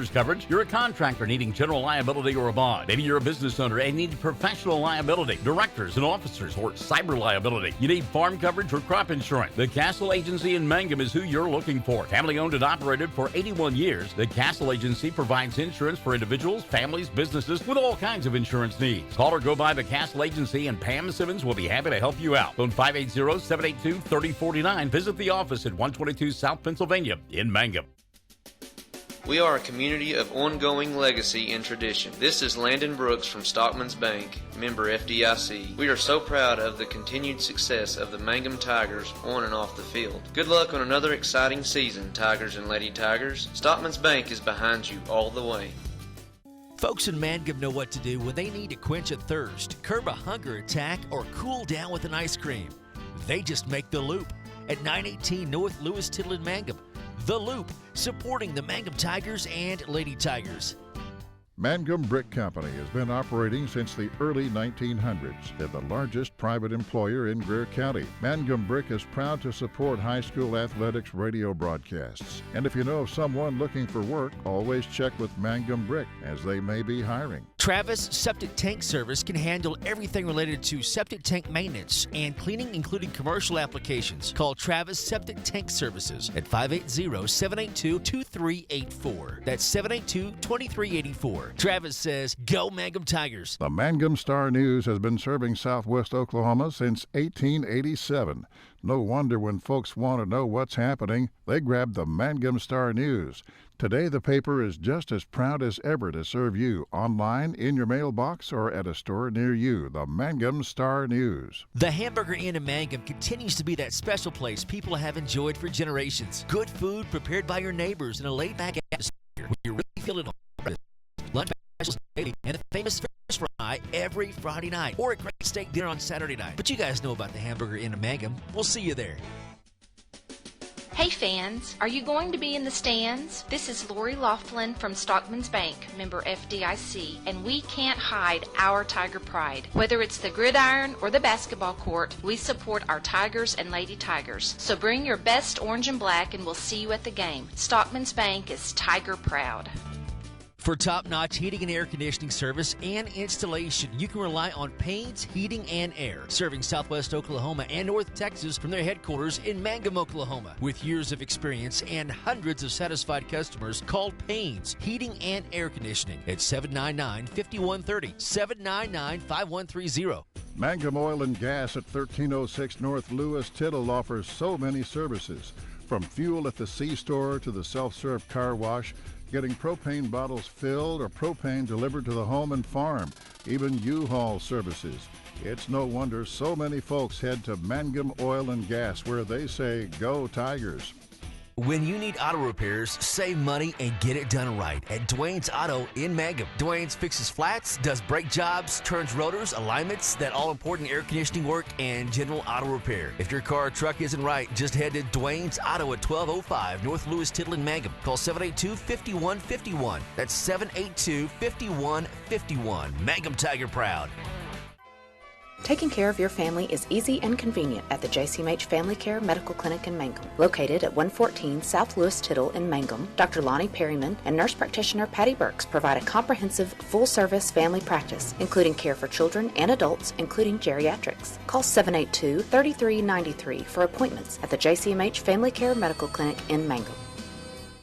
renter's coverage, you're a contractor needing general liability or a bond. Maybe you're a business owner and need professional liability, directors and officers, or cyber liability. You need farm coverage or crop insurance. The Castle Agency in Mangum is who you're looking for. Family owned and operated for 81 years, the Castle Agency provides insurance for individuals, families, businesses with all kinds of insurance needs. Call or go by the Castle Agency and Pam Simmons will be happy to help you out. Phone 580-782-3049. Visit the office at 122 South Pennsylvania in Mangum. We are a community of ongoing legacy and tradition. This is Landon Brooks from Stockman's Bank, member FDIC. We are so proud of the continued success of the Mangum Tigers on and off the field. Good luck on another exciting season, Tigers and Lady Tigers. Stockman's Bank is behind you all the way. Folks in Mangum know what to do when they need to quench a thirst, curb a hunger attack, or cool down with an ice cream. They just make the Loop at 918 North Lewis Tittle in Mangum. The Loop, supporting the Mangum Tigers and Lady Tigers. Mangum Brick Company has been operating since the early 1900s. They're the largest private employer in Greer County. Mangum Brick is proud to support high school athletics radio broadcasts. And if you know of someone looking for work, always check with Mangum Brick, as they may be hiring. Travis Septic Tank Service can handle everything related to septic tank maintenance and cleaning, including commercial applications. Call Travis Septic Tank Services at 580-782-2384. That's 782-2384. Travis says, go Mangum Tigers. The Mangum Star News has been serving Southwest Oklahoma since 1887. No wonder when folks want to know what's happening, they grab the Mangum Star News. Today, the paper is just as proud as ever to serve you online, in your mailbox, or at a store near you. The Mangum Star News. The Hamburger Inn in Mangum continues to be that special place people have enjoyed for generations. Good food prepared by your neighbors in a laid-back atmosphere where you really feel at home. Lunch specials daily and a famous fish fry every Friday night, or a great steak dinner on Saturday night. But you guys know about the Hamburger Inn in Mangum. We'll see you there. Hey fans, are you going to be in the stands? This is Lori Laughlin from Stockman's Bank, member FDIC, and we can't hide our Tiger pride. Whether it's the gridiron or the basketball court, we support our Tigers and Lady Tigers. So bring your best orange and black and we'll see you at the game. Stockman's Bank is Tiger proud. For top-notch heating and air conditioning service and installation, you can rely on Payne's Heating and Air, serving Southwest Oklahoma and North Texas from their headquarters in Mangum, Oklahoma. With years of experience and hundreds of satisfied customers, call Payne's Heating and Air Conditioning at 799-5130, 799-5130. Mangum Oil and Gas at 1306 North Lewis Tittle offers so many services, from fuel at the C-store to the self-serve car wash, getting propane bottles filled or propane delivered to the home and farm, even U-Haul services. It's no wonder so many folks head to Mangum Oil and Gas, where they say, go Tigers. When you need auto repairs, save money and get it done right at Dwayne's Auto in Mangum. Dwayne's fixes flats, does brake jobs, turns rotors, alignments, that all-important air conditioning work, and general auto repair. If your car or truck isn't right, just head to Dwayne's Auto at 1205 North Lewis Tittle in Mangum. Call 782-5151. That's 782-5151. Mangum Tiger proud. Taking care of your family is easy and convenient at the JCMH Family Care Medical Clinic in Mangum. Located at 114 South Lewis Tittle in Mangum, Dr. Lonnie Perryman and nurse practitioner Patty Burks provide a comprehensive, full-service family practice, including care for children and adults, including geriatrics. Call 782-3393 for appointments at the JCMH Family Care Medical Clinic in Mangum.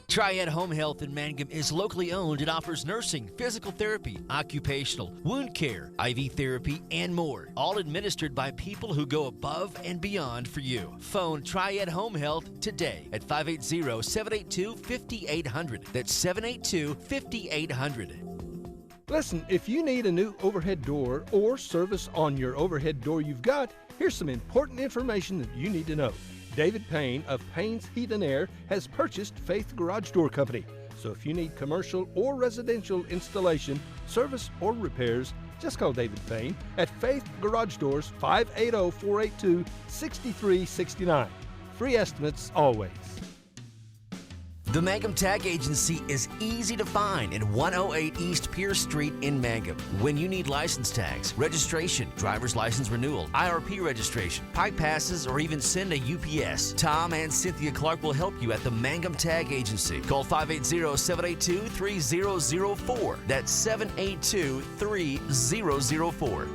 Triad Home Health in Mangum is locally owned and offers nursing, physical therapy, occupational, wound care, IV therapy, and more. All administered by people who go above and beyond for you. Phone Triad Home Health today at 580-782-5800. That's 782-5800. Listen, if you need a new overhead door or service on your overhead door you've got, here's some important information that you need to know. David Payne of Payne's Heat and Air has purchased Faith Garage Door Company. So if you need commercial or residential installation, service, or repairs, just call David Payne at Faith Garage Doors, 580-482-6369. Free estimates always. The Mangum Tag Agency is easy to find in 108 East Pierce Street in Mangum. When you need license tags, registration, driver's license renewal, IRP registration, pipe passes, or even send a UPS, Tom and Cynthia Clark will help you at the Mangum Tag Agency. Call 580-782-3004. That's 782-3004.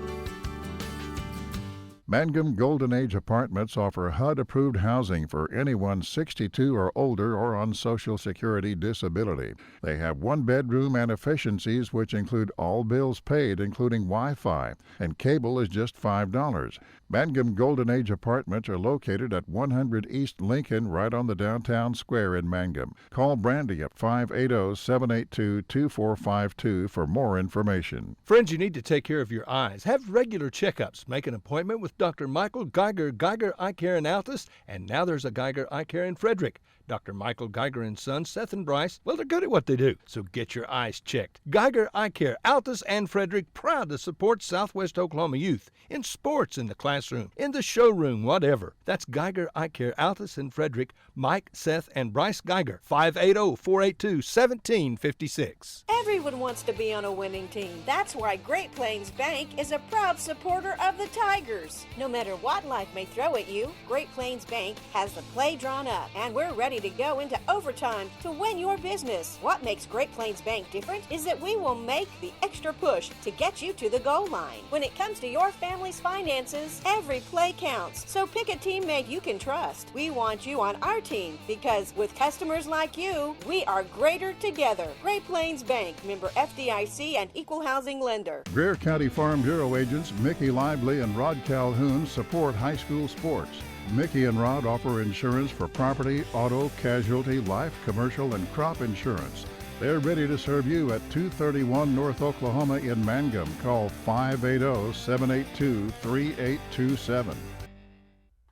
Mangum Golden Age Apartments offer HUD-approved housing for anyone 62 or older or on Social Security disability. They have one bedroom and efficiencies which include all bills paid, including Wi-Fi, and cable is just $5. Mangum Golden Age Apartments are located at 100 East Lincoln, right on the downtown square in Mangum. Call Brandy at 580-782-2452 for more information. Friends, you need to take care of your eyes. Have regular checkups. Make an appointment with Dr. Michael Geiger, Geiger Eye Care in Altus, and now there's a Geiger Eye Care in Frederick. Dr. Michael Geiger and Son, Seth and Bryce, well, they're good at what they do, so get your eyes checked. Geiger Eye Care, Altus and Frederick, proud to support Southwest Oklahoma youth in sports, in the classroom, in the showroom, whatever. That's Geiger Eye Care, Altus and Frederick, Mike, Seth, and Bryce Geiger, 580-482-1756. Everyone wants to be on a winning team. That's why Great Plains Bank is a proud supporter of the Tigers. No matter what life may throw at you, Great Plains Bank has the play drawn up, and we're ready to go into overtime to win your business. What makes Great Plains Bank different is that we will make the extra push to get you to the goal line. When it comes to your family's finances, every play counts. So pick a teammate you can trust. We want you on our team because with customers like you, we are greater together. Great Plains Bank, member FDIC and equal housing lender. Greer County Farm Bureau agents Mickey Lively and Rod Calhoun support high school sports. Mickey and Rod offer insurance for property, auto, casualty, life, commercial, and crop insurance. They're ready to serve you at 231 North Oklahoma in Mangum. Call 580-782-3827.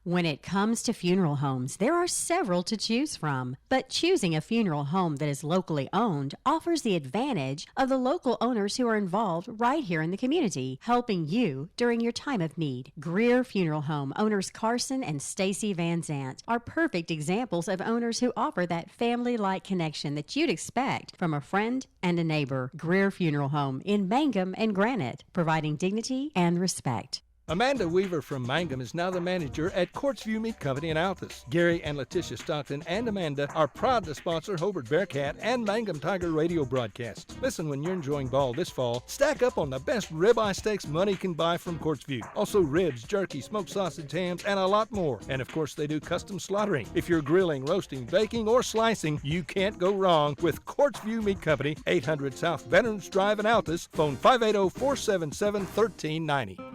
When it comes to funeral homes, there are several to choose from, but choosing a funeral home that is locally owned offers the advantage of the local owners who are involved right here in the community, helping you during your time of need. Greer Funeral Home owners Carson and Stacy Van Zant are perfect examples of owners who offer that family-like connection that you'd expect from a friend and a neighbor. Greer Funeral Home in Mangum and Granite, providing dignity and respect. Amanda Weaver from Mangum is now the manager at Courtsview Meat Company in Altus. Gary and Letitia Stockton and Amanda are proud to sponsor Hobart Bearcat and Mangum Tiger radio broadcasts. Listen when you're enjoying ball this fall. Stack up on the best ribeye steaks money can buy from Courtsview. Also ribs, jerky, smoked sausage, hams, and a lot more. And of course they do custom slaughtering. If you're grilling, roasting, baking, or slicing, you can't go wrong with Courtsview Meat Company, 800 South Veterans Drive in Altus. Phone 580-477-1390.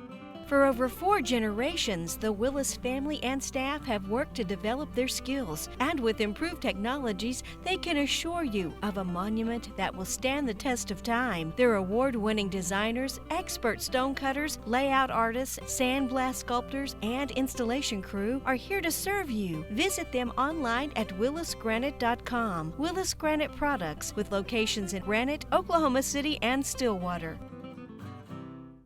For over 4 generations, the Willis family and staff have worked to develop their skills, and with improved technologies, they can assure you of a monument that will stand the test of time. Their award-winning designers, expert stonecutters, layout artists, sandblast sculptors, and installation crew are here to serve you. Visit them online at willisgranite.com. Willis Granite Products, with locations in Granite, Oklahoma City, and Stillwater.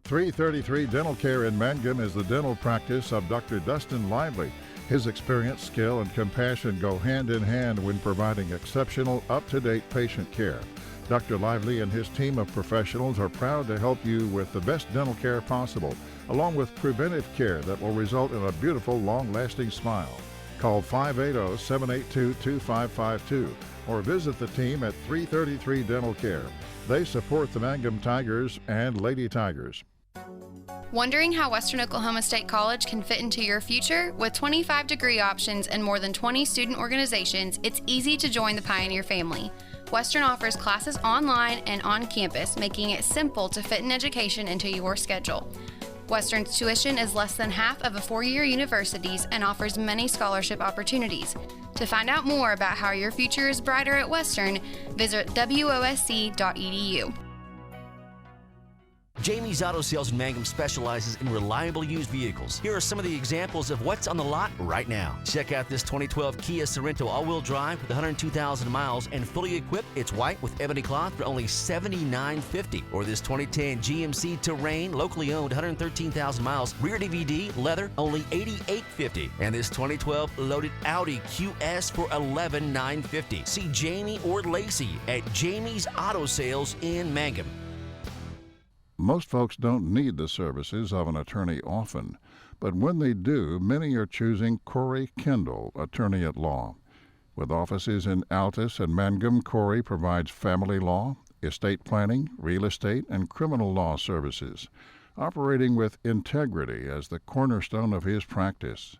333 Dental Care in Mangum is the dental practice of Dr. Dustin Lively. His experience, skill, and compassion go hand in hand when providing exceptional, up-to-date patient care. Dr. Lively and his team of professionals are proud to help you with the best dental care possible, along with preventive care that will result in a beautiful, long-lasting smile. Call 580-782-2552 or visit the team at 333 Dental Care. They support the Mangum Tigers and Lady Tigers. Wondering how Western Oklahoma State College can fit into your future? With 25 degree options and more than 20 student organizations, it's easy to join the Pioneer family. Western offers classes online and on campus, making it simple to fit an education into your schedule. Western's tuition is less than half of a four-year university's and offers many scholarship opportunities. To find out more about how your future is brighter at Western, visit wosc.edu. Jamie's Auto Sales in Mangum specializes in reliable used vehicles. Here are some of the examples of what's on the lot right now. Check out this 2012 Kia Sorento all-wheel drive with 102,000 miles and fully equipped. It's white with ebony cloth for only $79.50. Or this 2010 GMC Terrain, locally owned, 113,000 miles, rear DVD, leather, only $88.50. And this 2012 loaded Audi QS for $11,950. See Jamie or Lacey at Jamie's Auto Sales in Mangum. Most folks don't need the services of an attorney often, but when they do, many are choosing Corey Kendall, attorney at law. With offices in Altus and Mangum, Corey provides family law, estate planning, real estate, and criminal law services, operating with integrity as the cornerstone of his practice.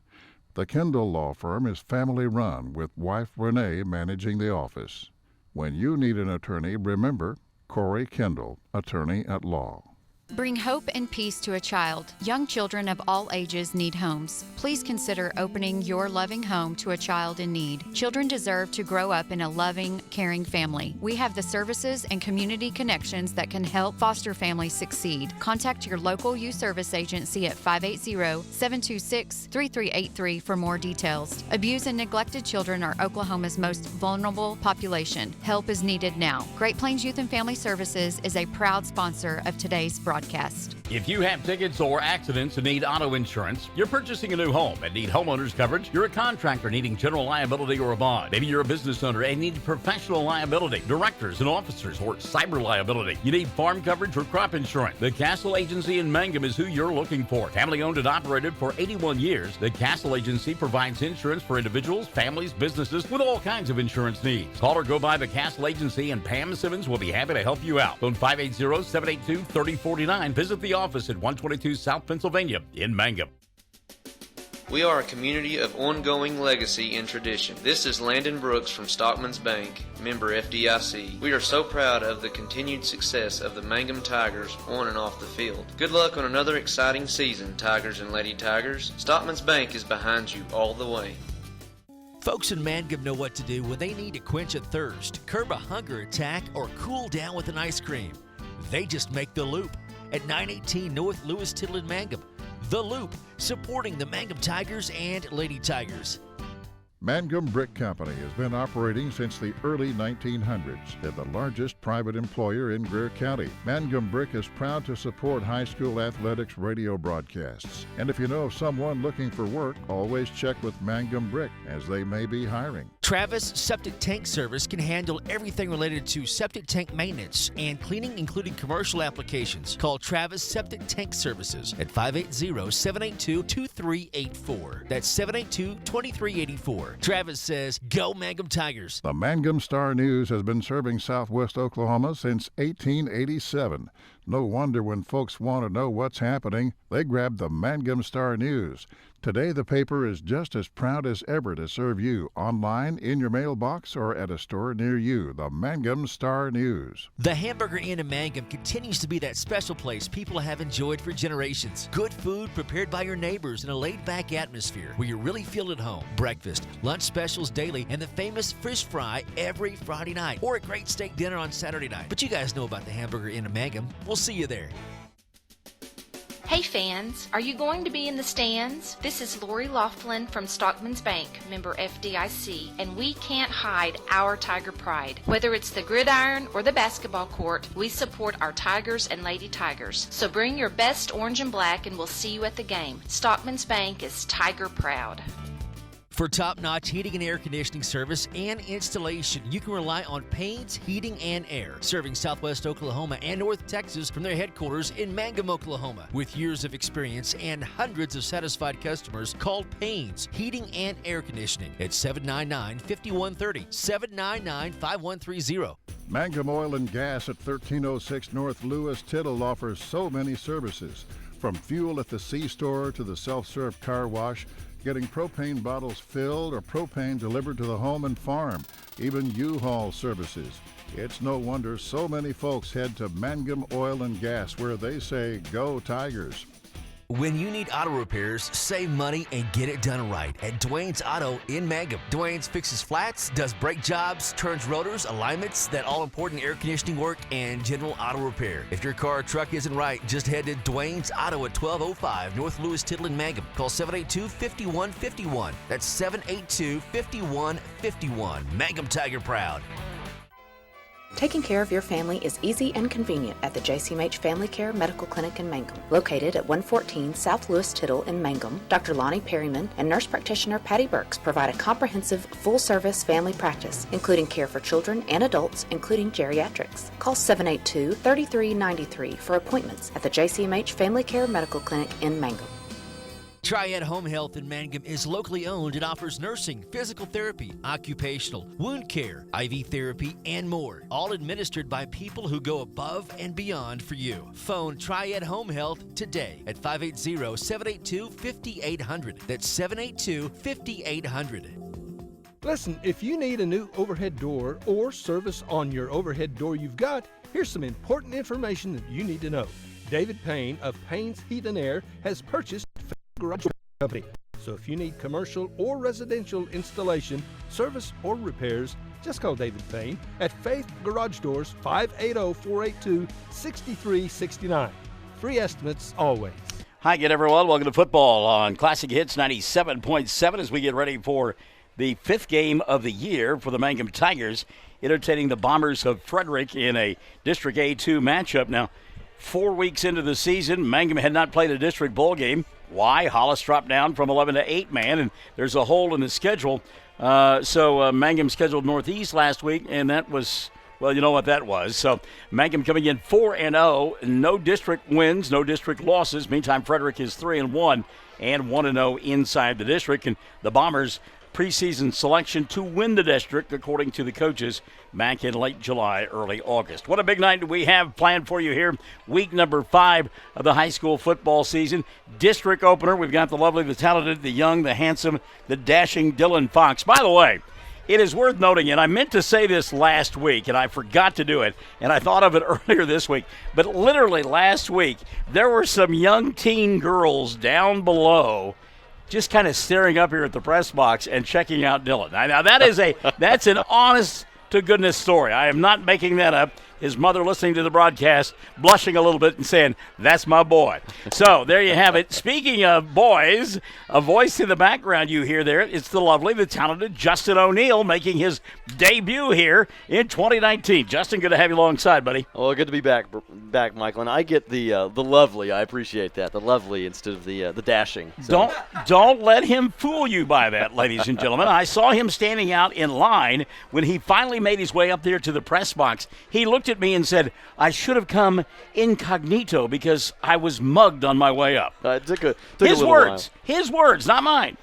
The Kendall Law Firm is family-run, with wife Renee managing the office. When you need an attorney, remember Corey Kendall, attorney at law. Bring hope and peace to a child. Young children of all ages need homes. Please consider opening your loving home to a child in need. Children deserve to grow up in a loving, caring family. We have the services and community connections that can help foster families succeed. Contact your local youth service agency at 580-726-3383 for more details. Abused and neglected children are Oklahoma's most vulnerable population. Help is needed now. Great Plains Youth and Family Services is a proud sponsor of today's broadcast. If you have tickets or accidents and need auto insurance, you're purchasing a new home and need homeowners coverage, you're a contractor needing general liability or a bond, maybe you're a business owner and need professional liability, directors and officers, or cyber liability, you need farm coverage or crop insurance, the Castle Agency in Mangum is who you're looking for. Family owned and operated for 81 years, the Castle Agency provides insurance for individuals, families, businesses with all kinds of insurance needs. Call or go by the Castle Agency and Pam Simmons will be happy to help you out. Phone 580-782-3049. Visit the office at 122 South Pennsylvania in Mangum. We are a community of ongoing legacy and tradition. This is Landon Brooks from Stockman's Bank, member FDIC. We are so proud of the continued success of the Mangum Tigers on and off the field. Good luck on another exciting season, Tigers and Lady Tigers. Stockman's Bank is behind you all the way. Folks in Mangum know what to do when they need to quench a thirst, curb a hunger attack, or cool down with an ice cream. They just make the Loop at 918 North Lewis Tittle in Mangum. The Loop, supporting the Mangum Tigers and Lady Tigers. Mangum Brick Company has been operating since the early 1900s and the largest private employer in Greer County. Mangum Brick is proud to support high school athletics radio broadcasts. And if you know of someone looking for work, always check with Mangum Brick, as they may be hiring. Travis Septic Tank Service can handle everything related to septic tank maintenance and cleaning, including commercial applications. Call Travis Septic Tank Services at 580-782-2384. That's 782-2384. Travis says, go Mangum Tigers. The Mangum Star News has been serving southwest Oklahoma since 1887. No wonder when folks want to know what's happening, they grab the Mangum Star News. Today, the paper is just as proud as ever to serve you online, in your mailbox, or at a store near you. The Mangum Star News. The Hamburger Inn in Mangum continues to be that special place people have enjoyed for generations. Good food prepared by your neighbors in a laid-back atmosphere where you really feel at home. Breakfast, lunch specials daily, and the famous fish fry every Friday night, or a great steak dinner on Saturday night. But you guys know about the Hamburger Inn in Mangum. We'll see you there. Hey fans, are you going to be in the stands? This is Lori Laughlin from Stockman's Bank, member FDIC, and we can't hide our Tiger pride. Whether it's the gridiron or the basketball court, we support our Tigers and Lady Tigers. So bring your best orange and black and we'll see you at the game. Stockman's Bank is Tiger proud. For top-notch heating and air conditioning service and installation, you can rely on Payne's Heating and Air, serving southwest Oklahoma and North Texas from their headquarters in Mangum, Oklahoma. With years of experience and hundreds of satisfied customers, call Payne's Heating and Air Conditioning at 799-5130, 799-5130. Mangum Oil and Gas at 1306 North Lewis Tittle offers so many services, from fuel at the C-store to the self-serve car wash, getting propane bottles filled or propane delivered to the home and farm, even U-Haul services. It's no wonder so many folks head to Mangum Oil and Gas, where they say, go Tigers. When you need auto repairs, save money and get it done right at Dwayne's Auto in Mangum. Dwayne's fixes flats, does brake jobs, turns rotors, alignments, that all-important air conditioning work, and general auto repair. If your car or truck isn't right, just head to Dwayne's Auto at 1205 North Lewis Tittle in Mangum. Call 782-5151. That's 782-5151. Mangum Tiger proud. Taking care of your family is easy and convenient at the JCMH Family Care Medical Clinic in Mangum. Located at 114 South Lewis Tittle in Mangum, Dr. Lonnie Perryman and nurse practitioner Patty Burks provide a comprehensive, full-service family practice, including care for children and adults, including geriatrics. Call 782-3393 for appointments at the JCMH Family Care Medical Clinic in Mangum. Triad Home Health in Mangum is locally owned and offers nursing, physical therapy, occupational, wound care, IV therapy, and more. All administered by people who go above and beyond for you. Phone Triad Home Health today at 580-782-5800. That's 782-5800. Listen, if you need a new overhead door or service on your overhead door you've got, here's some important information that you need to know. David Payne of Payne's Heat and Air has purchased Garage Company. So if you need commercial or residential installation, service, or repairs, just call David Payne at Faith Garage Doors, 580-482-6369. Free estimates always. Hi again, everyone. Welcome to football on Classic Hits 97.7 as we get ready for the fifth game of the year for the Mangum Tigers, entertaining the Bombers of Frederick in a District A2 matchup. Now, 4 weeks into the season, Mangum had not played a district bowl game. Why? Hollis dropped down from 11 to 8-man, and there's a hole in the schedule. So Mangum scheduled Northeast last week, and that was, well, you know what that was. So Mangum coming in 4-0, no district wins, no district losses. Meantime, Frederick is 3-1 and 1-0 inside the district, and the Bombers preseason selection to win the district, according to the coaches, back in late July, early August. What a big night we have planned for you here. Week number 5 of the high school football season. District opener. We've got the lovely, the talented, the young, the handsome, the dashing Dylan Fox. By the way, it is worth noting, and I meant to say this last week, and I forgot to do it, and I thought of it earlier this week, but literally last week, there were some young teen girls down below just kind of staring up here at the press box and checking out Dylan. Now that's an honest to goodness story. I am not making that up. His mother listening to the broadcast, blushing a little bit and saying, "That's my boy." So there you have it. Speaking of boys, a voice in the background you hear there, it's the lovely, the talented Justin O'Neill making his debut here in 2019. Justin, good to have you alongside, buddy. Well, good to be back, Michael. And I get the lovely. I appreciate that, the lovely instead of the dashing. So. Don't let him fool you by that, ladies and gentlemen. I saw him standing out in line when he finally made his way up there to the press box. He looked at me and said, "I should have come incognito because I was mugged on my way up." Took his words. His words, not mine.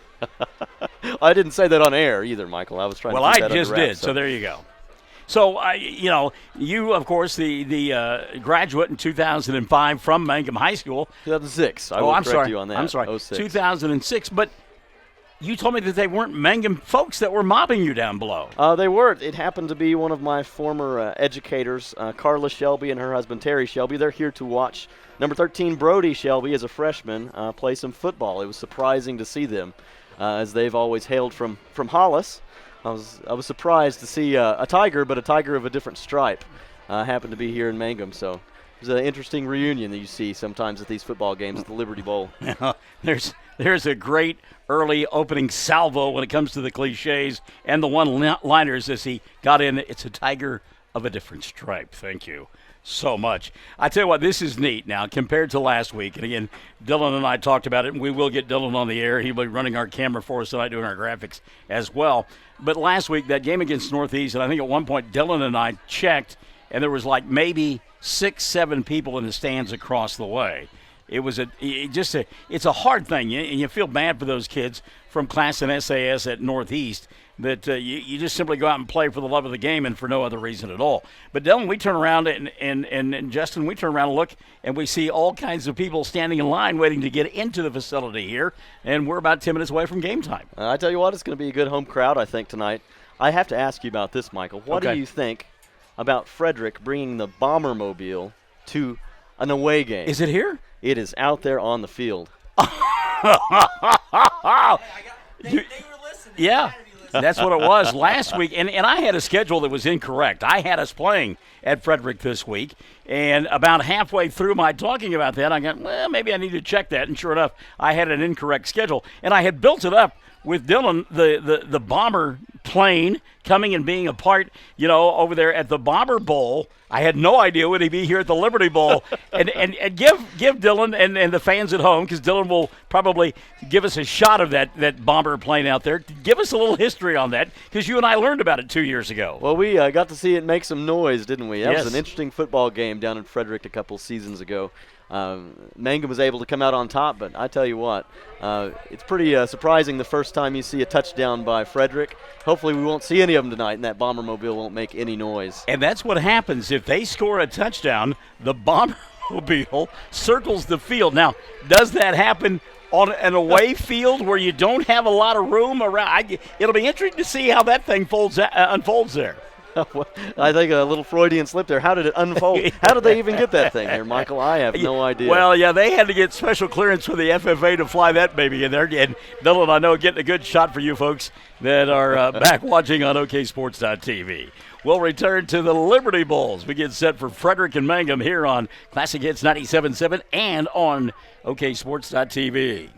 I didn't say that on air either, Michael. I was trying to keep that I just under wraps, did, so there you go. So, you, of course, the graduate in 2005 from Mangum High School. 2006. I'm sorry. You on that. I'm sorry. 06. 2006, but you told me that they weren't Mangum folks that were mobbing you down below. They were. It happened to be one of my former educators, Carla Shelby and her husband Terry Shelby. They're here to watch number 13 Brody Shelby as a freshman play some football. It was surprising to see them, as they've always hailed from Hollis. I was surprised to see a Tiger, but a Tiger of a different stripe, happened to be here in Mangum. So it was an interesting reunion that you see sometimes at these football games at the Liberty Bowl. There's a great early opening salvo when it comes to the cliches and the one-liners as he got in. It's a Tiger of a different stripe. Thank you so much. I tell you what, this is neat now compared to last week. And again, Dylan and I talked about it, and we will get Dylan on the air. He'll be running our camera for us tonight, doing our graphics as well. But last week, that game against Northeast, and I think at one point Dylan and I checked, and there was like maybe 6-7 people in the stands across the way. It's a hard thing, and you feel bad for those kids from Class and SAS at Northeast that you just simply go out and play for the love of the game and for no other reason at all. But Dylan, we turn around and Justin, we turn around and look, and we see all kinds of people standing in line waiting to get into the facility here, and we're about 10 minutes away from game time. I tell you what, it's going to be a good home crowd, I think, tonight. I have to ask you about this, Michael. What do you think about Frederick bringing the Bombermobile to an away game? Is it here? It is out there on the field. They were listening. Yeah, that's what it was last week. And I had a schedule that was incorrect. I had us playing at Frederick this week. And about halfway through my talking about that, I got, well, maybe I need to check that. And sure enough, I had an incorrect schedule. And I had built it up with Dylan, the Bomber plane coming and being a part, over there at the Bomber Bowl. I had no idea would he be here at the Liberty Bowl. and give Dylan and the fans at home, because Dylan will probably give us a shot of that Bomber plane out there. Give us a little history on that, because you and I learned about it 2 years ago. Well, we got to see it make some noise, didn't we? That Yes. was an interesting football game down in Frederick a couple seasons ago. Mangum was able to come out on top, but I tell you what, it's pretty surprising the first time you see a touchdown by Frederick. Hopefully we won't see any of them tonight, and that Bombermobile won't make any noise. And that's what happens. If they score a touchdown, the Bombermobile circles the field. Now, does that happen on an away field where you don't have a lot of room around? It'll be interesting to see how that thing unfolds there. I think a little Freudian slip there. How did it unfold? How did they even get that thing there, Michael? I have no idea. Well, yeah, they had to get special clearance for the FFA to fly that baby in there. And Dylan, I know, getting a good shot for you folks that are back watching on OKSports.tv. We'll return to the Liberty Bowls. We get set for Frederick and Mangum here on Classic Hits 97.7 and on OKSports.tv.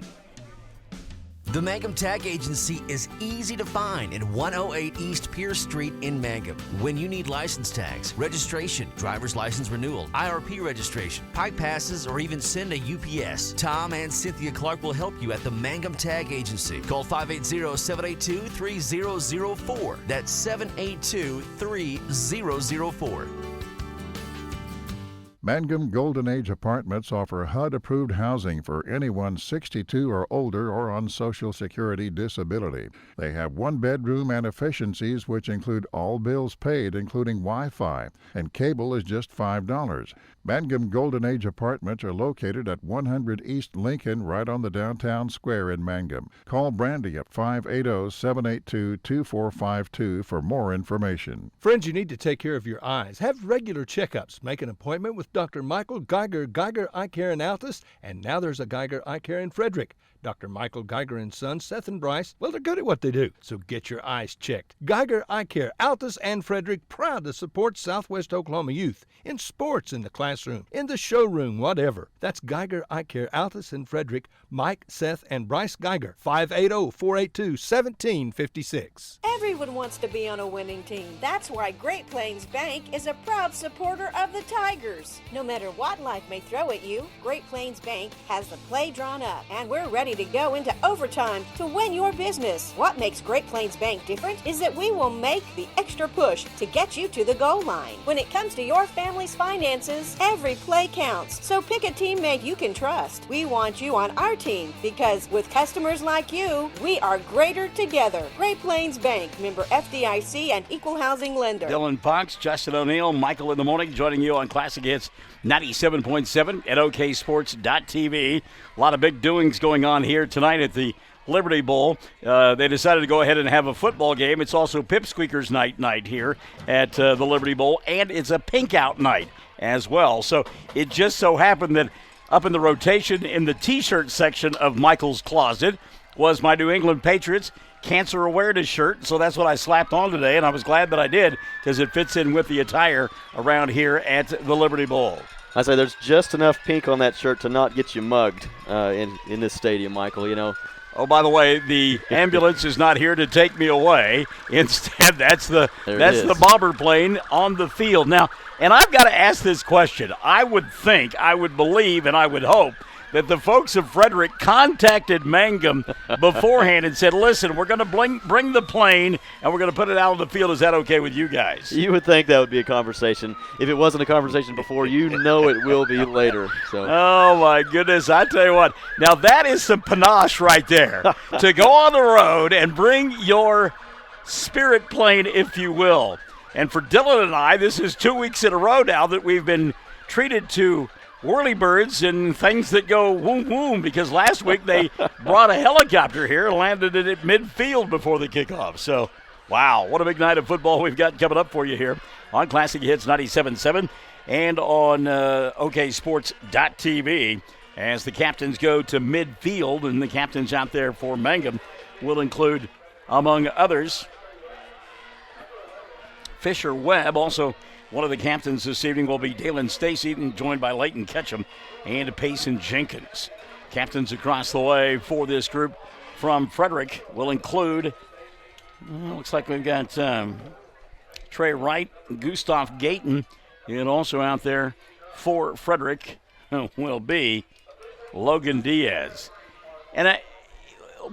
The Mangum Tag Agency is easy to find in 108 East Pierce Street in Mangum. When you need license tags, registration, driver's license renewal, IRP registration, pipe passes, or even send a UPS, Tom and Cynthia Clark will help you at the Mangum Tag Agency. Call 580-782-3004. That's 782-3004. Mangum Golden Age Apartments offer HUD-approved housing for anyone 62 or older or on Social Security disability. They have one-bedroom and efficiencies which include all bills paid, including Wi-Fi, and cable is just $5. Mangum Golden Age Apartments are located at 100 East Lincoln, right on the downtown square in Mangum. Call Brandy at 580-782-2452 for more information. Friends, you need to take care of your eyes. Have regular checkups. Make an appointment with Dr. Michael Geiger, Geiger Eye Care in Altus, and now there's a Geiger Eye Care in Frederick. Dr. Michael Geiger and Sons, Seth and Bryce, well, they're good at what they do, so get your eyes checked. Geiger Eye Care, Altus and Frederick, proud to support Southwest Oklahoma youth in sports, in the classroom, in the showroom, whatever. That's Geiger Eye Care, Altus and Frederick, Mike, Seth, and Bryce Geiger, 580-482-1756. Everyone wants to be on a winning team. That's why Great Plains Bank is a proud supporter of the Tigers. No matter what life may throw at you, Great Plains Bank has the play drawn up, and we're ready to go into overtime to win your business. What makes Great Plains Bank different is that we will make the extra push to get you to the goal line. When it comes to your family's finances, every play counts. So pick a teammate you can trust. We want you on our team because with customers like you, we are greater together. Great Plains Bank, member FDIC and equal housing lender. Dylan Fox, Justin O'Neill, Michael in the morning, joining you on Classic Hits 97.7 at OKSports.tv. A lot of big doings going on here tonight at the Liberty Bowl. They decided to go ahead and have a football game. It's also Pipsqueakers night here at the Liberty Bowl, and it's a pink out night as well. So it just so happened that up in the rotation in the T-shirt section of Michael's closet was my New England Patriots cancer awareness shirt. So that's what I slapped on today, and I was glad that I did because it fits in with the attire around here at the Liberty Bowl. I say there's just enough pink on that shirt to not get you mugged in this stadium, Michael, you know. Oh, by the way, the ambulance is not here to take me away. Instead, that's the bomber plane on the field. Now, and I've got to ask this question. I would think, I would believe, and I would hope that the folks of Frederick contacted Mangum beforehand and said, listen, we're going to bring the plane and we're going to put it out on the field. Is that okay with you guys? You would think that would be a conversation. If it wasn't a conversation before, you know it will be later. So. Oh, my goodness. I tell you what. Now, that is some panache right there to go on the road and bring your spirit plane, if you will. And for Dylan and I, this is 2 weeks in a row now that we've been treated to whirlybirds and things that go woom woom, because last week they brought a helicopter here and landed it at midfield before the kickoff. So, wow, what a big night of football we've got coming up for you here on Classic Hits 97.7 and on OKSports.tv. as the captains go to midfield, and the captains out there for Mangum will include, among others, Fisher Webb. Also, one of the captains this evening will be Dalen Stacy, joined by Leighton Ketchum and Payson Jenkins. Captains across the way for this group from Frederick will include, looks like we've got Trey Wright, Gustav Gayton, and also out there for Frederick will be Logan Diaz. And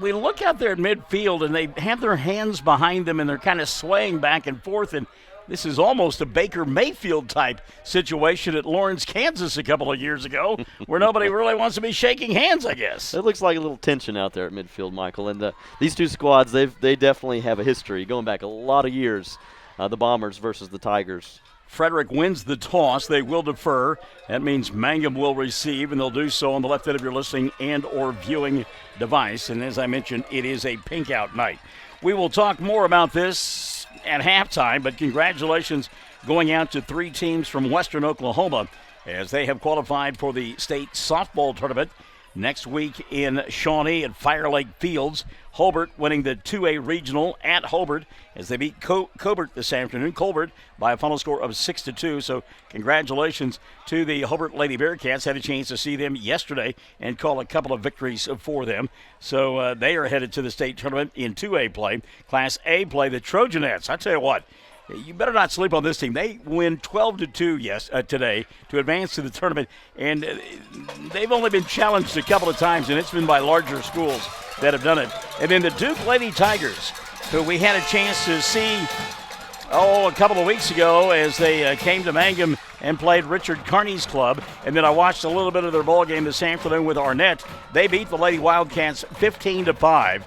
we look out there at midfield, and they have their hands behind them, and they're kind of swaying back and forth, and this is almost a Baker Mayfield type situation at Lawrence, Kansas a couple of years ago, where nobody really wants to be shaking hands, I guess. It looks like a little tension out there at midfield, Michael. And these two squads, they definitely have a history going back a lot of years, the Bombers versus the Tigers. Frederick wins the toss. They will defer. That means Mangum will receive, and they'll do so on the left end of your listening and or viewing device. And as I mentioned, it is a pink out night. We will talk more about this at halftime, but congratulations going out to 3 teams from Western Oklahoma as they have qualified for the state softball tournament next week in Shawnee at Fire Lake Fields. Hobart winning the 2A regional at Hobart as they beat Colbert this afternoon. Colbert by a final score of 6-2. So congratulations to the Hobart Lady Bearcats. Had a chance to see them yesterday and call a couple of victories for them. So they are headed to the state tournament in 2A play. Class A play, the Trojanettes. I tell you what, you better not sleep on this team. They win 12-2 today to advance to the tournament, and they've only been challenged a couple of times, and it's been by larger schools that have done it. And then the Duke Lady Tigers, who we had a chance to see a couple of weeks ago as they came to Mangum and played Richard Carney's club. And then I watched a little bit of their ball game this afternoon with Arnett. They beat the Lady Wildcats 15-5.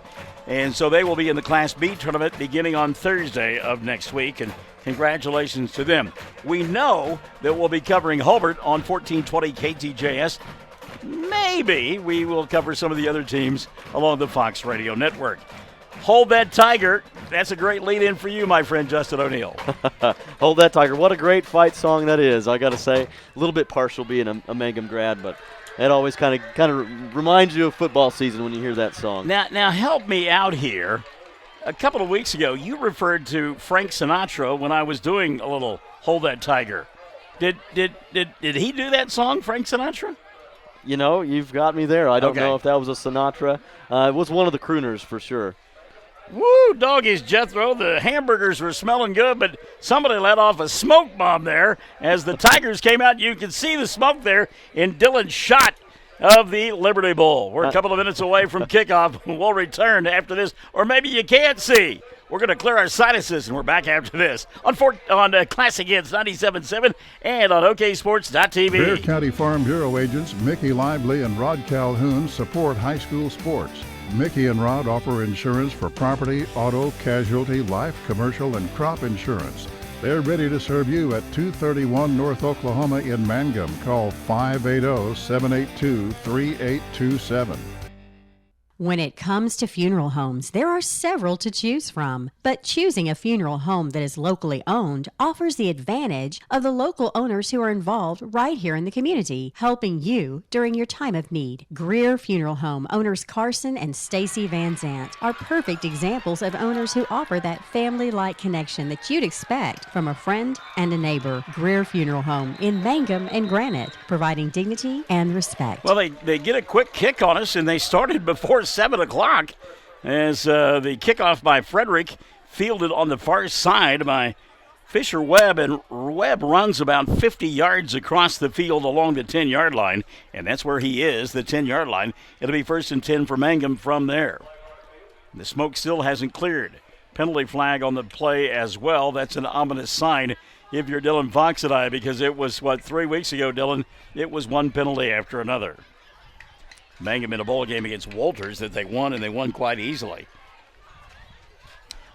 And so they will be in the Class B tournament beginning on Thursday of next week, and congratulations to them. We know that we'll be covering Hobart on 1420 KTJS. Maybe we will cover some of the other teams along the Fox Radio Network. Hold That Tiger. That's a great lead-in for you, my friend Justin O'Neill. Hold That Tiger. What a great fight song that is, I got to say. A little bit partial being a Mangum grad, but it always kind of reminds you of football season when you hear that song. Now help me out here. A couple of weeks ago, you referred to Frank Sinatra when I was doing a little Hold That Tiger. Did he do that song, Frank Sinatra? You know, you've got me there. I don't know if that was a Sinatra. It was one of the crooners for sure. Woo, doggies, Jethro. The hamburgers were smelling good, but somebody let off a smoke bomb there as the Tigers came out. You could see the smoke there in Dylan's shot of the Liberty Bowl. We're a couple of minutes away from kickoff. We'll return after this, or maybe you can't see. We're going to clear our sinuses, and we're back after this on Classic Hits 97.7 and on OKSports.tv. Bear County Farm Bureau agents Mickey Lively and Rod Calhoun support high school sports. Mickey and Rod offer insurance for property, auto, casualty, life, commercial, and crop insurance. They're ready to serve you at 231 North Oklahoma in Mangum. Call 580-782-3827. When it comes to funeral homes, there are several to choose from. But choosing a funeral home that is locally owned offers the advantage of the local owners who are involved right here in the community, helping you during your time of need. Greer Funeral Home owners Carson and Stacy Van Zant are perfect examples of owners who offer that family-like connection that you'd expect from a friend and a neighbor. Greer Funeral Home in Mangum and Granite, providing dignity and respect. Well, they get a quick kick on us, and they started before 7 o'clock as the kickoff by Frederick, fielded on the far side by Fisher Webb, and Webb runs about 50 yards across the field along the 10-yard line, and that's where he is, the 10-yard line. It'll be 1st and 10 for Mangum from there. The smoke still hasn't cleared. Penalty flag on the play as well. That's an ominous sign if you're Dylan Fox and I, because it was, 3 weeks ago, Dylan, it was one penalty after another. Mangum in a bowl game against Walters that they won, and they won quite easily.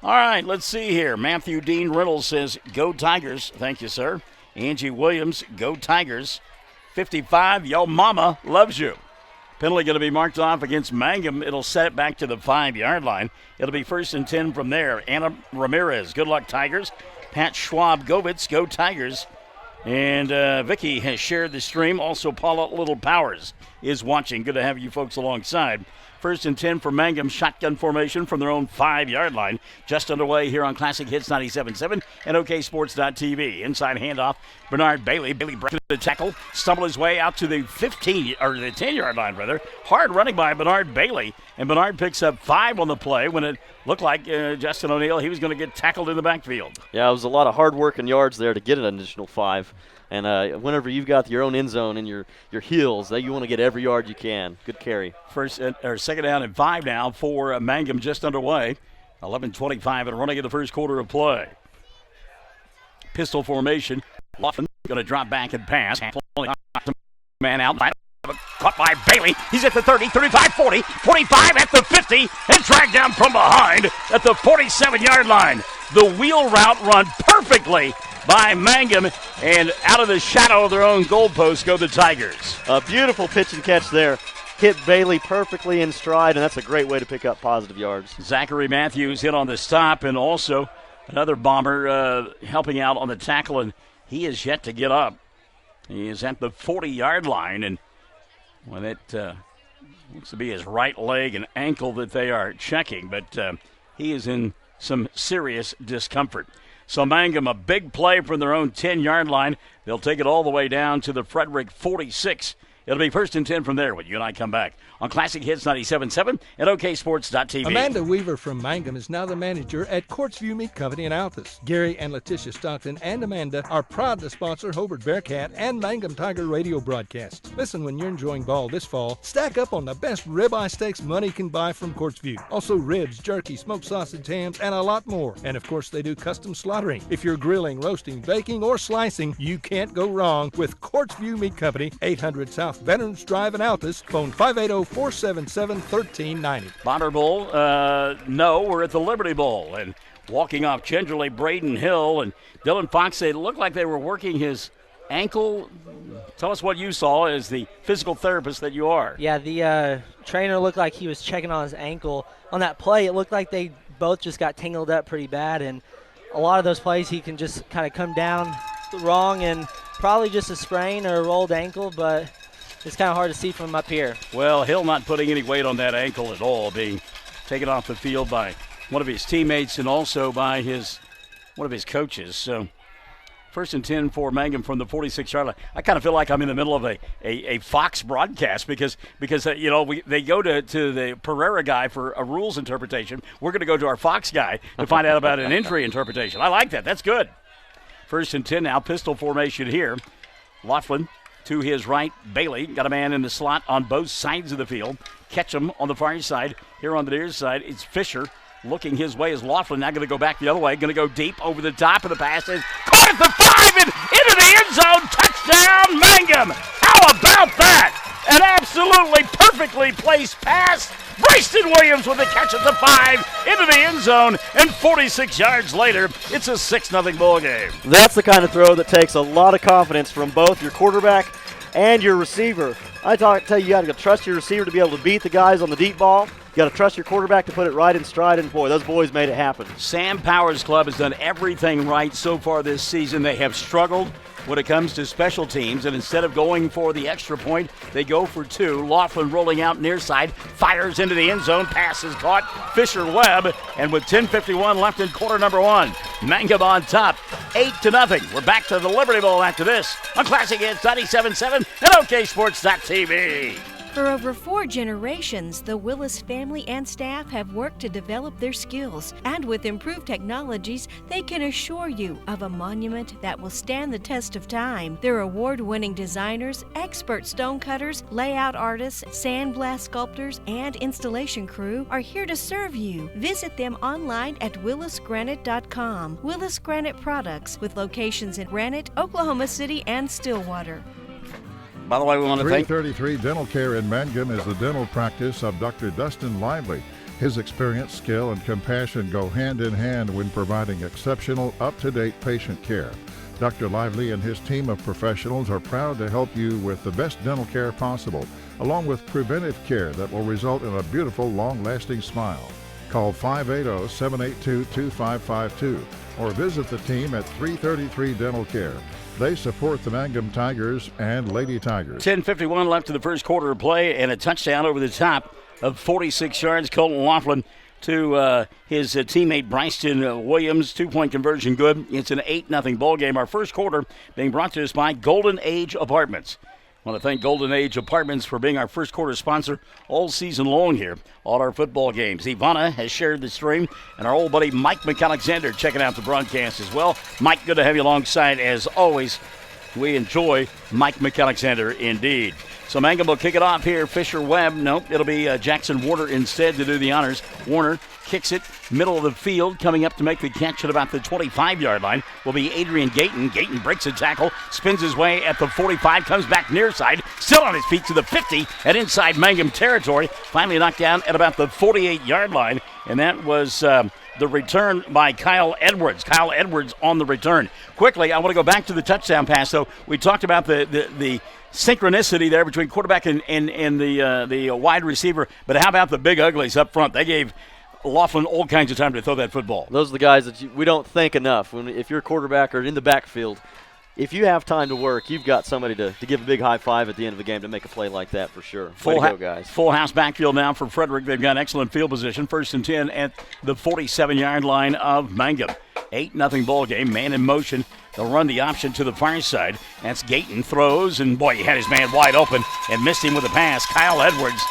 All right, let's see here. Matthew Dean Reynolds says, go Tigers. Thank you, sir. Angie Williams, go Tigers. 55, yo mama loves you. Penalty going to be marked off against Mangum. It'll set it back to the 5-yard line. It'll be 1st and 10 from there. Anna Ramirez, good luck Tigers. Pat Schwab-Govitz, go Tigers. And Vicky has shared the stream. Also, Paula Little Powers is watching. Good to have you folks alongside. 1st and 10 for Mangum. Shotgun formation from their own 5-yard line. Just underway here on Classic Hits 97.7 and OKSports.tv. Inside handoff, Bernard Bailey. Bailey breaks the tackle, stumbled his way out to the 10-yard line, rather. Hard running by Bernard Bailey, and Bernard picks up 5 on the play when it looked like Justin O'Neill, he was going to get tackled in the backfield. Yeah, it was a lot of hard work and yards there to get an additional 5. And whenever you've got your own end zone and your heels, you want to get every yard you can. Good carry. Second down and 5 now for Mangum, just underway. 11:25 and running in the first quarter of play. Pistol formation. Laughlin going to drop back and pass. Man out. Caught by Bailey. He's at the 30, 35, 40, 45 at the 50, and dragged down from behind at the 47-yard line. The wheel route run perfectly by Mangum, and out of the shadow of their own goalpost go the Tigers. A beautiful pitch and catch there. Hit Bailey perfectly in stride, and that's a great way to pick up positive yards. Zachary Matthews hit on the stop, and also another bomber helping out on the tackle, and he is yet to get up. He is at the 40-yard line, and when it looks to be his right leg and ankle that they are checking, but he is in some serious discomfort. So Mangum, a big play from their own 10-yard line. They'll take it all the way down to the Frederick 46. It'll be 1st and 10 from there when you and I come back on Classic Hits 97.7 and OKSports.tv. Amanda Weaver from Mangum is now the manager at Courtsview Meat Company in Altus. Gary and Letitia Stockton and Amanda are proud to sponsor Hobart Bearcat and Mangum Tiger radio broadcasts. Listen, when you're enjoying ball this fall, stack up on the best ribeye steaks money can buy from Courtsview. Also ribs, jerky, smoked sausage, hams, and a lot more. And of course, they do custom slaughtering. If you're grilling, roasting, baking, or slicing, you can't go wrong with Courtsview Meat Company, 800 South Veterans Drive in Altus. Phone 580-477-1390. Bonner Bowl, no, we're at the Liberty Bowl. And walking off gingerly, Braden Hill and Dylan Fox, they looked like they were working his ankle. Tell us what you saw as the physical therapist that you are. Yeah, the trainer looked like he was checking on his ankle. On that play, it looked like they both just got tangled up pretty bad. And a lot of those plays, he can just kind of come down wrong and probably just a sprain or a rolled ankle, but it's kind of hard to see from up here. Well, Hill not putting any weight on that ankle at all, being taken off the field by one of his teammates and also by one of his coaches. So 1st and 10 for Mangum from the 46-yard line. I kind of feel like I'm in the middle of a Fox broadcast because they go to the Pereira guy for a rules interpretation. We're going to go to our Fox guy to find out about an injury interpretation. I like that. That's good. 1st and 10 now, pistol formation here. Laughlin to his right, Bailey got a man in the slot on both sides of the field. Ketchum on the far side. Here on the near side, it's Fisher looking his way as Laughlin now going to go back the other way. Going to go deep over the top of the pass. Is caught at the 5 and into the end zone. Touchdown, Mangum. How about that? An absolutely perfectly placed pass. Brayston Williams with a catch at the 5 into the end zone, and 46 yards later, it's a 6-0 ball game. That's the kind of throw that takes a lot of confidence from both your quarterback and your receiver. I tell you, you got to trust your receiver to be able to beat the guys on the deep ball. You got to trust your quarterback to put it right in stride, and boy, those boys made it happen. Sam Powers Club has done everything right so far this season. They have struggled when it comes to special teams, and instead of going for the extra point, they go for 2. Laughlin rolling out near side, fires into the end zone, pass is caught, Fisher-Webb, and with 10:51 left in quarter number 1, Mangum on top, 8-0. We're back to the Liberty Bowl after this on Classic Hits 97.7 and OKSports.tv. For over 4 generations, the Willis family and staff have worked to develop their skills, and with improved technologies, they can assure you of a monument that will stand the test of time. Their award-winning designers, expert stone cutters, layout artists, sandblast sculptors, and installation crew are here to serve you. Visit them online at willisgranite.com. Willis Granite Products, with locations in Granite, Oklahoma City, and Stillwater. By the way, we want to thank 333 Dental Care in Mangum is the dental practice of Dr. Dustin Lively. His experience, skill, and compassion go hand in hand when providing exceptional, up-to-date patient care. Dr. Lively and his team of professionals are proud to help you with the best dental care possible, along with preventive care that will result in a beautiful, long-lasting smile. Call 580-782-2552 or visit the team at 333 Dental Care. They support the Mangum Tigers and Lady Tigers. 10:51 left in the first quarter of play, and a touchdown over the top of 46 yards. Colton Laughlin to his teammate Bryson Williams. 2-point conversion good. It's an 8-0 ball game. Our first quarter being brought to us by Golden Age Apartments. I want to thank Golden Age Apartments for being our first quarter sponsor all season long here on our football games. Ivana has shared the stream, and our old buddy Mike McAlexander checking out the broadcast as well. Mike, good to have you alongside as always. We enjoy Mike McAlexander indeed. So Mangum will kick it off here. Fisher Webb, nope, it'll be Jackson Warner instead to do the honors. Warner kicks it, middle of the field, coming up to make the catch at about the 25-yard line will be Adrian Gayton. Gayton breaks a tackle, spins his way at the 45, comes back near side, still on his feet to the 50 and inside Mangum territory. Finally knocked down at about the 48-yard line, and that was the return by Kyle Edwards. Kyle Edwards on the return. Quickly, I want to go back to the touchdown pass, though. We talked about the synchronicity there between quarterback and the wide receiver, but how about the big uglies up front? They gave Laughlin all kinds of time to throw that football. Those are the guys that we don't think enough. If you're a quarterback or in the backfield, if you have time to work, you've got somebody to give a big high five at the end of the game to make a play like that for sure. Way to go, guys. Full house backfield now for Frederick. They've got excellent field position. 1st and 10 at the 47-yard line of Mangum. 8-0 ball game. Man in motion. They'll run the option to the far side. That's Gayton throws, and boy, he had his man wide open and missed him with a pass. Kyle Edwards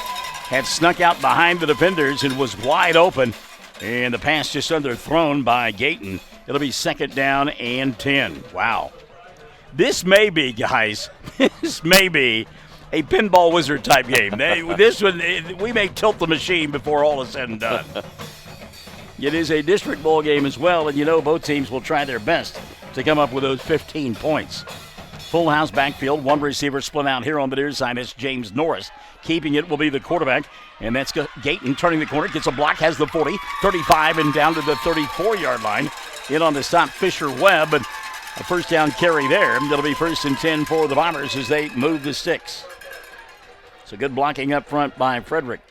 had snuck out behind the defenders and was wide open, and the pass just underthrown by Gayton. It'll be 2nd down and 10. Wow. This may be, guys, this may be a pinball wizard type game. This one, we may tilt the machine before all is said and done. It is a district ball game as well, and you know both teams will try their best to come up with those 15 points. Full house backfield, one receiver split out here on the near side. It's James Norris. Keeping it will be the quarterback, and that's Gayton turning the corner, gets a block, has the 40, 35, and down to the 34-yard line. In on the stop, Fisher Webb, and a first down carry there. It'll be 1st and 10 for the Bombers as they move the sticks. So good blocking up front by Frederick.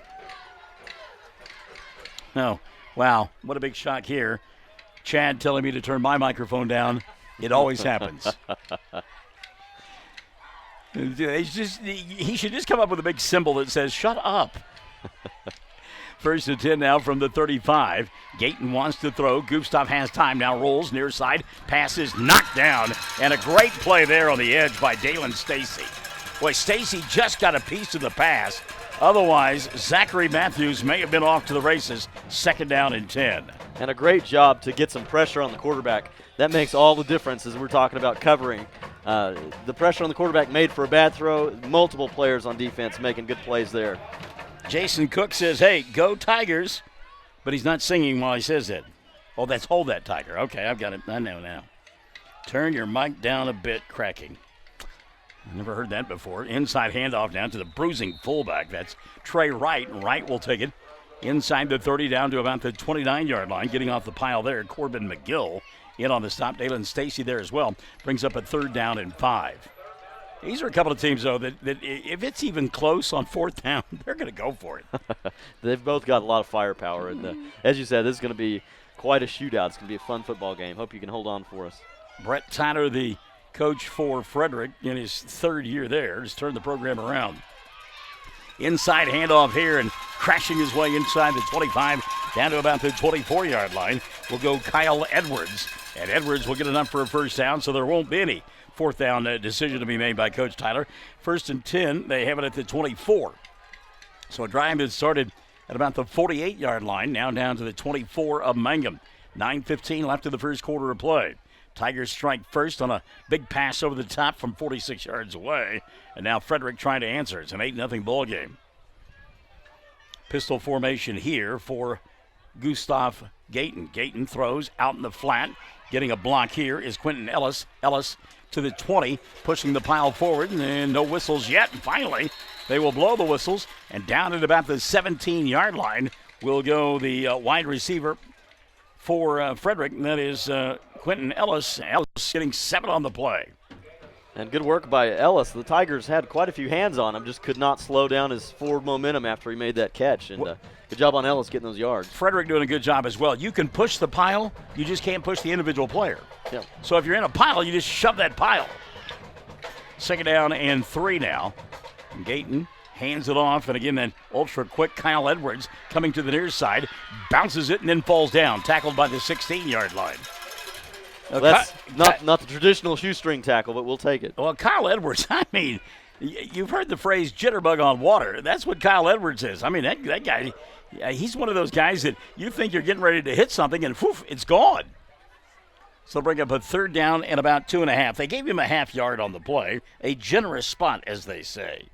Oh, wow, what a big shock here. Chad telling me to turn my microphone down. It always happens. He should just come up with a big symbol that says, shut up. 1st and 10 now from the 35. Gayton wants to throw. Gustav has time now, rolls near side. Pass is knocked down, and a great play there on the edge by Dalen Stacy. Boy, Stacy just got a piece of the pass. Otherwise, Zachary Matthews may have been off to the races. 2nd down and 10. And a great job to get some pressure on the quarterback. That makes all the difference as we're talking about covering. The pressure on the quarterback made for a bad throw. Multiple players on defense making good plays there. Jason Cook says, hey, go Tigers. But he's not singing while he says that. Oh, that's hold that Tiger. Okay, I've got it. I know now. Turn your mic down a bit, cracking. Never heard that before. Inside handoff down to the bruising fullback. That's Trey Wright. Wright will take it inside the 30 down to about the 29-yard line. Getting off the pile there, Corbin McGill in on the stop. Dalen Stacy there as well. Brings up a 3rd down and 5. These are a couple of teams, though, that if it's even close on 4th down, they're going to go for it. They've both got a lot of firepower. And as you said, this is going to be quite a shootout. It's going to be a fun football game. Hope you can hold on for us. Brett Tyler, the coach for Frederick, in his 3rd year there, has turned the program around. Inside handoff here and crashing his way inside the 25 down to about the 24-yard line will go Kyle Edwards. And Edwards will get enough for a 1st down, so there won't be any 4th down decision to be made by Coach Tyler. 1st and 10, they have it at the 24. So a drive that started at about the 48-yard line, now down to the 24 of Mangum. 9:15 left in the first quarter of play. Tigers strike first on a big pass over the top from 46 yards away. And now Frederick trying to answer. It's an 8-0 ball game. Pistol formation here for Gustav Gayton. Gayton throws out in the flat. Getting a block here is Quentin Ellis. Ellis to the 20, pushing the pile forward, and no whistles yet. And finally, they will blow the whistles, and down at about the 17-yard line will go the wide receiver for Frederick, and that is Quentin Ellis. Ellis getting 7 on the play. And good work by Ellis. The Tigers had quite a few hands on him, just could not slow down his forward momentum after he made that catch. And good Good job on Ellis getting those yards. Frederick doing a good job as well. You can push the pile, you just can't push the individual player. Yep. So if you're in a pile, you just shove that pile. 2nd down and 3 now. Gayton hands it off, and again, that ultra-quick Kyle Edwards coming to the near side, bounces it, and then falls down, tackled by the 16-yard line. That's not the traditional shoestring tackle, but we'll take it. Well, Kyle Edwards, I mean, you've heard the phrase jitterbug on water. That's what Kyle Edwards is. I mean, that guy, he's one of those guys that you think you're getting ready to hit something, and poof, it's gone. So they'll bring up a 3rd down and about 2.5. They gave him a half yard on the play. A generous spot, as they say.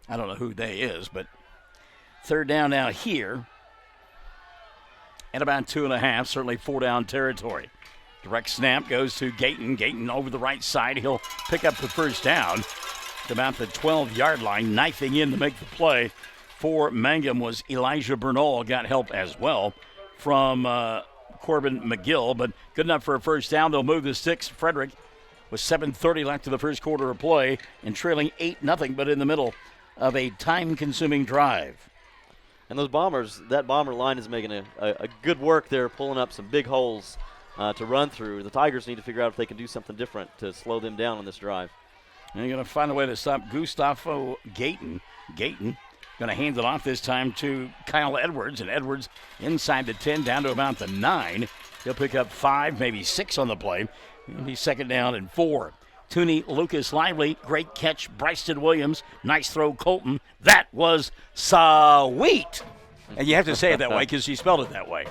I don't know who they is, but 3rd down now here. And about 2.5, certainly 4-down territory. Direct snap goes to Gayton. Gayton over the right side. He'll pick up the 1st down to about the 12-yard line. Knifing in to make the play for Mangum was Elijah Bernal. Got help as well from Corbin McGill, but good enough for a 1st down. They'll move the sticks. Frederick with 7:30 left in the first quarter of play and trailing 8-0, but in the middle of a time-consuming drive. And those Bombers, that Bomber line is making a good work there, pulling up some big holes to run through. The Tigers need to figure out if they can do something different to slow them down on this drive. And you're going to find a way to stop Gustavo Gayton. Gayton going to hand it off this time to Kyle Edwards, and Edwards inside the 10 down to about the 9. He'll pick up 5, maybe 6 on the play. It'll be 2nd down and 4. Tooney, Lucas Lively, great catch. Bryson Williams, nice throw, Colton. That was sweet. And you have to say it that way because she spelled it that way.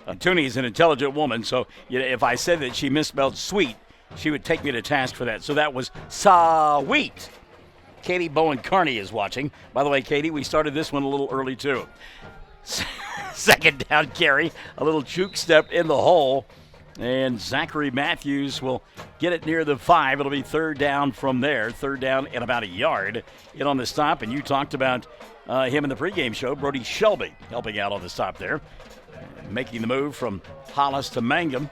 And Tooney is an intelligent woman, so if I said that she misspelled sweet, she would take me to task for that. So that was sweet. Katie Bowen Carney is watching. By the way, Katie, we started this one a little early too. 2nd down carry, a little juke step in the hole. And Zachary Matthews will get it near the 5. It'll be 3rd down from there. 3rd down and about a yard. In on the stop, and you talked about him in the pregame show. Brody Shelby helping out on the stop there. Making the move from Hollis to Mangum.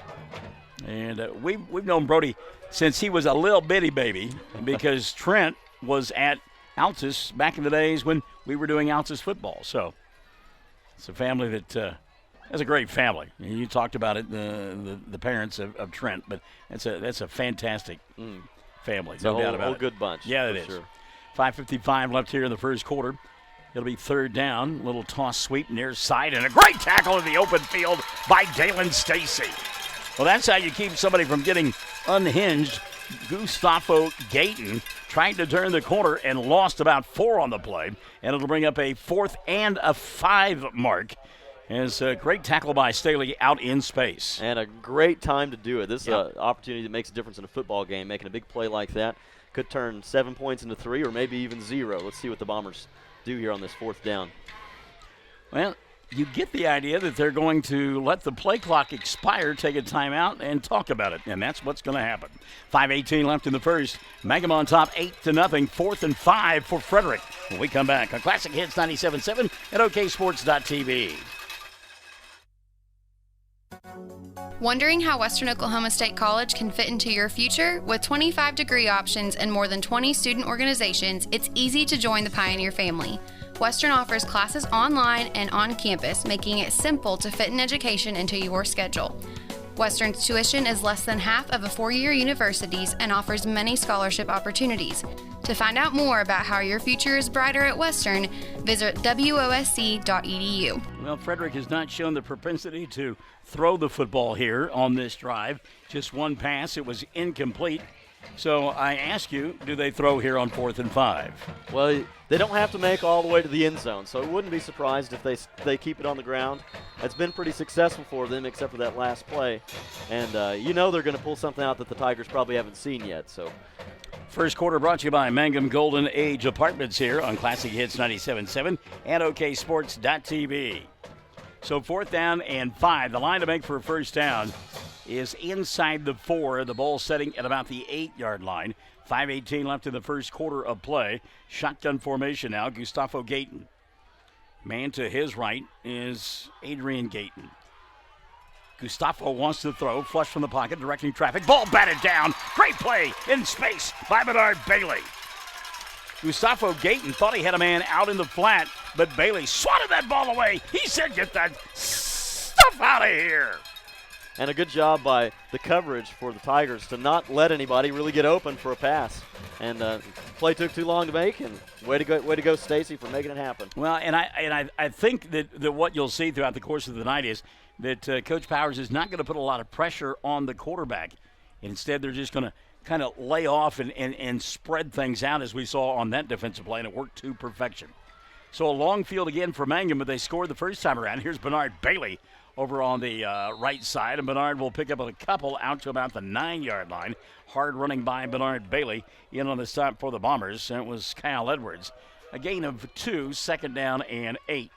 And we've known Brody since he was a little bitty baby because Trent was at Altus back in the days when we were doing Altus football. So it's a family that that's a great family. You talked about it, the parents of Trent, but that's a fantastic family. No doubt about it. A good bunch. Yeah, it is. Sure. 5:55 left here in the first quarter. It'll be 3rd down. Little toss sweep near side and a great tackle in the open field by Dalen Stacy. Well, that's how you keep somebody from getting unhinged. Gustavo Gayton trying to turn the corner and lost about 4 on the play, and it'll bring up a 4th and a 5 mark. And it's a great tackle by Staley out in space. And a great time to do it. This is an opportunity that makes a difference in a football game. Making a big play like that could turn 7 points into 3 or maybe even 0. Let's see what the Bombers do here on this 4th down. Well, you get the idea that they're going to let the play clock expire, take a timeout, and talk about it. And that's what's going to happen. 5:18 left in the first. Mangum on top, 8-0. 4th and 5 for Frederick. When we come back on Classic Hits 97.7 at OKSports.tv. Wondering how Western Oklahoma State College can fit into your future? With 25 degree options and more than 20 student organizations, it's easy to join the Pioneer family. Western offers classes online and on campus, making it simple to fit an education into your schedule. Western's tuition is less than half of a four-year university's and offers many scholarship opportunities. To find out more about how your future is brighter at Western, visit wosc.edu. Well, Frederick has not shown the propensity to throw the football here on this drive. Just one pass. It was incomplete. So I ask you, do they throw here on 4th and 5? Well, they don't have to make all the way to the end zone, so I wouldn't be surprised if they keep it on the ground. It's been pretty successful for them except for that last play. And you know they're going to pull something out that the Tigers probably haven't seen yet. So, first quarter brought to you by Mangum Golden Age Apartments here on Classic Hits 97.7 and OKSports.tv. So 4th down and 5. The line to make for a first down is inside the 4. The ball setting at about the 8-yard line. 5:18 left in the first quarter of play. Shotgun formation now. Gustavo Gayton. Man to his right is Adrian Gayton. Gustavo wants to throw. Flush from the pocket, directing traffic. Ball batted down. Great play in space by Bernard Bailey. Gustavo Gayton thought he had a man out in the flat, but Bailey swatted that ball away. He said, get that stuff out of here. And a good job by the coverage for the Tigers to not let anybody really get open for a pass. And play took too long to make, and way to go, Stacy, for making it happen. Well, and I think that what you'll see throughout the course of the night is that Coach Powers is not going to put a lot of pressure on the quarterback. Instead, they're just going to kind of lay off and spread things out, as we saw on that defensive play, and it worked to perfection. So a long field again for Mangum, but they scored the first time around. Here's Bernard Bailey over on the right side, and Bernard will pick up a couple out to about the 9-yard line. Hard running by Bernard Bailey in on the stop for the Bombers, and it was Kyle Edwards. A gain of 2, 2nd down and 8.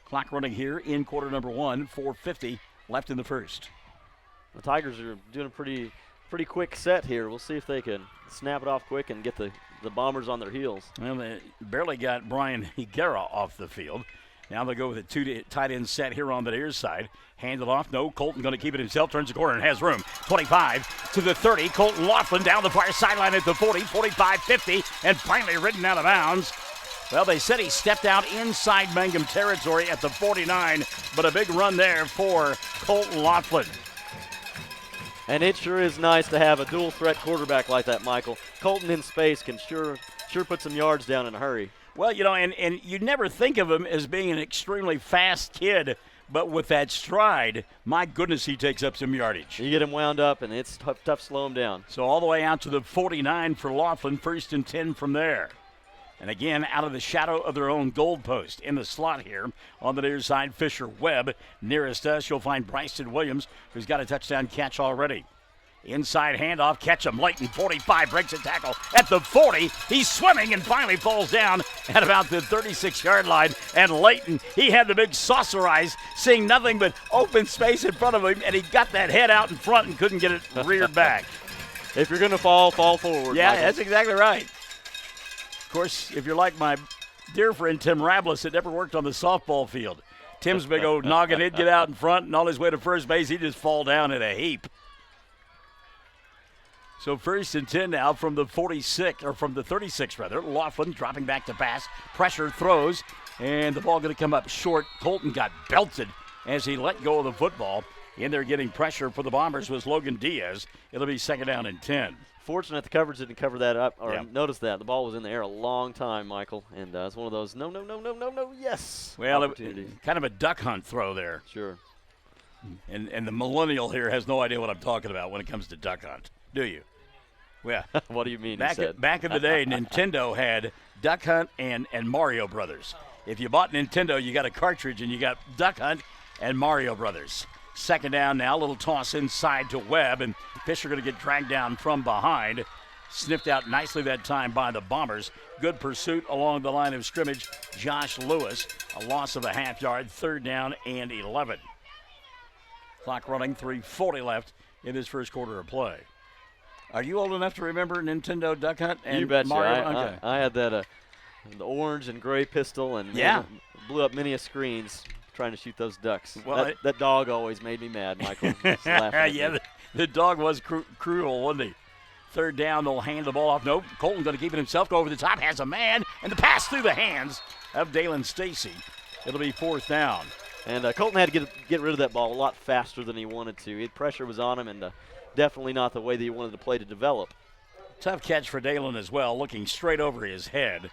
Clock running here in quarter number 1, 4:50 left in the first. The Tigers are doing a pretty quick set here. We'll see if they can snap it off quick and get the Bombers on their heels. Well, they barely got Brian Higuera off the field. Now they go with a 2 tight end set here on the near side. Hand it off. No, Colton going to keep it himself. Turns the corner and has room. 25 to the 30. Colton Laughlin down the far sideline at the 40, 45, 50, and finally ridden out of bounds. Well, they said he stepped out inside Mangum territory at the 49, but a big run there for Colton Laughlin. And it sure is nice to have a dual threat quarterback like that, Michael. Colton in space can sure put some yards down in a hurry. Well, you know, and you never think of him as being an extremely fast kid, but with that stride, my goodness, he takes up some yardage. You get him wound up, and it's tough to slow him down. So all the way out to the 49 for Laughlin, 1st and 10 from there. And again, out of the shadow of their own goalpost in the slot here on the near side, Fisher Webb. Nearest us, you'll find Bryson Williams, who's got a touchdown catch already. Inside handoff, catch him. Layton, 45, breaks a tackle at the 40. He's swimming and finally falls down at about the 36-yard line. And Layton, he had the big saucer eyes, seeing nothing but open space in front of him, and he got that head out in front and couldn't get it reared back. If you're going to fall forward. Yeah, Michael. That's exactly right. Of course, if you're like my dear friend Tim Rablis, it never worked on the softball field. Tim's big old noggin, he'd get out in front, and on his way to first base, he'd just fall down in a heap. So 1st and 10 now from the 46, or from the 36 rather. Laughlin dropping back to pass. Pressure throws, and the ball going to come up short. Colton got belted as he let go of the football. In there getting pressure for the Bombers was Logan Diaz. It'll be 2nd down and 10. Fortunate the coverage didn't cover that up, or notice that. The ball was in the air a long time, Michael, and it's one of those no, yes. Well, kind of a duck hunt throw there. Sure. And the millennial here has no idea what I'm talking about when it comes to duck hunt, do you? Well, what do you mean? Back in the day, Nintendo had Duck Hunt and Mario Brothers. If you bought Nintendo, you got a cartridge, and you got Duck Hunt and Mario Brothers. 2nd down now, a little toss inside to Webb, and Fisher going to get dragged down from behind. Sniffed out nicely that time by the Bombers. Good pursuit along the line of scrimmage. Josh Lewis, a loss of a half yard, 3rd down and 11. Clock running, 3:40 left in this first quarter of play. Are you old enough to remember Nintendo Duck Hunt and you betcha. Mario? Okay. I had that the orange and gray pistol, and blew up many screens trying to shoot those ducks. Well, that dog always made me mad, Michael. Yeah, the dog was cruel, wasn't he? 3rd down, they'll hand the ball off. Nope, Colton going to keep it himself, go over the top, has a man, and the pass through the hands of Dalen Stacy. It'll be 4th down. And Colton had to get rid of that ball a lot faster than he wanted to. Pressure was on him, and definitely not the way that he wanted the play to develop. Tough catch for Dalen as well, looking straight over his head,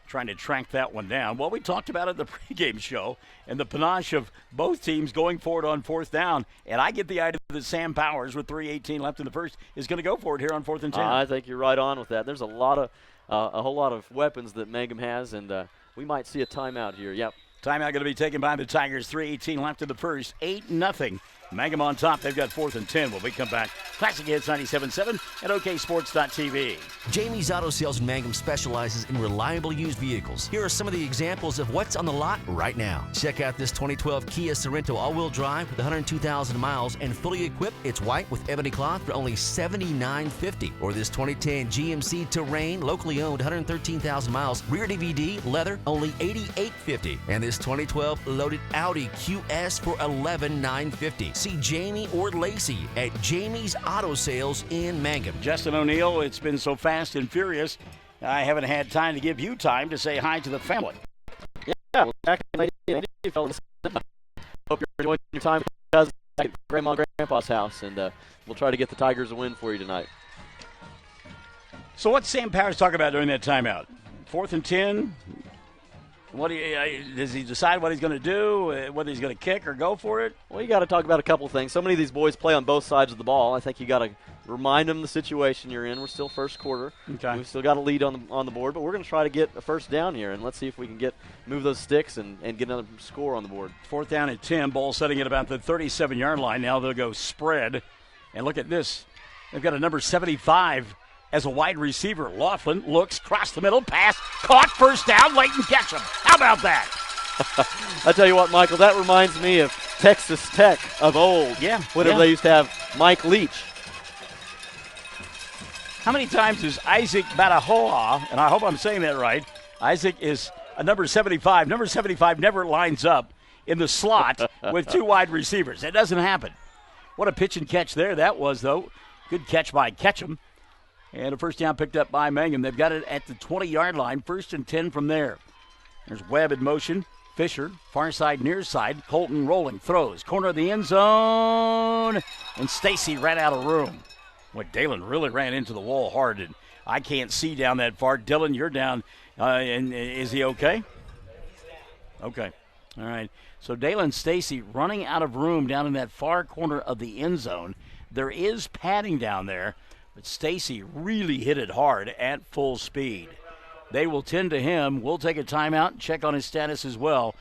trying to track that one down. Well, we talked about it in the pregame show, and the panache of both teams going for it on 4th down. And I get the idea that Sam Powers, with 3:18 left in the first, is going to go for it here on 4th and 10. I think you're right on with that. There's a whole lot of weapons that Mangum has, and we might see a timeout here. Yep. Timeout going to be taken by the Tigers. 3:18 left in the first. 8-0. Mangum on top. They've got 4th and 10 when we come back. Classic Hits 97.7 at OKSports.tv. Jamie's Auto Sales in Mangum specializes in reliable used vehicles. Here are some of the examples of what's on the lot right now. Check out this 2012 Kia Sorento all-wheel drive with 102,000 miles and fully equipped. It's white with ebony cloth for only $79.50. Or this 2010 GMC Terrain, locally owned, 113,000 miles, rear DVD, leather, only $88.50. And this 2012 loaded Audi QS for $11,950. See Jamie or Lacey at Jamie's Auto Sales in Mangum. Justin O'Neill, it's been so fast and furious, I haven't had time to give you time to say hi to the family. Yeah, well, back. Hope you're enjoying your time back at Grandma and Grandpa's house, and we'll try to get the Tigers a win for you tonight. So what's Sam Powers talking about during that timeout? 4th and 10? Does he decide what he's going to do, whether he's going to kick or go for it? Well, you got to talk about a couple of things. So many of these boys play on both sides of the ball. I think you got to remind them the situation you're in. We're still first quarter. Okay. We've still got a lead on the board, but we're going to try to get a first down here, and let's see if we can move those sticks and get another score on the board. 4th down and 10. Ball setting at about the 37-yard line. Now they'll go spread. And look at this. They've got a number 75 as a wide receiver. Laughlin looks, cross the middle, pass, caught, first down, Leighton Ketchum. How about that? I tell you what, Michael, that reminds me of Texas Tech of old. Yeah. Whenever they used to have Mike Leach. How many times is Isaac Batahoa, and I hope I'm saying that right, Isaac is a number 75. Number 75 never lines up in the slot with two wide receivers. That doesn't happen. What a pitch and catch there that was, though. Good catch by Ketchum. And a first down picked up by Mangum. They've got it at the 20-yard line, 1st and 10 from there. There's Webb in motion. Fisher, far side, near side. Colton rolling, throws. Corner of the end zone. And Stacy ran out of room. Boy, Dalen really ran into the wall hard, and I can't see down that far. Dylan, you're down. And is he okay? Okay. All right. So Dalen Stacy running out of room down in that far corner of the end zone. There is padding down there. But Stacy really hit it hard at full speed. They will tend to him. We'll take a timeout and check on his status as well.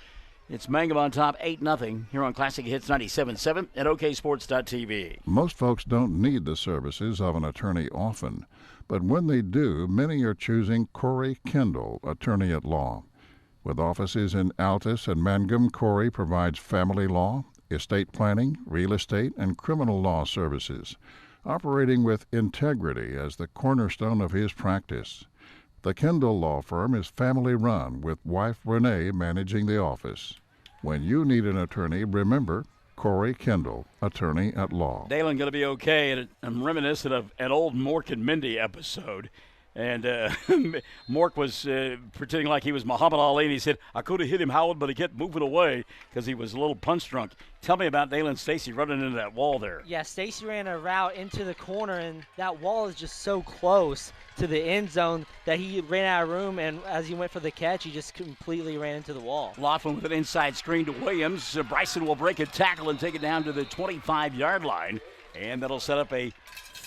It's Mangum on top 8-0 here on Classic Hits 97.7 at oksports.tv. Most folks don't need the services of an attorney often, but when they do, many are choosing Corey Kendall, attorney at law. With offices in Altus and Mangum, Corey provides family law, estate planning, real estate, and criminal law services, operating with integrity as the cornerstone of his practice. The Kendall Law Firm is family-run, with wife Renee managing the office. When you need an attorney, remember Corey Kendall, attorney at law. Dalen going to be okay, and I'm reminiscent of an old Mork and Mindy episode. And Mork was pretending like he was Muhammad Ali, and he said, I could have hit him, Howard, but he kept moving away because he was a little punch drunk. Tell me about Dalen Stacy running into that wall there. Yeah, Stacy ran a route into the corner, and that wall is just so close to the end zone that he ran out of room, and as he went for the catch, he just completely ran into the wall. Laughlin with an inside screen to Williams. Bryson will break a tackle and take it down to the 25-yard line, and that'll set up a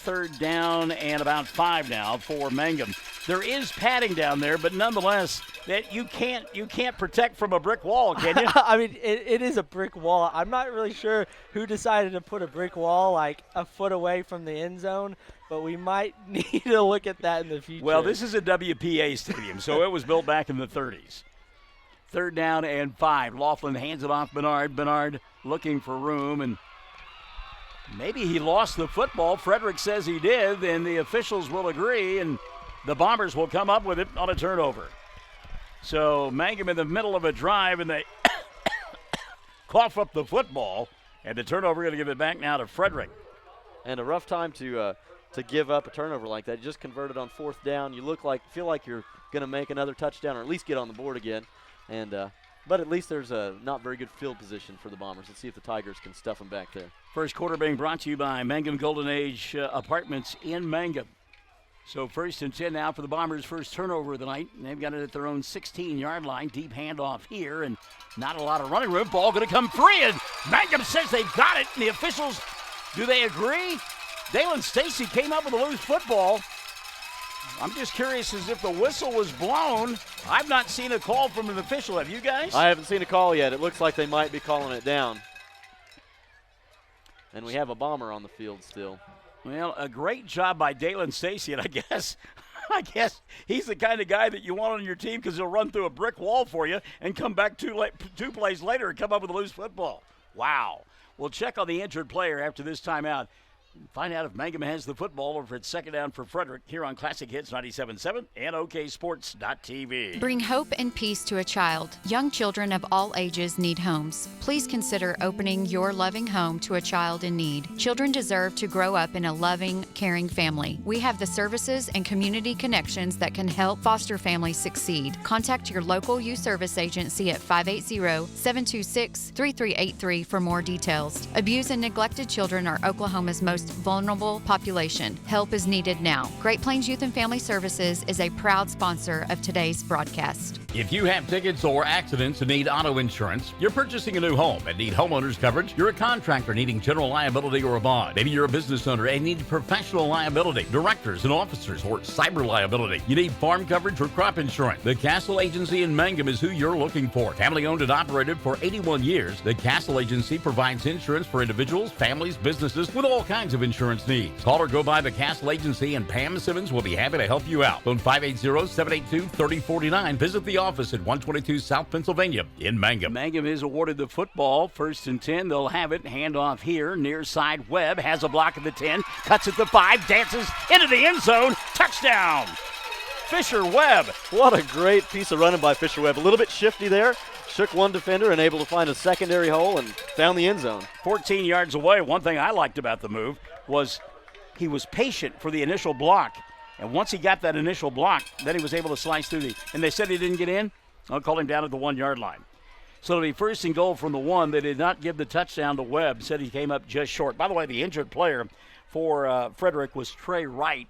3rd down and about 5 now for Mangum. There is padding down there, but nonetheless, that you can't protect from a brick wall, can you? I mean, it is a brick wall. I'm not really sure who decided to put a brick wall like a foot away from the end zone, but we might need to look at that in the future. Well, this is a WPA stadium, so it was built back in the 30s. 3rd down and 5. Laughlin hands it off Bernard. Bernard looking for room, and maybe he lost the football. Frederick says he did, and the officials will agree, and the Bombers will come up with it on a turnover. So Mangum in the middle of a drive, and they cough up the football, and the turnover going to give it back now to Frederick. And a rough time to give up a turnover like that. You just converted on 4th down. You feel like you're going to make another touchdown or at least get on the board again. And but at least there's a not very good field position for the Bombers. Let's see if the Tigers can stuff them back there. First quarter being brought to you by Mangum Golden Age Apartments in Mangum. So 1st and 10 now for the Bombers' first turnover of the night. And they've got it at their own 16-yard line. Deep handoff here, and not a lot of running room. Ball going to come free, and Mangum says they've got it. And the officials, do they agree? Dalen Stacy came up with a loose football. I'm just curious as if the whistle was blown. I've not seen a call from an official. Have you guys? I haven't seen a call yet. It looks like they might be calling it down. And we have a Bomber on the field still. Well, a great job by Dalen Stacy, and I guess he's the kind of guy that you want on your team because he'll run through a brick wall for you and come back two plays later and come up with a loose football. Wow. We'll check on the injured player after this timeout. Find out if Mangum has the football or if it's second down for Frederick here on Classic Hits 97.7 and OKSports.tv. Bring hope and peace to a child. Young children of all ages need homes. Please consider opening your loving home to a child in need. Children deserve to grow up in a loving, caring family. We have the services and community connections that can help foster families succeed. Contact your local youth service agency at 580-726-3383 for more details. Abused and neglected children are Oklahoma's most vulnerable population. Help is needed now. Great Plains Youth and Family Services is a proud sponsor of today's broadcast. If you have tickets or accidents and need auto insurance, you're purchasing a new home and need homeowners coverage, you're a contractor needing general liability or a bond, maybe you're a business owner and need professional liability, directors and officers, or cyber liability, you need farm coverage or crop insurance, the Castle Agency in Mangum is who you're looking for. Family owned and operated for 81 years, the Castle Agency provides insurance for individuals, families, businesses with all kinds of insurance needs. Call or go by the Castle Agency and Pam Simmons will be happy to help you out. Phone 580-782-3049. Visit the office at 122 South Pennsylvania in Mangum. Mangum is awarded the football. 1st and 10. They'll have it. Handoff here. Near side. Webb has a block at the 10. Cuts at the 5. Dances into the end zone. Touchdown. Fisher Webb. What a great piece of running by Fisher Webb. A little bit shifty there. Shook one defender and able to find a secondary hole and found the end zone. 14 yards away. One thing I liked about the move was he was patient for the initial block. And once he got that initial block, then he was able to slice through and they said he didn't get in. I'll call him down at the 1 yard line. So it'll be 1st and goal from the 1. They did not give the touchdown to Webb. Said he came up just short. By the way, the injured player for Frederick was Trey Wright.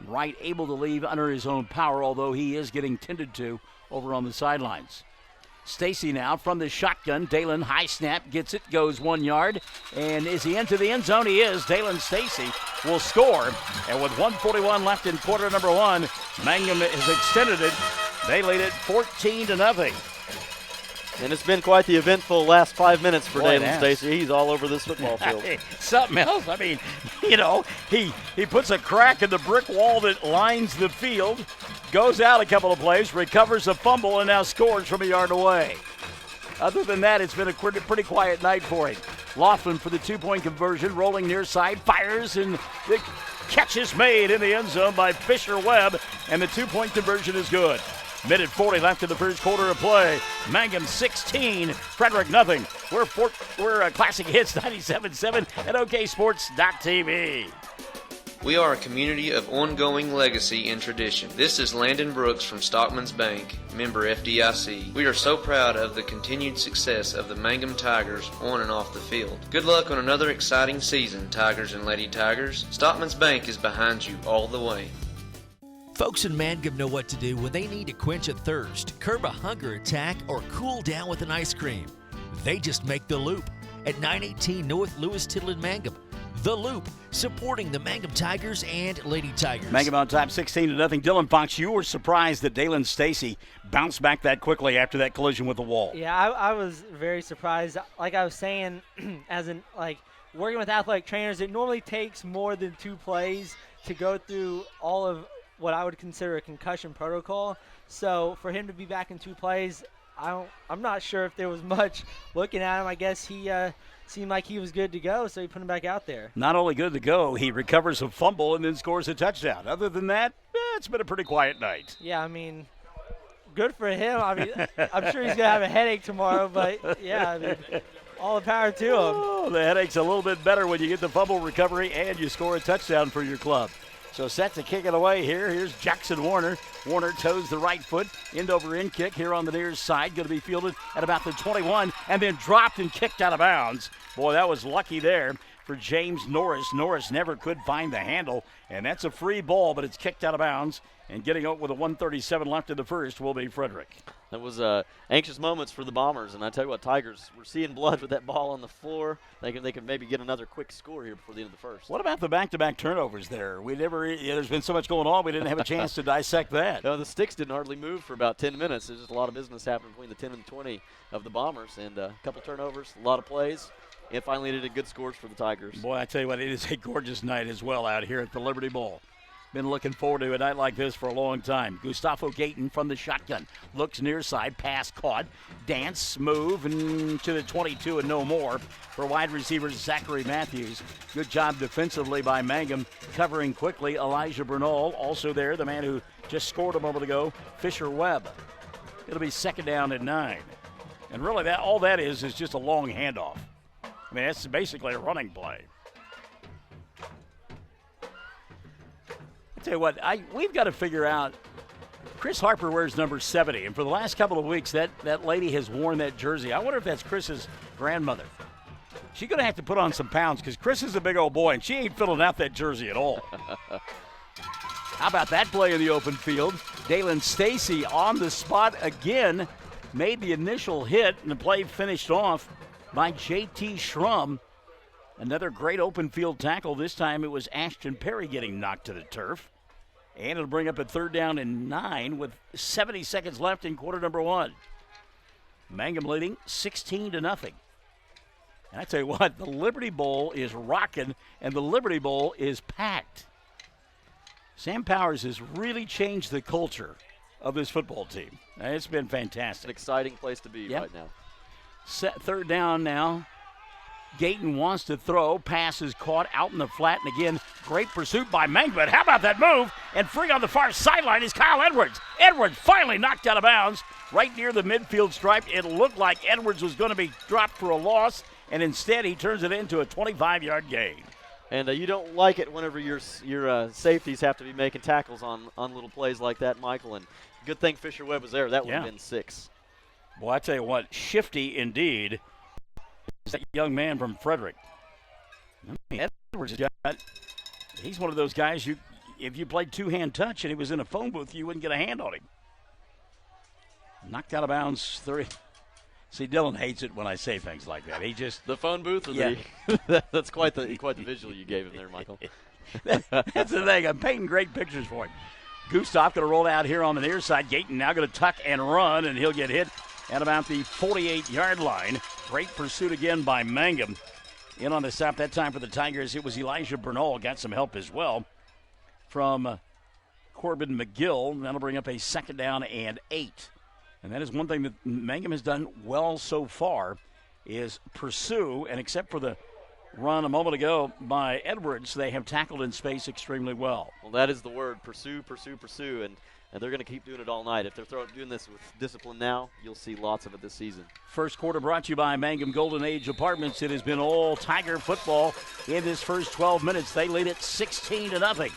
Wright able to leave under his own power, although he is getting tended to over on the sidelines. Stacy now from the shotgun. Dalen, high snap, gets it, goes 1 yard. And is he into the end zone? He is. Dalen Stacy will score. And with 1:41 left in quarter number 1, Mangum has extended it. They lead it 14-0. And it's been quite the eventful last 5 minutes for Dalen Stacy. He's all over this football field. Something else. I mean, he puts a crack in the brick wall that lines the field, goes out a couple of plays, recovers a fumble, and now scores from a yard away. Other than that, it's been a pretty quiet night for him. Laughlin for the 2-point conversion, rolling near side, fires, and the catch is made in the end zone by Fisher Webb, and the 2-point conversion is good. Minute 40 left in the first quarter of play. Mangum 16, Frederick nothing. We're Classic Hits 97.7 at OKSports.tv. We are a community of ongoing legacy and tradition. This is Landon Brooks from Stockman's Bank, member FDIC. We are so proud of the continued success of the Mangum Tigers on and off the field. Good luck on another exciting season, Tigers and Lady Tigers. Stockman's Bank is behind you all the way. Folks in Mangum know what to do when they need to quench a thirst, curb a hunger attack, or cool down with an ice cream. They just make the Loop at 918 North Lewis Tittle in Mangum. The Loop, supporting the Mangum Tigers and Lady Tigers. Mangum on top 16-0. Dylan Fox, you were surprised that Dalen Stacy bounced back that quickly after that collision with the wall. Yeah, I was very surprised. Like I was saying, working with athletic trainers, it normally takes more than 2 plays to go through all of what I would consider a concussion protocol. So for him to be back in 2 plays, I'm not sure if there was much looking at him. I guess he seemed like he was good to go, so he put him back out there. Not only good to go, he recovers a fumble and then scores a touchdown. Other than that, it's been a pretty quiet night. Yeah, I mean, good for him. I mean, I'm sure he's going to have a headache tomorrow, but, yeah, I mean, all the power to him. Oh, the headache's a little bit better when you get the fumble recovery and you score a touchdown for your club. So set to kick it away here. Here's Jackson Warner. Warner toes the right foot. End over end kick here on the near side. Going to be fielded at about the 21 and then dropped and kicked out of bounds. Boy, that was lucky there for James Norris. Norris never could find the handle, and that's a free ball, but it's kicked out of bounds. And getting out with a 1:37 left in the first will be Frederick. That was anxious moments for the Bombers, and I tell you what, Tigers were seeing blood with that ball on the floor. They can maybe get another quick score here before the end of the first. What about the back-to-back turnovers there? There's been so much going on, we didn't have a chance to dissect that. No, the sticks didn't hardly move for about 10 minutes. There's just a lot of business happening between the 10 and 20 of the Bombers, and a couple turnovers, a lot of plays. And finally did good scores for the Tigers. Boy, I tell you what, it is a gorgeous night as well out here at the Liberty Bowl. Been looking forward to a night like this for a long time. Gustavo Gayton from the shotgun. Looks near side, pass caught. Dance, move, and to the 22 and no more for wide receiver Zachary Matthews. Good job defensively by Mangum, covering quickly. Elijah Bernal also there, the man who just scored a moment ago, Fisher Webb. It'll be 2nd down and 9. And really, all that is just a long handoff. I mean, that's basically a running play. I tell you what, we've got to figure out. Chris Harper wears number 70, and for the last couple of weeks, that lady has worn that jersey. I wonder if that's Chris's grandmother. She's going to have to put on some pounds because Chris is a big old boy, and she ain't filling out that jersey at all. How about that play in the open field? Dalen Stacy on the spot again, made the initial hit, and the play finished off by J.T. Schrum. Another great open field tackle. This time it was Ashton Perry getting knocked to the turf. And it'll bring up a 3rd down and 9 with 70 seconds left in quarter number 1. Mangum leading 16-0. And I tell you what, the Liberty Bowl is rocking, and the Liberty Bowl is packed. Sam Powers has really changed the culture of this football team. It's been fantastic. An exciting place to be right now. 3rd down now. Gayton wants to throw. Pass is caught out in the flat. And again, great pursuit by Mangum. But how about that move? And free on the far sideline is Kyle Edwards. Edwards finally knocked out of bounds right near the midfield stripe. It looked like Edwards was going to be dropped for a loss. And instead, he turns it into a 25-yard gain. And you don't like it whenever your safeties have to be making tackles on little plays like that, Michael. And good thing Fisher Webb was there. That would have been 6. Well, I tell you what, shifty indeed. That young man from Frederick. I mean, Edwards, he's one of those guys, if you played two-hand touch and he was in a phone booth, you wouldn't get a hand on him. Knocked out of bounds 3. See, Dylan hates it when I say things like that. He just the phone booth. Or that's quite the visual you gave him there, Michael. That's the thing. I'm painting great pictures for him. Gustav going to roll out here on the near side. Gayton now going to tuck and run, and he'll get hit at about the 48-yard line. Great pursuit again by Mangum. In on the stop that time for the Tigers, it was Elijah Bernal. Got some help as well from Corbin McGill. That'll bring up a 2nd down and 8. And that is one thing that Mangum has done well so far is pursue. And except for the run a moment ago by Edwards, they have tackled in space extremely well. Well, that is the word, pursue, pursue, pursue. And they're going to keep doing it all night. If they're doing this with discipline now, you'll see lots of it this season. First quarter brought to you by Mangum Golden Age Apartments. It has been all Tiger football in this first 12 minutes. They lead it 16-0.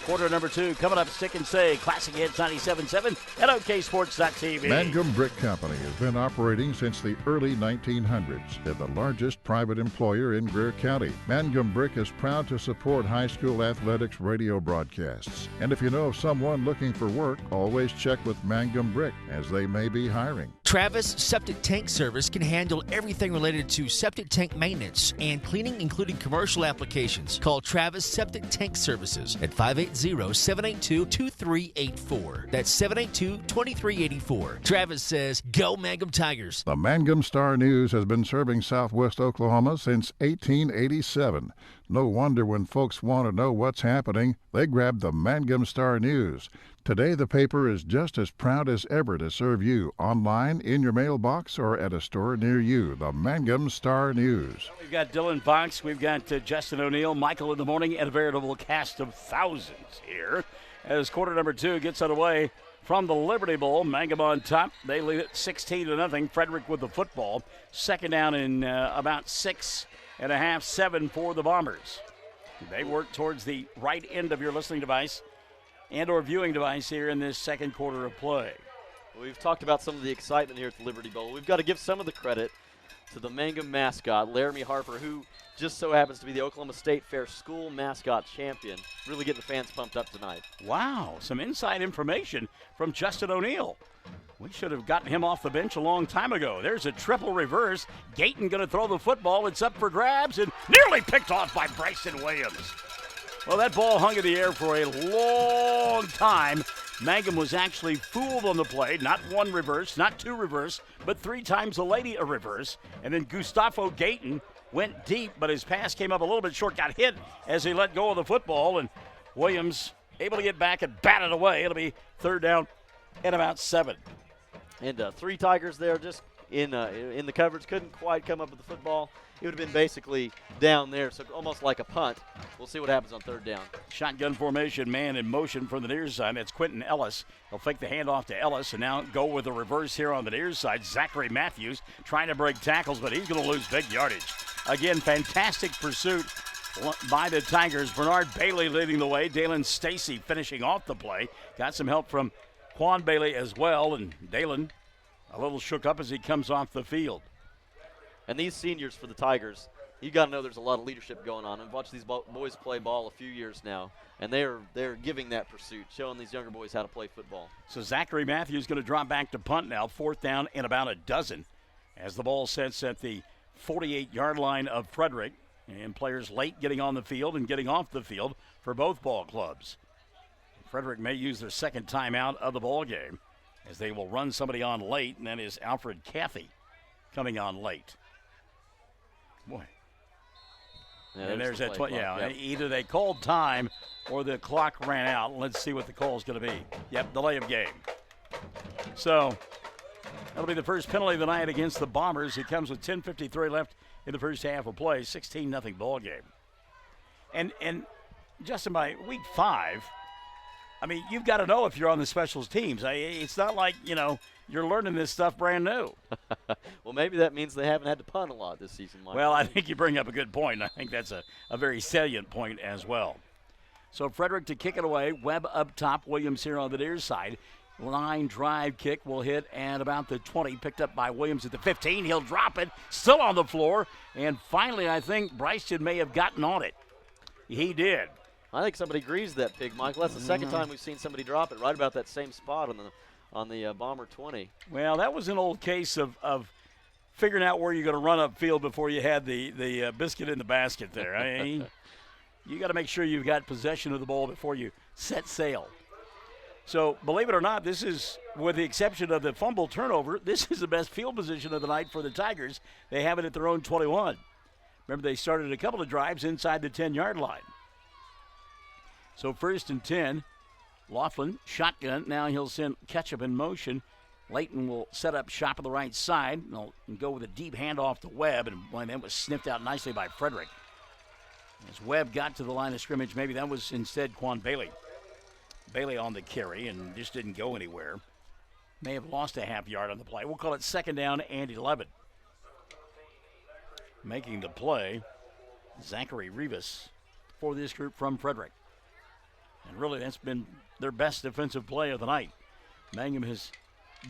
Quarter number 2 coming up. Stick and Say, Classic Hits 97.7 at OKSports.tv. Mangum Brick Company has been operating since the early 1900s. They're the largest private employer in Greer County. Mangum Brick is proud to support high school athletics radio broadcasts. And if you know of someone looking for work, always check with Mangum Brick, as they may be hiring. Travis Septic Tank Service can handle everything related to septic tank maintenance and cleaning, including commercial applications. Call Travis Septic Tank Services at 580-782-2384. That's 782-2384. Travis says, go Mangum Tigers. The Mangum Star News has been serving southwest Oklahoma since 1887. No wonder when folks want to know what's happening, they grab the Mangum Star News. Today, the paper is just as proud as ever to serve you online, in your mailbox, or at a store near you. The Mangum Star News. We've got Dylan Fox, we've got Justin O'Neill, Michael in the morning, and a veritable cast of thousands here as quarter number 2 gets underway from the Liberty Bowl. Mangum on top. They lead it 16-0. Frederick with the football. 2nd down and about 6.5, 7 for the Bombers. They work towards the right end of your listening device and or viewing device here in this second quarter of play. We've talked about some of the excitement here at the Liberty Bowl. We've got to give some of the credit to the Mangum mascot, Laramie Harper, who just so happens to be the Oklahoma State Fair school mascot champion. Really getting the fans pumped up tonight. Wow, some inside information from Justin O'Neill. We should have gotten him off the bench a long time ago. There's a triple reverse. Gayton going to throw the football. It's up for grabs and nearly picked off by Bryson Williams. Well, that ball hung in the air for a long time. Mangum was actually fooled on the play. Not one reverse, not two reverse, but 3 times a lady a reverse. And then Gustavo Gayton went deep, but his pass came up a little bit short, got hit as he let go of the football. And Williams able to get back and bat it away. It'll be third down and about 7. And 3 Tigers there just in the coverage. Couldn't quite come up with the football. It would have been basically down there, so almost like a punt. We'll see what happens on third down. Shotgun formation, man in motion from the near side. That's Quentin Ellis. He'll fake the handoff to Ellis and now go with the reverse here on the near side. Zachary Matthews trying to break tackles, but he's going to lose big yardage. Again, fantastic pursuit by the Tigers. Bernard Bailey leading the way. Dalen Stacy finishing off the play. Got some help from Quan Bailey as well, and Dalen a little shook up as he comes off the field. And these seniors for the Tigers, you got to know there's a lot of leadership going on. I've watched these boys play ball a few years now, and they're giving that pursuit, showing these younger boys how to play football. So Zachary Matthews going to drop back to punt now, 4th down and about a dozen, as the ball sets at the 48-yard line of Frederick, and players late getting on the field and getting off the field for both ball clubs. Frederick may use their second timeout of the ball game, as they will run somebody on late, and that is Alfred Cathy coming on late. Boy. Yeah, and there's that. Yep. Either they called time or the clock ran out. Let's see what the call is going to be. Yep, delay of game. So that'll be the first penalty of the night against the Bombers. It comes with 10:53 left in the first half of play. 16-0 ball game. And Justin, by week 5, I mean, you've got to know if you're on the specials teams. It's not like, you're learning this stuff brand new. Well, maybe that means they haven't had to punt a lot this season, Mike. Well, I think you bring up a good point. I think that's a very salient point as well. So Frederick to kick it away. Webb up top. Williams here on the near side. Line drive kick will hit at about the 20. Picked up by Williams at the 15. He'll drop it. Still on the floor. And finally, I think Bryson may have gotten on it. He did. I think somebody greased that pig, Michael. That's the second time we've seen somebody drop it right about that same spot on the Bomber 20. Well, that was an old case of figuring out where you're going to run upfield before you had the biscuit in the basket there. I mean, you got to make sure you've got possession of the ball before you set sail. So, believe it or not, this is, with the exception of the fumble turnover, this is the best field position of the night for the Tigers. They have it at their own 21. Remember, they started a couple of drives inside the 10-yard line. So 1st and 10, Laughlin, shotgun. Now he'll send Ketchup in motion. Layton will set up shop on the right side. And go with a deep handoff to Webb, and that was sniffed out nicely by Frederick. As Webb got to the line of scrimmage, maybe that was instead Quan Bailey. Bailey on the carry and just didn't go anywhere. May have lost a half yard on the play. We'll call it 2nd down and 11. Making the play, Zachary Rivas for this group from Frederick. And really, that's been their best defensive play of the night. Mangum has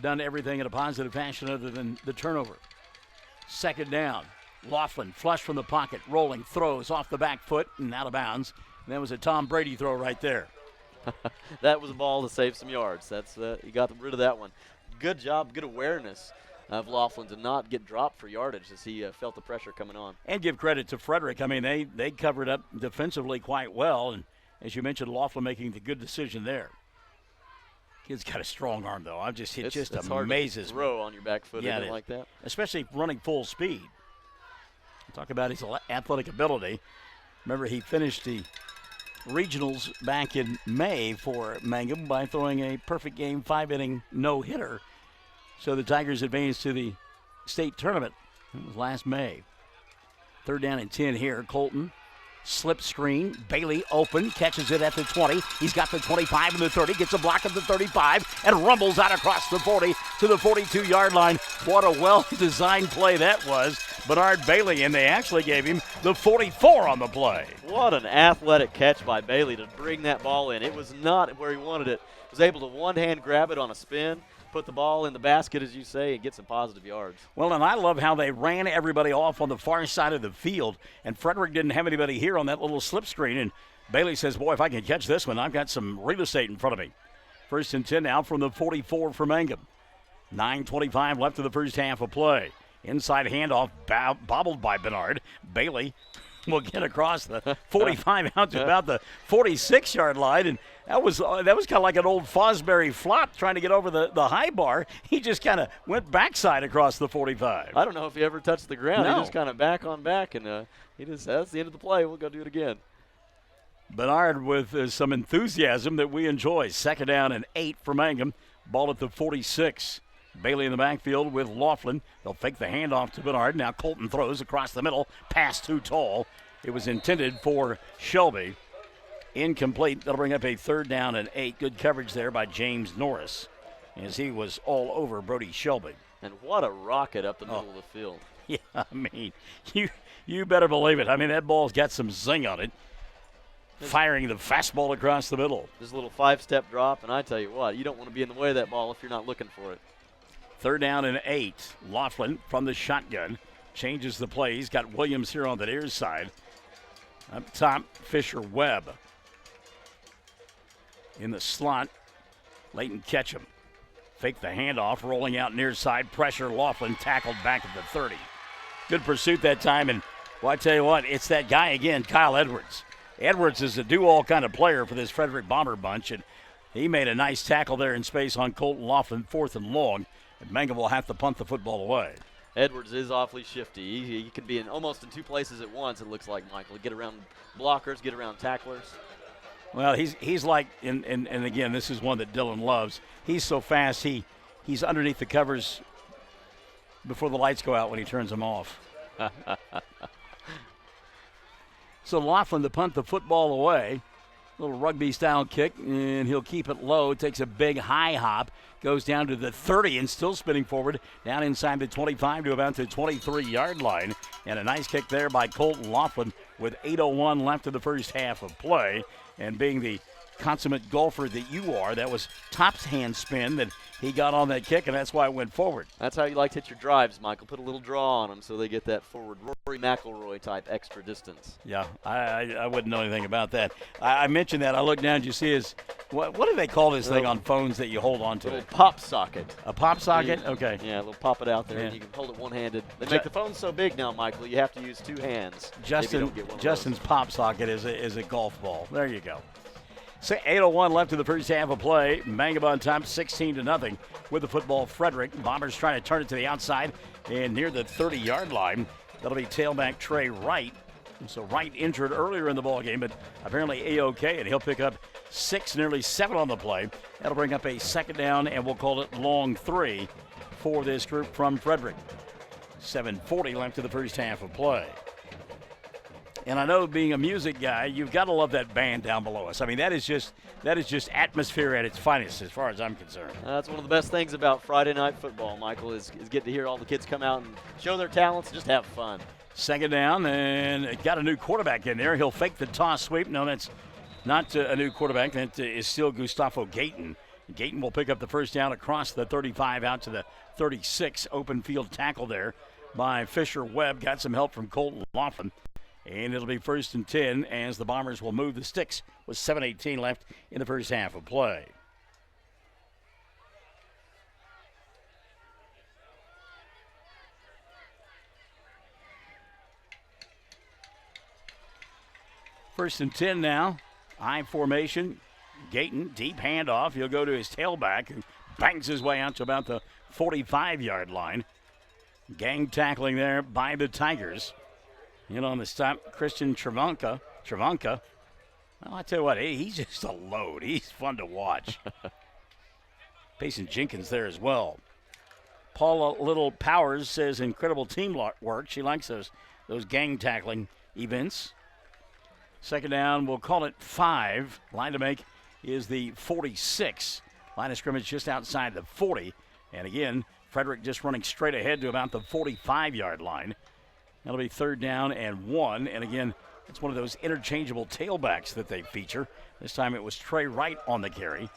done everything in a positive fashion other than the turnover. 2nd down. Laughlin, flush from the pocket, rolling, throws off the back foot and out of bounds. And that was a Tom Brady throw right there. That was a ball to save some yards. That's you got rid of that one. Good job, good awareness of Laughlin to not get dropped for yardage as he felt the pressure coming on. And give credit to Frederick. I mean, they covered up defensively quite well, and as you mentioned, Laughlin making the good decision there. Kid's got a strong arm, though. It just it's amazes hard to throw on your back foot like that. Especially running full speed. Talk about his athletic ability. Remember, he finished the regionals back in May for Mangum by throwing a perfect game 5-inning no-hitter. So the Tigers advanced to the state tournament. It was last May. 3rd down and 10 here. Colton. Slip screen. Bailey open. Catches it at the 20. He's got the 25 and the 30. Gets a block at the 35 and rumbles out across the 40 to the 42-yard line. What a well-designed play that was. Bernard Bailey, and they actually gave him the 44 on the play. What an athletic catch by Bailey to bring that ball in. It was not where he wanted it. Was able to one-hand grab it on a spin, put the ball in the basket, as you say, and get some positive yards. Well, and I love how they ran everybody off on the far side of the field, and Frederick didn't have anybody here on that little slip screen, and Bailey says, boy, if I can catch this one, I've got some real estate in front of me. 1st and 10 now from the 44 for Mangum. 9:25 left of the first half of play. Inside handoff, bobbled by Bernard. Bailey will get across the 45 out to about the 46-yard line, and that was kind of like an old Fosbury flop trying to get over the high bar. He just kind of went backside across the 45. I don't know if he ever touched the ground. No. He just kind of back on back, and that's the end of the play. We'll go do it again. Bernard with some enthusiasm that we enjoy. Second down and 8 for Mangum. Ball at the 46. Bailey in the backfield with Laughlin. They'll fake the handoff to Bernard. Now Colton throws across the middle. Pass too tall. It was intended for Shelby. Incomplete. That'll bring up a third down and 8. Good coverage there by James Norris as he was all over Brody Shelby. And what a rocket up the middle of the field. Yeah, I mean, you better believe it. I mean, that ball's got some zing on it. Firing the fastball across the middle. This little 5-step drop, and I tell you what, you don't want to be in the way of that ball if you're not looking for it. Third down and 8. Laughlin from the shotgun changes the play. He's got Williams here on the near side. Up top, Fisher Webb. In the slot, Leighton Ketchum. Fake the handoff, rolling out near side. Pressure, Laughlin tackled back at the 30. Good pursuit that time, and well, I tell you what, it's that guy again, Kyle Edwards. Edwards is a do-all kind of player for this Frederick Bomber bunch, and he made a nice tackle there in space on Colton Laughlin, 4th and long, and Mangum will have to punt the football away. Edwards is awfully shifty. He can be almost in 2 places at once, it looks like, Michael. Get around blockers, get around tacklers. Well, he's like, and again, this is one that Dylan loves. He's so fast, he's underneath the covers before the lights go out when he turns them off. So Laughlin to punt the football away. Little rugby-style kick, and he'll keep it low. Takes a big high hop, goes down to the 30 and still spinning forward, down inside the 25 to about the 23-yard line. And a nice kick there by Colton Laughlin with 8:01 left in the first half of play. And being the consummate golfer that you are, that was top hand spin that he got on that kick, and that's why it went forward. That's how you like to hit your drives, Michael. Put a little draw on them so they get that forward Rory McIlroy type extra distance. Yeah, I wouldn't know anything about that. I mentioned that. I looked down. Did you see his, what do they call this thing on phones that you hold on to? A little pop socket. A pop socket? Okay. Yeah, they'll pop it out there, and you can hold it one-handed. They make the phones so big now, Michael, you have to use 2 hands. Justin's pop socket is a golf ball. There you go. 8:01 left in the first half of play. Mangum on top, 16-0 with the football. Frederick. Bombers trying to turn it to the outside and near the 30-yard line. That'll be tailback Trey Wright. So Wright injured earlier in the ball game, but apparently A-OK, and he'll pick up 6, nearly 7 on the play. That'll bring up a second down, and we'll call it long 3 for this group from Frederick. 7:40 left in the first half of play. And I know, being a music guy, you've got to love that band down below us. I mean, that is just atmosphere at its finest, as far as I'm concerned. That's one of the best things about Friday night football, Michael, is getting to hear all the kids come out and show their talents and just have fun. Second down, and got a new quarterback in there. He'll fake the toss sweep. No, that's not a new quarterback. That is still Gustavo Gayton. Gayton will pick up the first down across the 35 out to the 36. Open field tackle there by Fisher Webb. Got some help from Colton Laughlin. And it'll be 1st and 10 as the Bombers will move the sticks with 7:18 left in the first half of play. First and 10 now. I formation. Gayton, deep handoff. He'll go to his tailback, who bangs his way out to about the 45-yard line. Gang tackling there by the Tigers. On the stop, Christian Travanka. Well, I tell you what, he's just a load. He's fun to watch. Payson Jenkins there as well. Paula Little Powers says incredible team work. She likes those gang tackling events. Second down, we'll call it 5. Line to make is the 46. Line of scrimmage just outside the 40. And again, Frederick just running straight ahead to about the 45-yard line. That'll be 3rd down and 1. And again, it's one of those interchangeable tailbacks that they feature. This time it was Trey Wright on the carry.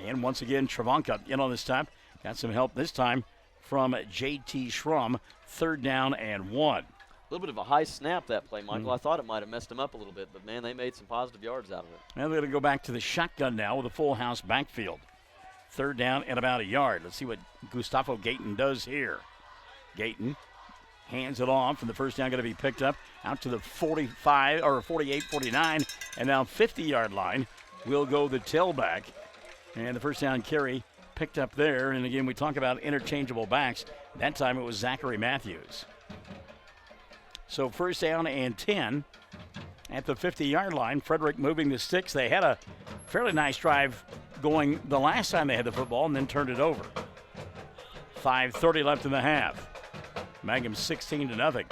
And once again, Travanka in on this time. Got some help this time from J.T. Schrum. 3rd down and 1. A little bit of a high snap, that play, Michael. I thought it might have messed him up a little bit, but, man, they made some positive yards out of it. Now they're going to go back to the shotgun now with a full house backfield. 3rd down and about a yard. Let's see what Gustavo Gayton does here. Gayton hands it off, and the first down going to be picked up out to the 45 or 48, 49, and now 50-yard line. Will go the tailback, and the first down carry picked up there. And again, we talk about interchangeable backs. That time it was Zachary Matthews. So 1st down and 10 at the 50-yard line. Frederick moving the sticks. They had a fairly nice drive going the last time they had the football and then turned it over. 5:30 left in the half. Mangum 16-0.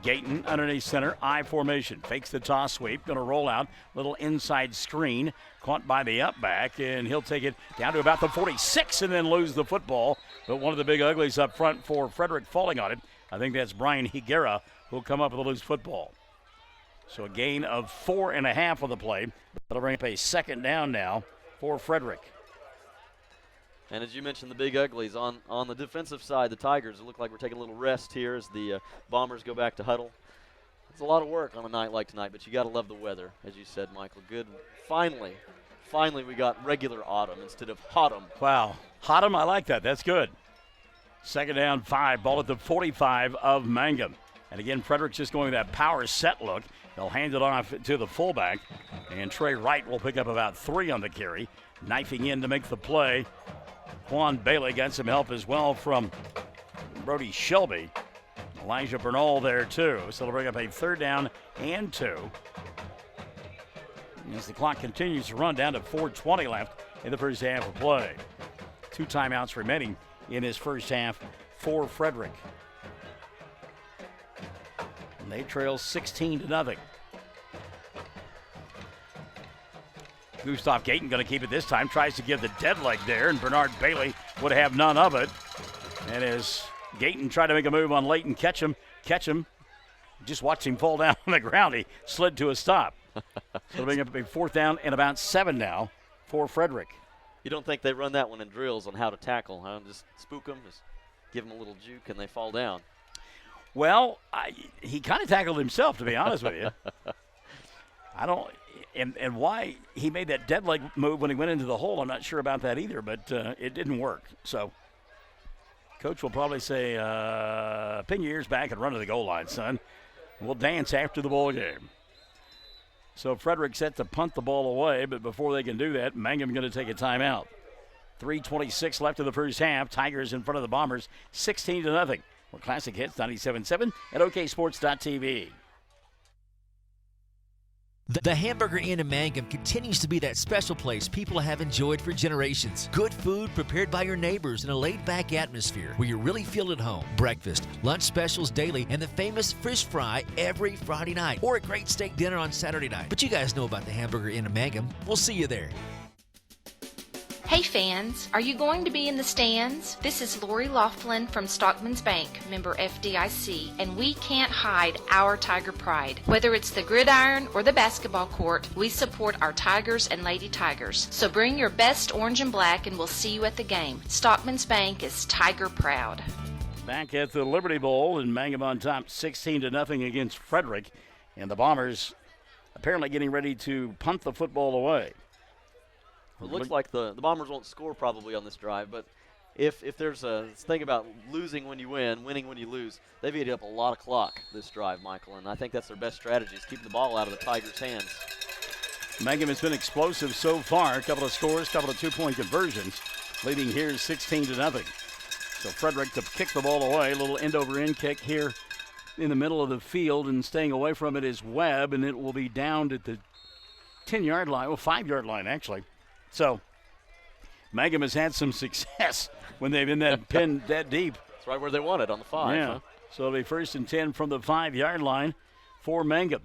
Gayton underneath center, I formation. Fakes the toss sweep, going to roll out. Little inside screen, caught by the up back, and he'll take it down to about the 46 and then lose the football. But one of the big uglies up front for Frederick falling on it. I think that's Brian Higuera who'll come up with a loose football. So a gain of 4.5 on the play. That'll bring up a second down now for Frederick. And as you mentioned, the big uglies on the defensive side, the Tigers, it look like we're taking a little rest here as the Bombers go back to huddle. It's a lot of work on a night like tonight, but you got to love the weather, as you said, Michael. Good. Finally we got regular autumn instead of hotum. Wow. Hotum, I like that. That's good. Second down, 5. Ball at the 45 of Mangum. And again, Frederick's just going that power set look. They'll hand it off to the fullback. And Trey Wright will pick up about 3 on the carry. Knifing in to make the play. Juan Bailey got some help as well from Brody Shelby. Elijah Bernal there too. So they'll bring up a 3rd down and 2. As the clock continues to run down to 4:20 left in the first half of play. 2 timeouts remaining in this first half for Frederick. And they trail 16-0. Gustav Gayton going to keep it this time. Tries to give the dead leg there, and Bernard Bailey would have none of it. And as Gayton tried to make a move on Leighton, catch him. Just watch him fall down on the ground. He slid to a stop. So they'll bring up a 4th down and about 7 now for Frederick. You don't think they run that one in drills on how to tackle, huh? Just spook them, just give them a little juke, and they fall down. Well, he kind of tackled himself, to be honest with you. I don't. And why he made that dead leg move when he went into the hole, I'm not sure about that either, but it didn't work. So Coach will probably say, pin your ears back and run to the goal line, son. We'll dance after the ball game. So Frederick set to punt the ball away, but before they can do that, Mangum going to take a timeout. 3:26 left in the first half. Tigers in front of the Bombers, 16-0. More classic hits, 97.7 at oksports.tv. The Hamburger Inn in Mangum continues to be that special place people have enjoyed for generations. Good food prepared by your neighbors in a laid-back atmosphere where you really feel at home. Breakfast, lunch specials daily, and the famous fish fry every Friday night. Or a great steak dinner on Saturday night. But you guys know about the Hamburger Inn in Mangum. We'll see you there. Hey fans, are you going to be in the stands? This is Lori Laughlin from Stockman's Bank, member FDIC, and we can't hide our Tiger pride. Whether it's the gridiron or the basketball court, we support our Tigers and Lady Tigers. So bring your best orange and black and we'll see you at the game. Stockman's Bank is Tiger proud. Back at the Liberty Bowl, and Mangum on top 16-0 against Frederick, and the Bombers apparently getting ready to punt the football away. It looks like the Bombers won't score probably on this drive, but if there's a thing about losing when you win, winning when you lose, they've eaten up a lot of clock this drive, Michael, and I think that's their best strategy is keeping the ball out of the Tigers' hands. Mangum has been explosive so far. A couple of scores, a couple of 2-point conversions. Leading here is 16-0. So Frederick to kick the ball away. A little end-over-end kick here in the middle of the field, and staying away from it is Webb, and it will be down at the 10-yard line, 5-yard line actually. So Mangum has had some success when they've been that pinned that deep. That's right where they want it, on the 5. Yeah. Huh? So it'll be 1st and 10 from the 5-yard line for Mangum.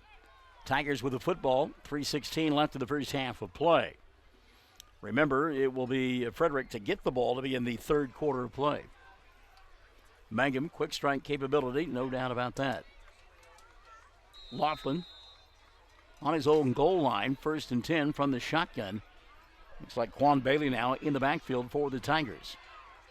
Tigers with the football, 3:16 left in the first half of play. Remember, it will be Frederick to get the ball to be in the 3rd quarter of play. Mangum, quick strike capability, no doubt about that. Laughlin on his own goal line, 1st and 10 from the shotgun. Looks like Juan Bailey now in the backfield for the Tigers.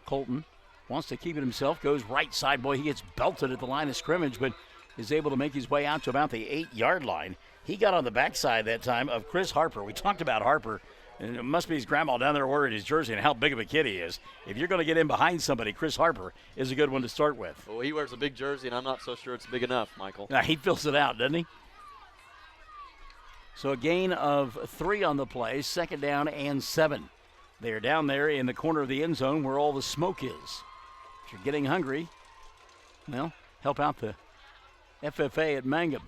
Colton wants to keep it himself, goes right side. Boy, he gets belted at the line of scrimmage, but is able to make his way out to about the 8-yard line. He got on the backside that time of Chris Harper. We talked about Harper, and it must be his grandma down there wearing his jersey and how big of a kid he is. If you're going to get in behind somebody, Chris Harper is a good one to start with. Well, he wears a big jersey, and I'm not so sure it's big enough, Michael. Now, he fills it out, doesn't he? So a gain of 3 on the play, 2nd down and 7. They're down there in the corner of the end zone where all the smoke is. If you're getting hungry, well, help out the FFA at Mangum.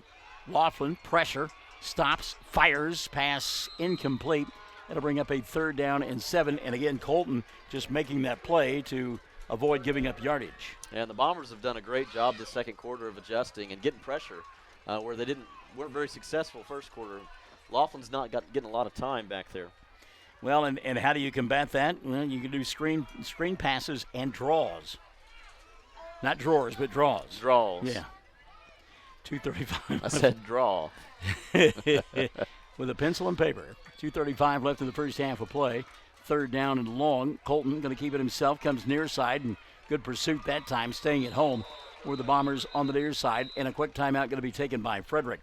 Laughlin, pressure, stops, fires, pass incomplete. That'll bring up a 3rd down and 7. And again, Colton just making that play to avoid giving up yardage. And the Bombers have done a great job this second quarter of adjusting and getting pressure where they weren't very successful first quarter. Laughlin's not getting a lot of time back there. Well, and how do you combat that? Well, you can do screen passes and draws. Not drawers, but draws. Draws. Yeah. 2:35. I said draw. With a pencil and paper. 2:35 left in the first half of play. 3rd down and long. Colton going to keep it himself. Comes near side, and good pursuit that time, staying at home. Were the Bombers on the near side, and a quick timeout going to be taken by Frederick.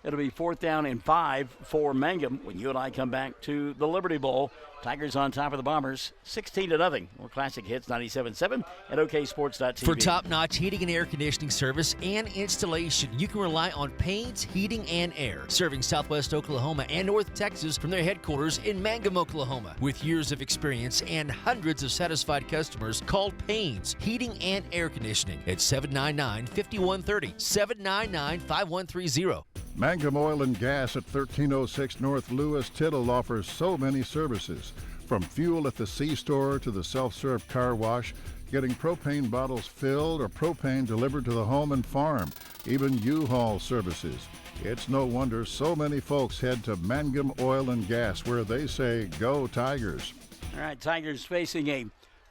It'll be 4th down and 5 for Mangum when you and I come back to the Liberty Bowl. Tigers on top of the Bombers, 16-0. More classic hits, 97.7 at OKSports.tv. For top-notch heating and air conditioning service and installation, you can rely on Payne's Heating and Air, serving Southwest Oklahoma and North Texas from their headquarters in Mangum, Oklahoma. With years of experience and hundreds of satisfied customers, call Payne's Heating and Air Conditioning at 799-5130, 799-5130. Mangum Oil and Gas at 1306 North Lewis Tittle offers so many services. From fuel at the C-store to the self-serve car wash, getting propane bottles filled or propane delivered to the home and farm, even U-Haul services. It's no wonder so many folks head to Mangum Oil and Gas, where they say, "Go Tigers." All right, Tigers facing a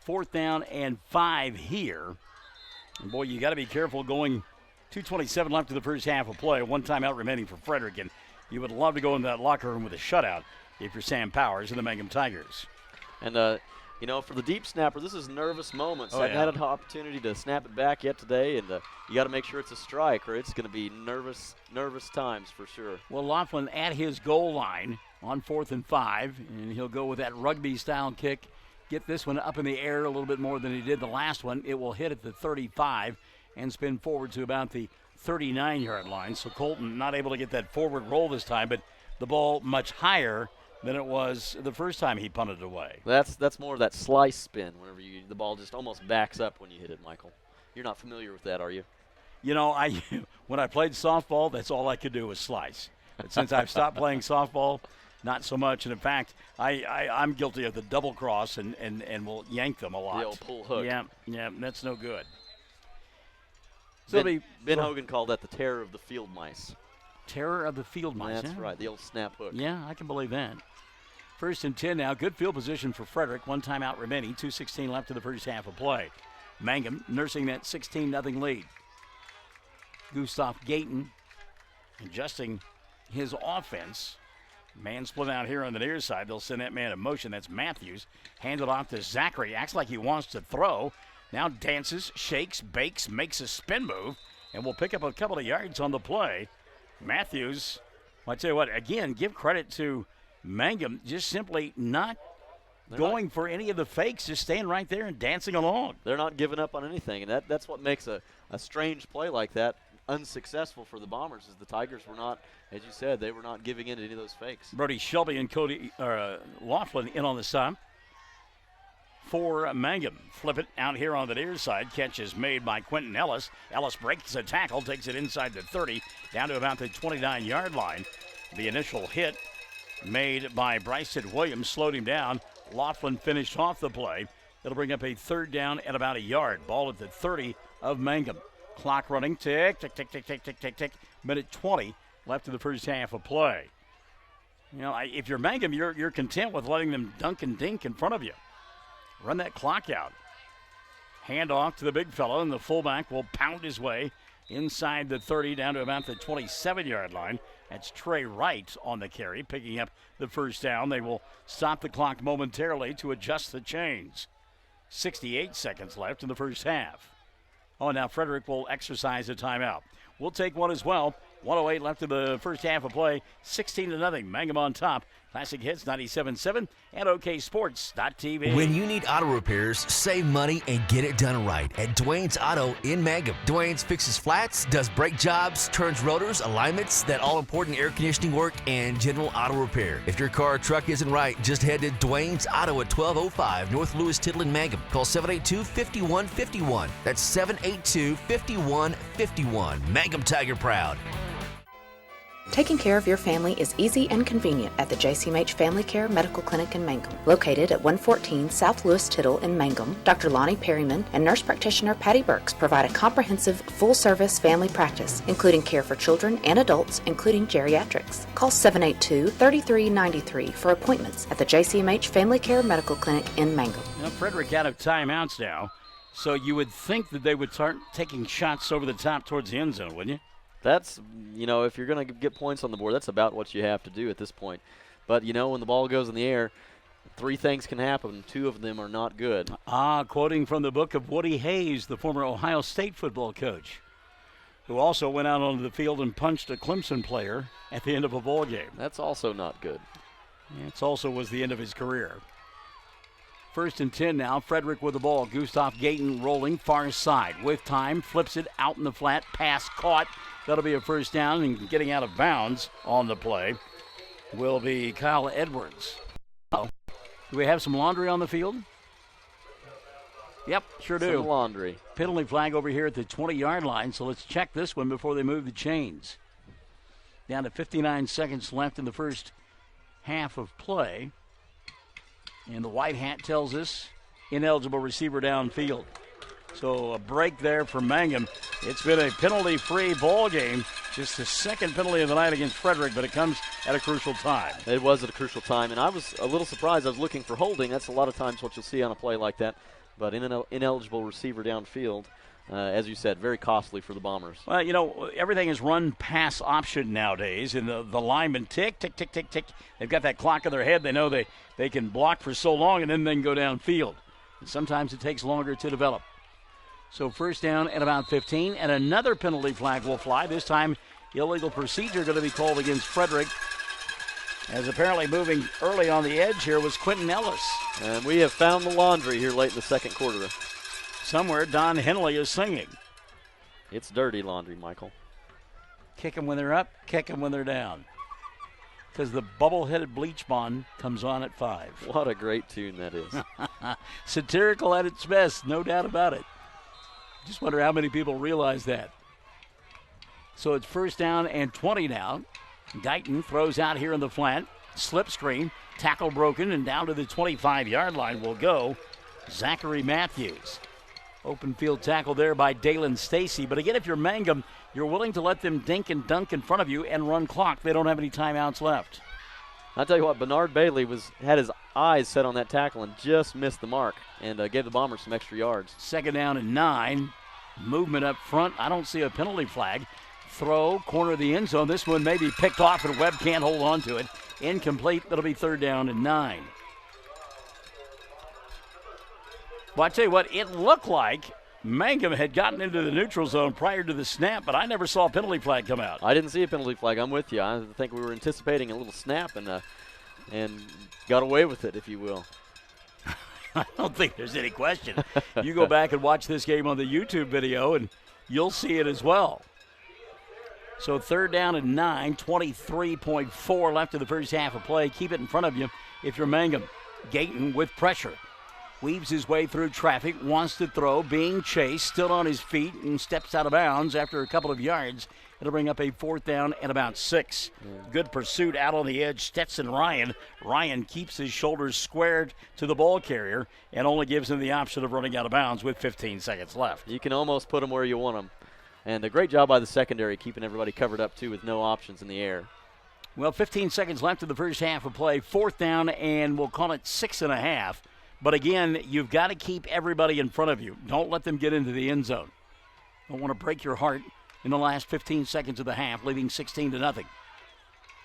4th down and 5 here. And boy, you got to be careful going 2:27 left in the first half of play. 1 timeout remaining for Frederick, and you would love to go in that locker room with a shutout if you're Sam Powers and the Mangum Tigers. And, for the deep snapper, this is nervous moments. Oh, Haven't yeah. had an opportunity to snap it back yet today, and you got to make sure it's a strike, or it's going to be nervous times for sure. Well, Laughlin at his goal line on 4th and 5, and he'll go with that rugby-style kick. Get this one up in the air a little bit more than he did the last one. It will hit at the 35 and spin forward to about the 39-yard line. So Colton not able to get that forward roll this time, but the ball much higher than it was the first time he punted it away. That's more of that slice spin whenever the ball just almost backs up when you hit it, Michael. You're not familiar with that, are you? You know, when I played softball, that's all I could do was slice. But since I've stopped playing softball, not so much. And in fact, I'm guilty of the double cross and will yank them a lot. The old pull hook. Yeah, that's no good. So Ben Hogan called that the terror of the field mice. Terror of the field mice. That's yeah. right, the old snap hook. Yeah, I can believe that. 1st and 10 now. Good field position for Frederick. 1 timeout remaining. 2:16 left in the first half of play. Mangum nursing that 16-0 lead. Gustav Gayton adjusting his offense. Man split out here on the near side. They'll send that man in motion. That's Matthews. Hand it off to Zachary. Acts like he wants to throw. Now dances, shakes, bakes, makes a spin move, and will pick up a couple of yards on the play. Matthews, I tell you what, again, give credit to Mangum, just simply not going for any of the fakes, just staying right there and dancing along. They're not giving up on anything, and that's what makes a strange play like that unsuccessful for the Bombers, is the Tigers were not, as you said, they were not giving in to any of those fakes. Brody Shelby and Cody Laughlin in on the side. For Mangum. Flip it out here on the near side. Catch is made by Quentin Ellis. Ellis breaks a tackle, takes it inside the 30, down to about the 29-yard line. The initial hit made by Bryson Williams slowed him down. Laughlin finished off the play. It'll bring up a 3rd down at about a yard. Ball at the 30 of Mangum. Clock running. Tick, tick, tick, tick, tick, tick, tick, tick. Minute 20 left in the first half of play. You know, if you're Mangum, you're content with letting them dunk and dink in front of you. Run that clock out. Hand off to the big fellow, and the fullback will pound his way inside the 30 down to about the 27-yard line. That's Trey Wright on the carry, picking up the first down. They will stop the clock momentarily to adjust the chains. 68 seconds left in the first half. Oh, now Frederick will exercise a timeout. We'll take one as well. 1:08 left in the first half of play. 16-0. Mangum on top. Classic Hits 97.7 and OKSports.tv. When you need auto repairs, save money and get it done right at Dwayne's Auto in Mangum. Dwayne's fixes flats, does brake jobs, turns rotors, alignments, that all-important air conditioning work, and general auto repair. If your car or truck isn't right, just head to Dwayne's Auto at 1205 North Lewis Tittle in Mangum. Call 782-5151. That's 782-5151. Mangum Tiger proud. Taking care of your family is easy and convenient at the JCMH Family Care Medical Clinic in Mangum. Located at 114 South Lewis Tittle in Mangum, Dr. Lonnie Perryman and nurse practitioner Patty Burks provide a comprehensive, full-service family practice, including care for children and adults, including geriatrics. Call 782-3393 for appointments at the JCMH Family Care Medical Clinic in Mangum. Now, Frederick out of timeouts now, so you would think that they would start taking shots over the top towards the end zone, wouldn't you? That's, if you're going to get points on the board, that's about what you have to do at this point. But, when the ball goes in the air, three things can happen. Two of them are not good. Quoting from the book of Woody Hayes, the former Ohio State football coach, who also went out onto the field and punched a Clemson player at the end of a ball game. That's also not good. It also was the end of his career. 1st and 10 now. Frederick with the ball. Gustav Gayton rolling far side. With time, flips it out in the flat. Pass caught. That'll be a first down, and getting out of bounds on the play will be Kyle Edwards. Do we have some laundry on the field? Yep, sure do. Some laundry. Penalty flag over here at the 20-yard line, so let's check this one before they move the chains. Down to 59 seconds left in the first half of play. And the white hat tells us ineligible receiver downfield. So a break there for Mangum. It's been a penalty-free ball game. Just the second penalty of the night against Frederick, but it comes at a crucial time. It was at a crucial time, and I was a little surprised. I was looking for holding. That's a lot of times what you'll see on a play like that. But ineligible receiver downfield, as you said, very costly for the Bombers. Well, everything is run pass option nowadays, and the linemen tick, tick, tick, tick, tick. They've got that clock in their head. They know they can block for so long, and then they can go downfield. And sometimes it takes longer to develop. So first down at about 15, and another penalty flag will fly. This time, illegal procedure going to be called against Frederick, as apparently moving early on the edge here was Quentin Ellis. And we have found the laundry here late in the second quarter. Somewhere Don Henley is singing. It's dirty laundry, Michael. Kick them when they're up, kick them when they're down. Because the bubble-headed bleach bond comes on at 5. What a great tune that is. Satirical at its best, no doubt about it. Just wonder how many people realize that. So it's first down and 20 now. Guyton throws out here in the flat. Slip screen. Tackle broken, and down to the 25-yard line will go Zachary Matthews. Open field tackle there by Dalen Stacy. But again, if you're Mangum, you're willing to let them dink and dunk in front of you and run clock. They don't have any timeouts left. I'll tell you what, Bernard Bailey had his eyes set on that tackle and just missed the mark and gave the Bombers some extra yards. Second down and 9. Movement up front. I don't see a penalty flag. Throw, corner of the end zone. This one may be picked off, and Webb can't hold on to it. Incomplete. That'll be third down and 9. Well, I tell you what, it looked like Mangum had gotten into the neutral zone prior to the snap, but I never saw a penalty flag come out. I didn't see a penalty flag. I'm with you. I think we were anticipating a little snap and got away with it, if you will. I don't think there's any question. You go back and watch this game on the YouTube video, and you'll see it as well. So third down and 9, 23.4 left in the first half of play. Keep it in front of you if you're Mangum. Gayton with pressure. Weaves his way through traffic, wants to throw, being chased, still on his feet, and steps out of bounds after a couple of yards. It'll bring up a fourth down and about 6. Good pursuit out on the edge. Stetson Ryan. Ryan keeps his shoulders squared to the ball carrier and only gives him the option of running out of bounds with 15 seconds left. You can almost put them where you want them. And a great job by the secondary, keeping everybody covered up, too, with no options in the air. Well, 15 seconds left in the first half of play. Fourth down, and we'll call it 6.5. But again, you've got to keep everybody in front of you. Don't let them get into the end zone. Don't want to break your heart in the last 15 seconds of the half, leaving 16-0.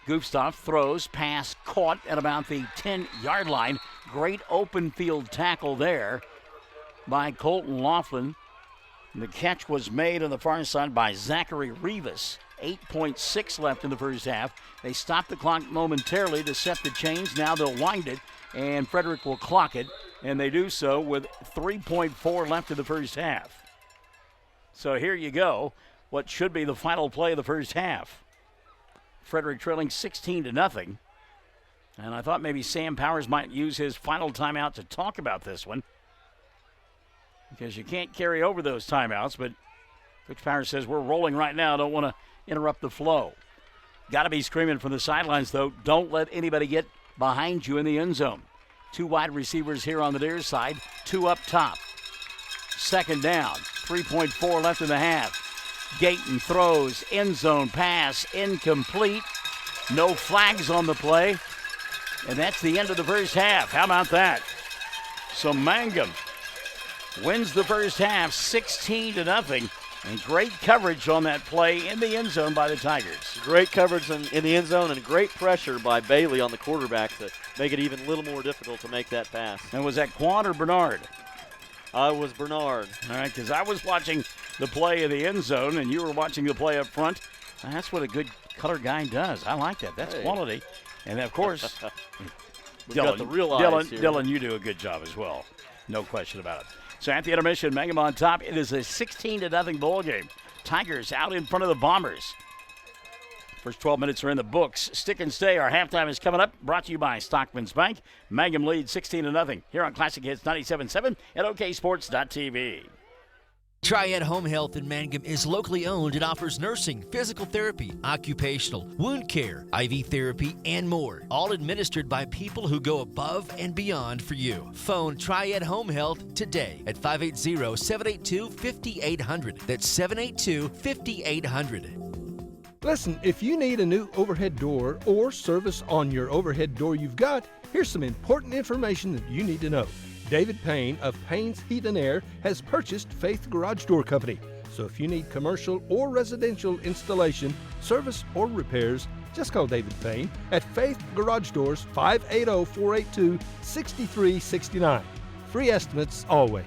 Gustav throws, pass caught at about the 10-yard line. Great open field tackle there by Colton Laughlin. And the catch was made on the far side by Zachary Rivas. 8.6 left in the first half. They stopped the clock momentarily to set the chains. Now they'll wind it, and Frederick will clock it, and they do so with 3.4 left in the first half. So here you go, what should be the final play of the first half. Frederick trailing 16-0. And I thought maybe Sam Powers might use his final timeout to talk about this one, because you can't carry over those timeouts, but Coach Powers says we're rolling right now, don't want to interrupt the flow. Got to be screaming from the sidelines, though. Don't let anybody get behind you in the end zone. 2 wide receivers here on the near side, 2 up top. Second down, 3.4 left in the half. Gayton throws, end zone pass, incomplete. No flags on the play. And that's the end of the first half. How about that? So Mangum wins the first half 16-0. And great coverage on that play in the end zone by the Tigers. Great coverage in the end zone and great pressure by Bailey on the quarterback to make it even a little more difficult to make that pass. And was that Quan or Bernard? It was Bernard. All right, because I was watching the play in the end zone and you were watching the play up front. And that's what a good color guy does. I like that. That's quality. And, of course, got the real eyes here. Dylan, you do a good job as well. No question about it. So at the intermission, Mangum on top. It is a 16-0 ball game. Tigers out in front of the Bombers. First 12 minutes are in the books. Stick and stay. Our halftime is coming up. Brought to you by Stockman's Bank. Mangum leads 16-0 here on Classic Hits 97.7 at OKSports.tv. Triad Home Health in Mangum is locally owned and offers nursing, physical therapy, occupational, wound care, IV therapy, and more. All administered by people who go above and beyond for you. Phone Triad Home Health today at 580-782-5800. That's 782-5800. Listen, if you need a new overhead door or service on your overhead door you've got, here's some important information that you need to know. David Payne of Payne's Heat and Air has purchased Faith Garage Door Company. So if you need commercial or residential installation, service, or repairs, just call David Payne at Faith Garage Doors, 580-482-6369. Free estimates always.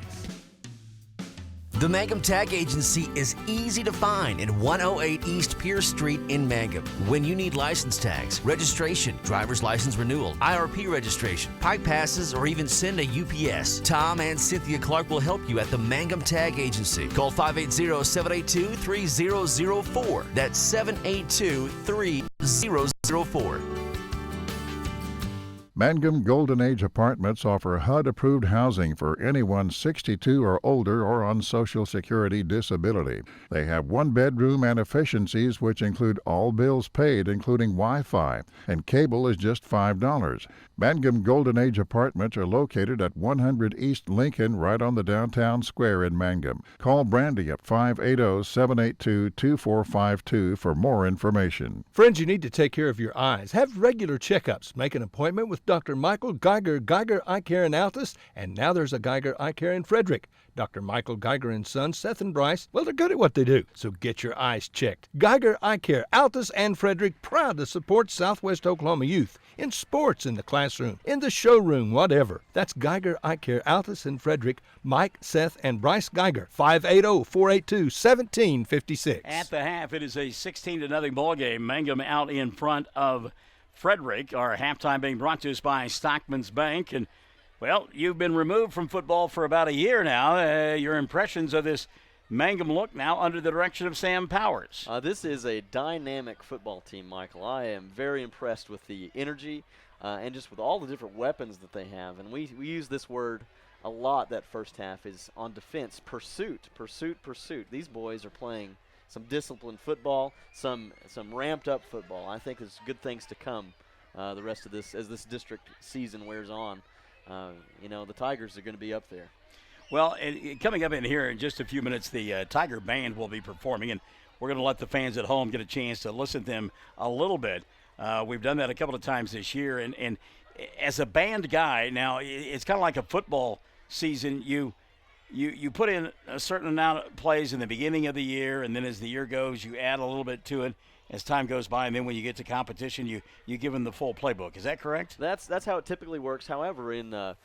The Mangum Tag Agency is easy to find at 108 East Pierce Street in Mangum. When you need license tags, registration, driver's license renewal, IRP registration, pipe passes, or even send a UPS, Tom and Cynthia Clark will help you at the Mangum Tag Agency. Call 580-782-3004. That's 782-3004. Mangum Golden Age Apartments offer HUD-approved housing for anyone 62 or older or on Social Security disability. They have one-bedroom and efficiencies which include all bills paid, including Wi-Fi, and cable is just $5. Mangum Golden Age Apartments are located at 100 East Lincoln, right on the downtown square in Mangum. Call Brandy at 580-782-2452 for more information. Friends, you need to take care of your eyes. Have regular checkups. Make an appointment with Dr. Michael Geiger, Geiger Eye Care in Altus, and now there's a Geiger Eye Care in Frederick. Dr. Michael Geiger and Sons, Seth and Bryce, well, they're good at what they do, so get your eyes checked. Geiger Eye Care, Altus and Frederick, proud to support Southwest Oklahoma youth in sports, in the classroom, in the showroom, whatever. That's Geiger Eye Care, Altus and Frederick, Mike, Seth, and Bryce Geiger, 580-482-1756. At the half, it is a 16-0 ball game. Mangum out in front of Frederick. Our halftime being brought to us by Stockman's Bank. And, well, you've been removed from football for about a year now. Your impressions of this Mangum look now under the direction of Sam Powers. This is a dynamic football team, Michael. I am very impressed with the energy and just with all the different weapons that they have. And we use this word a lot that first half is on defense. Pursuit, pursuit, pursuit. These boys are playing some disciplined football, some ramped up football. I think there's good things to come the rest of this as this district season wears on. The Tigers are going to be up there. Well, coming up in here in just a few minutes, the Tiger Band will be performing, and we're going to let the fans at home get a chance to listen to them a little bit. We've done that a couple of times this year, and as a band guy, now it's kind of like a football season. You put in a certain amount of plays in the beginning of the year, and then as the year goes, you add a little bit to it as time goes by, and then when you get to competition, you give them the full playbook. Is that correct? That's how it typically works. However, in the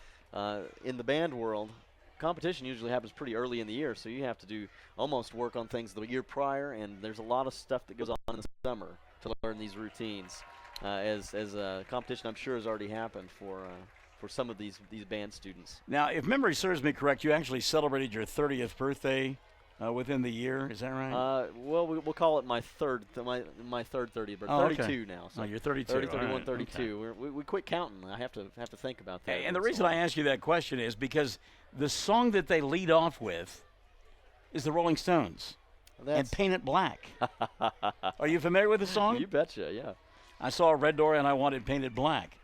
band world, competition usually happens pretty early in the year, so you have to do almost work on things the year prior, and there's a lot of stuff that goes on in the summer to learn these routines. As competition, I'm sure, has already happened for some of these band students. Now, if memory serves me correct, you actually celebrated your 30th birthday within the year. Is that right? Well, we'll call it my third 30th, but 32 now. So you're 32. 30, 31, right. 32. Okay. We quit counting. I have to think about that. And the reason I ask you that question is because the song that they lead off with is the Rolling Stones. and Paint It Black. Are you familiar with the song? You betcha, yeah. I saw a red door and I wanted painted black.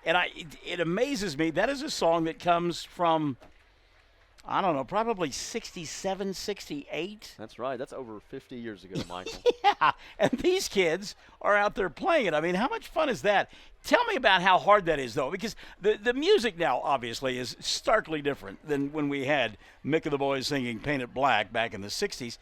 And it amazes me. That is a song that comes from, I don't know, probably 67, 68. That's right. That's over 50 years ago, Michael. Yeah, and these kids are out there playing it. I mean, how much fun is that? Tell me about how hard that is, though, because the music now, obviously, is starkly different than when we had Mick and the Boys singing Paint It Black back in the 60s.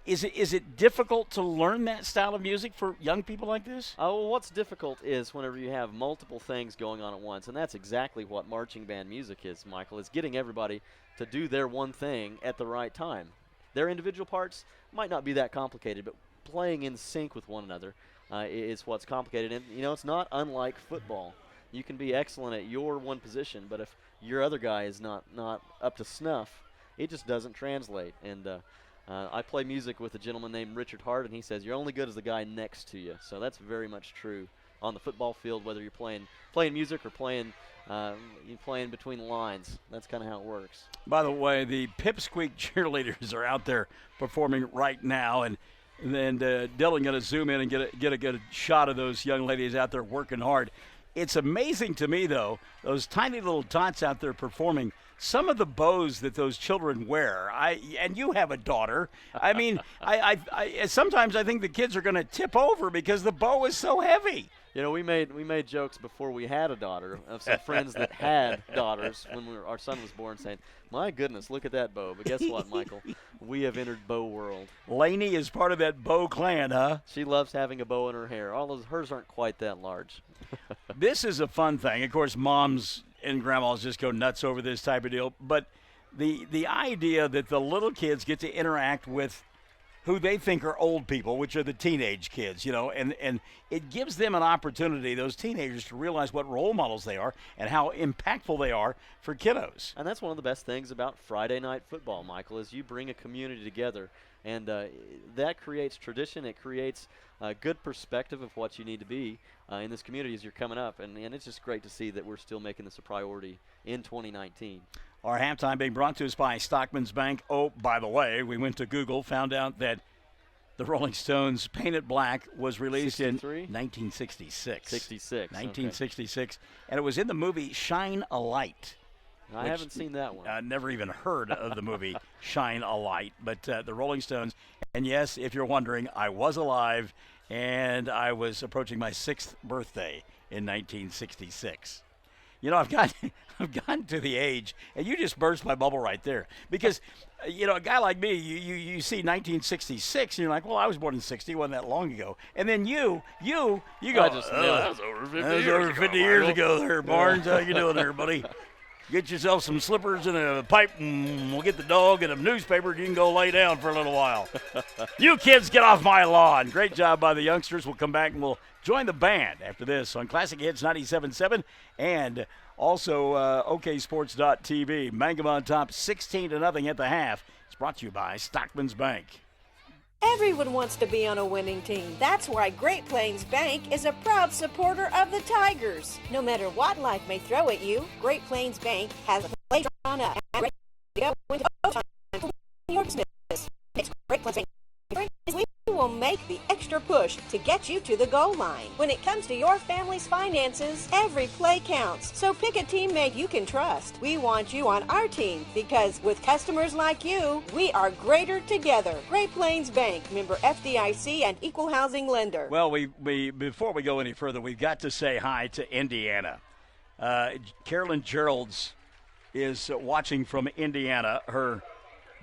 Is it difficult to learn that style of music for young people like this? Oh, well, what's difficult is whenever you have multiple things going on at once, and that's exactly what marching band music is, Michael, is getting everybody to do their one thing at the right time. Their individual parts might not be that complicated, but playing in sync with one another is what's complicated. And, it's not unlike football. You can be excellent at your one position, but if your other guy is not up to snuff, it just doesn't translate. And I play music with a gentleman named Richard Hart, and he says you're only good as the guy next to you. So that's very much true on the football field, whether you're playing music or playing between the lines. That's kind of how it works. By the way, the Pipsqueak cheerleaders are out there performing right now, and then Dylan going to zoom in and get a good shot of those young ladies out there working hard. It's amazing to me, though, those tiny little tots out there performing. Some of the bows that those children wear, and you have a daughter. I mean, I sometimes I think the kids are going to tip over because the bow is so heavy. We made jokes before we had a daughter of some friends that had daughters when our son was born, saying, "My goodness, look at that bow!" But guess what, Michael? We have entered bow world. Lainey is part of that bow clan, huh? She loves having a bow in her hair. Hers aren't quite that large. This is a fun thing. Of course, moms and grandmas just go nuts over this type of deal. But the idea that the little kids get to interact with who they think are old people, which are the teenage kids, and it gives them an opportunity, those teenagers, to realize what role models they are and how impactful they are for kiddos. And that's one of the best things about Friday night football, Michael, is you bring a community together, and that creates tradition. It creates a good perspective of what you need to be in this community as you're coming up, and it's just great to see that we're still making this a priority in 2019. Our halftime being brought to us by Stockman's Bank. Oh, by the way, we went to Google, found out that the Rolling Stones' Paint It Black was released 63? in 1966. 1966. And it was in the movie Shine a Light. I haven't seen that one. I never even heard of the movie Shine a Light. But the Rolling Stones, and yes, if you're wondering, I was alive, and I was approaching my 6th birthday in 1966. I've gotten to the age, and you just burst my bubble right there. Because, a guy like me, you see 1966, and you're like, well, I was born in 60, wasn't that long ago. And then you go, that was over 50 years ago there, Barnes. How you doing there, buddy? Get yourself some slippers and a pipe, and we'll get the dog and a newspaper, and you can go lay down for a little while. You kids, get off my lawn. Great job by the youngsters. We'll come back, and we'll join the band after this on Classic Hits 97.7 and also OKSports.tv. Mangum on top, 16-0 at the half. It's brought to you by Stockman's Bank. Everyone wants to be on a winning team. That's why Great Plains Bank is a proud supporter of the Tigers. No matter what life may throw at you, Great Plains Bank has a play drawn up and ready to go into overtime for your business. It's Great Plains Bank. We will make the extra push to get you to the goal line. When it comes to your family's finances, every play counts. So pick a teammate you can trust. We want you on our team because with customers like you, we are greater together. Great Plains Bank, member FDIC and equal housing lender. Well, we before we go any further, we've got to say hi to Indiana. Carolyn Geralds is watching from Indiana. Her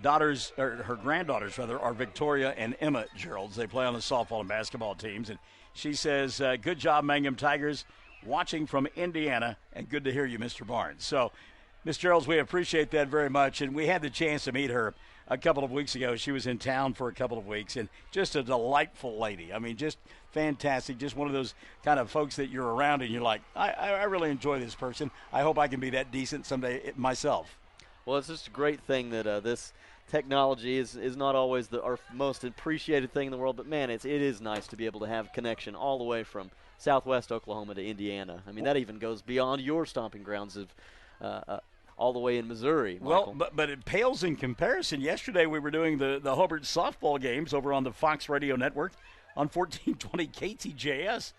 granddaughters are Victoria and Emma Geralds. They play on the softball and basketball teams. And she says, good job, Mangum Tigers, watching from Indiana, and good to hear you, Mr. Barnes. So, Miss Geralds, we appreciate that very much. And we had the chance to meet her a couple of weeks ago. She was in town for a couple of weeks, and just a delightful lady. I mean, just fantastic. Just one of those kind of folks that you're around and you're like, I really enjoy this person. I hope I can be that decent someday myself. Well, it's just a great thing that this technology is not always our most appreciated thing in the world, but man, it is nice to be able to have connection all the way from Southwest Oklahoma to Indiana. I mean, that even goes beyond your stomping grounds of all the way in Missouri. Well, but it pales in comparison. Yesterday we were doing the Hobart softball games over on the Fox Radio Network on 1420 KTJS,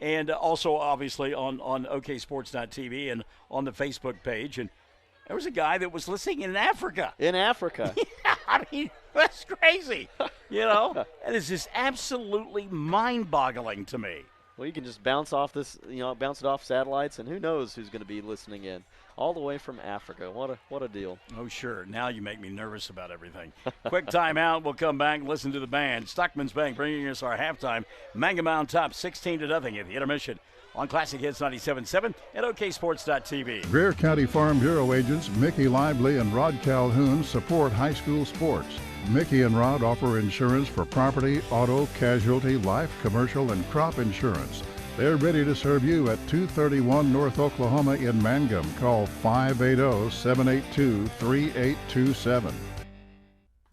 and also obviously on OKSports.tv and on the Facebook page. And there was a guy that was listening in Africa. In Africa. Yeah, I mean, that's crazy. That is just absolutely mind-boggling to me. Well, you can just bounce it off satellites, and who knows who's going to be listening in all the way from Africa. What a deal. Oh, sure. Now you make me nervous about everything. Quick timeout. We'll come back and listen to the band. Stockman's Bank bringing us our halftime. Mangum on top, 16-0 at the intermission on Classic Hits 97.7 at OKSports.tv. Greer County Farm Bureau agents Mickey Lively and Rod Calhoun support high school sports. Mickey and Rod offer insurance for property, auto, casualty, life, commercial, and crop insurance. They're ready to serve you at 231 North Oklahoma in Mangum. Call 580-782-3827.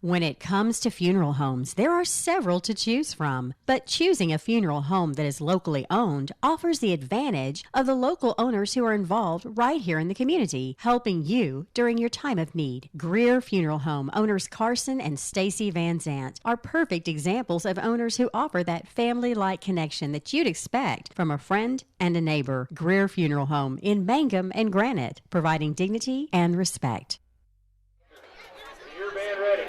When it comes to funeral homes, there are several to choose from, but choosing a funeral home that is locally owned offers the advantage of the local owners who are involved right here in the community, helping you during your time of need. Greer Funeral Home owners Carson and Stacy Van Zant are perfect examples of owners who offer that family-like connection that you'd expect from a friend and a neighbor. Greer Funeral Home in Mangum and Granite, providing dignity and respect. Your band ready.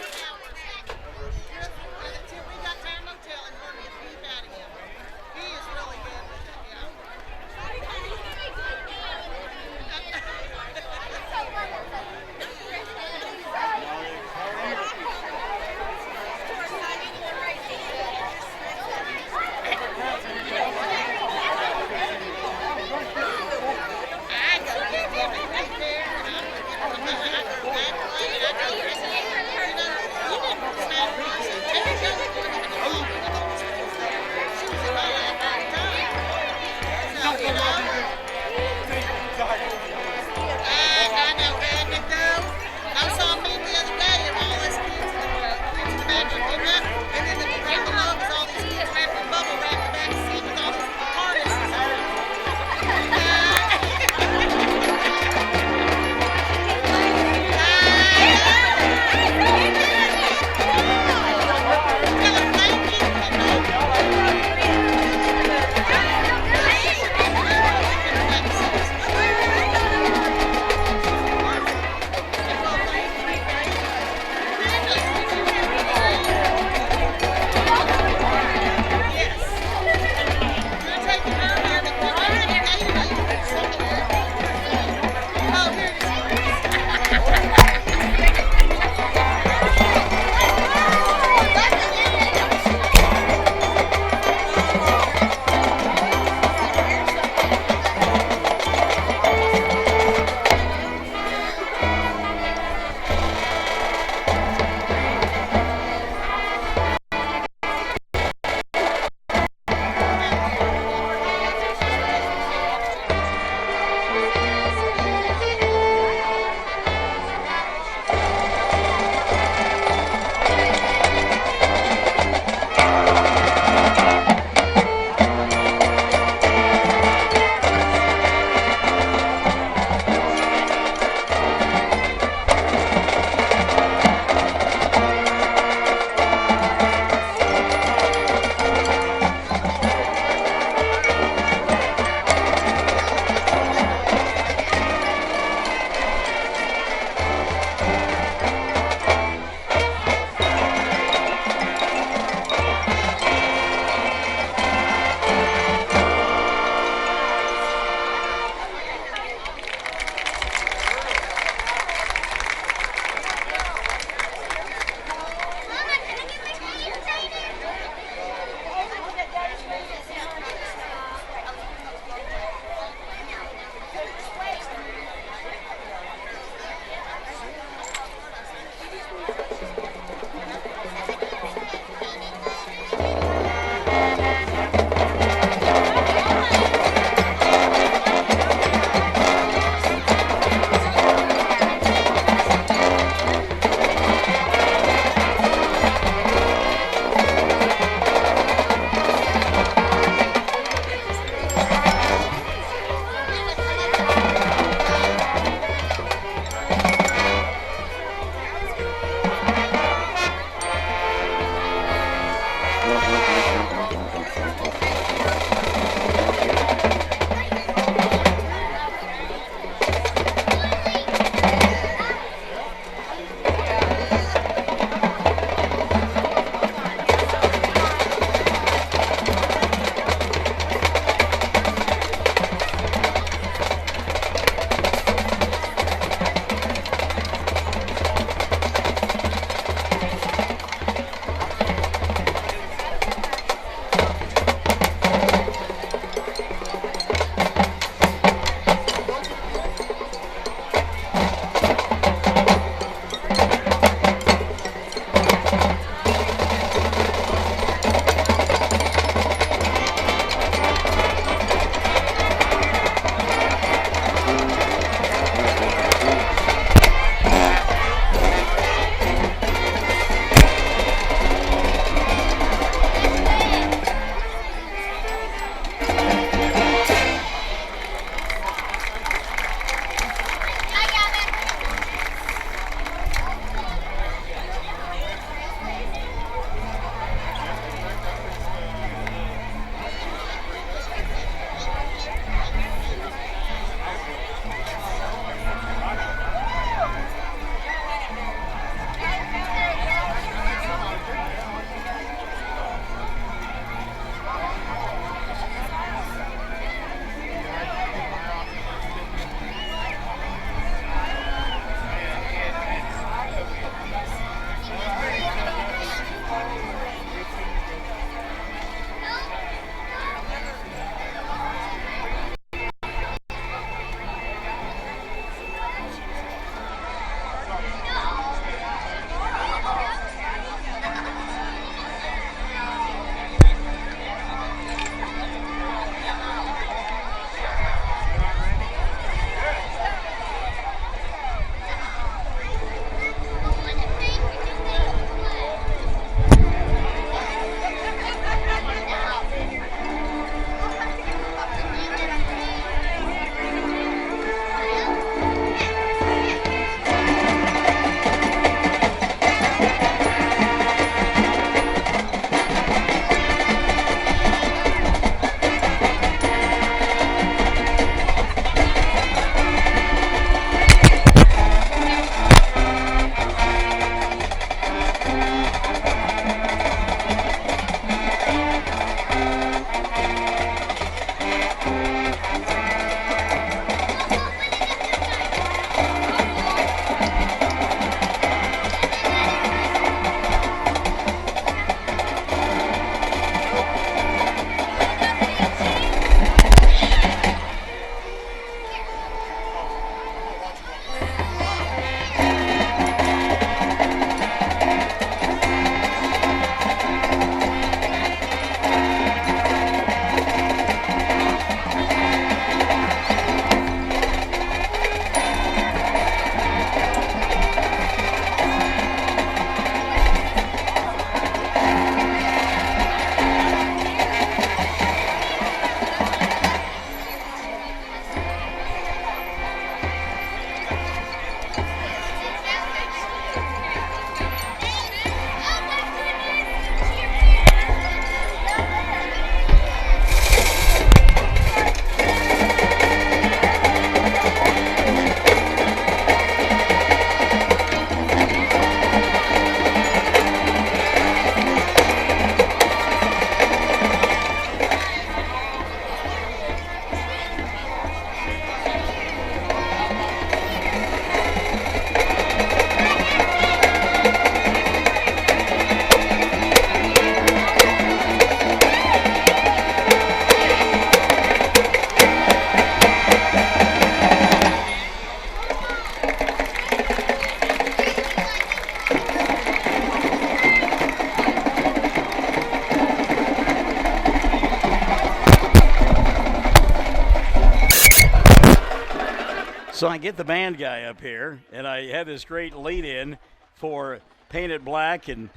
So I get the band guy up here, and I have this great lead-in for Paint It Black and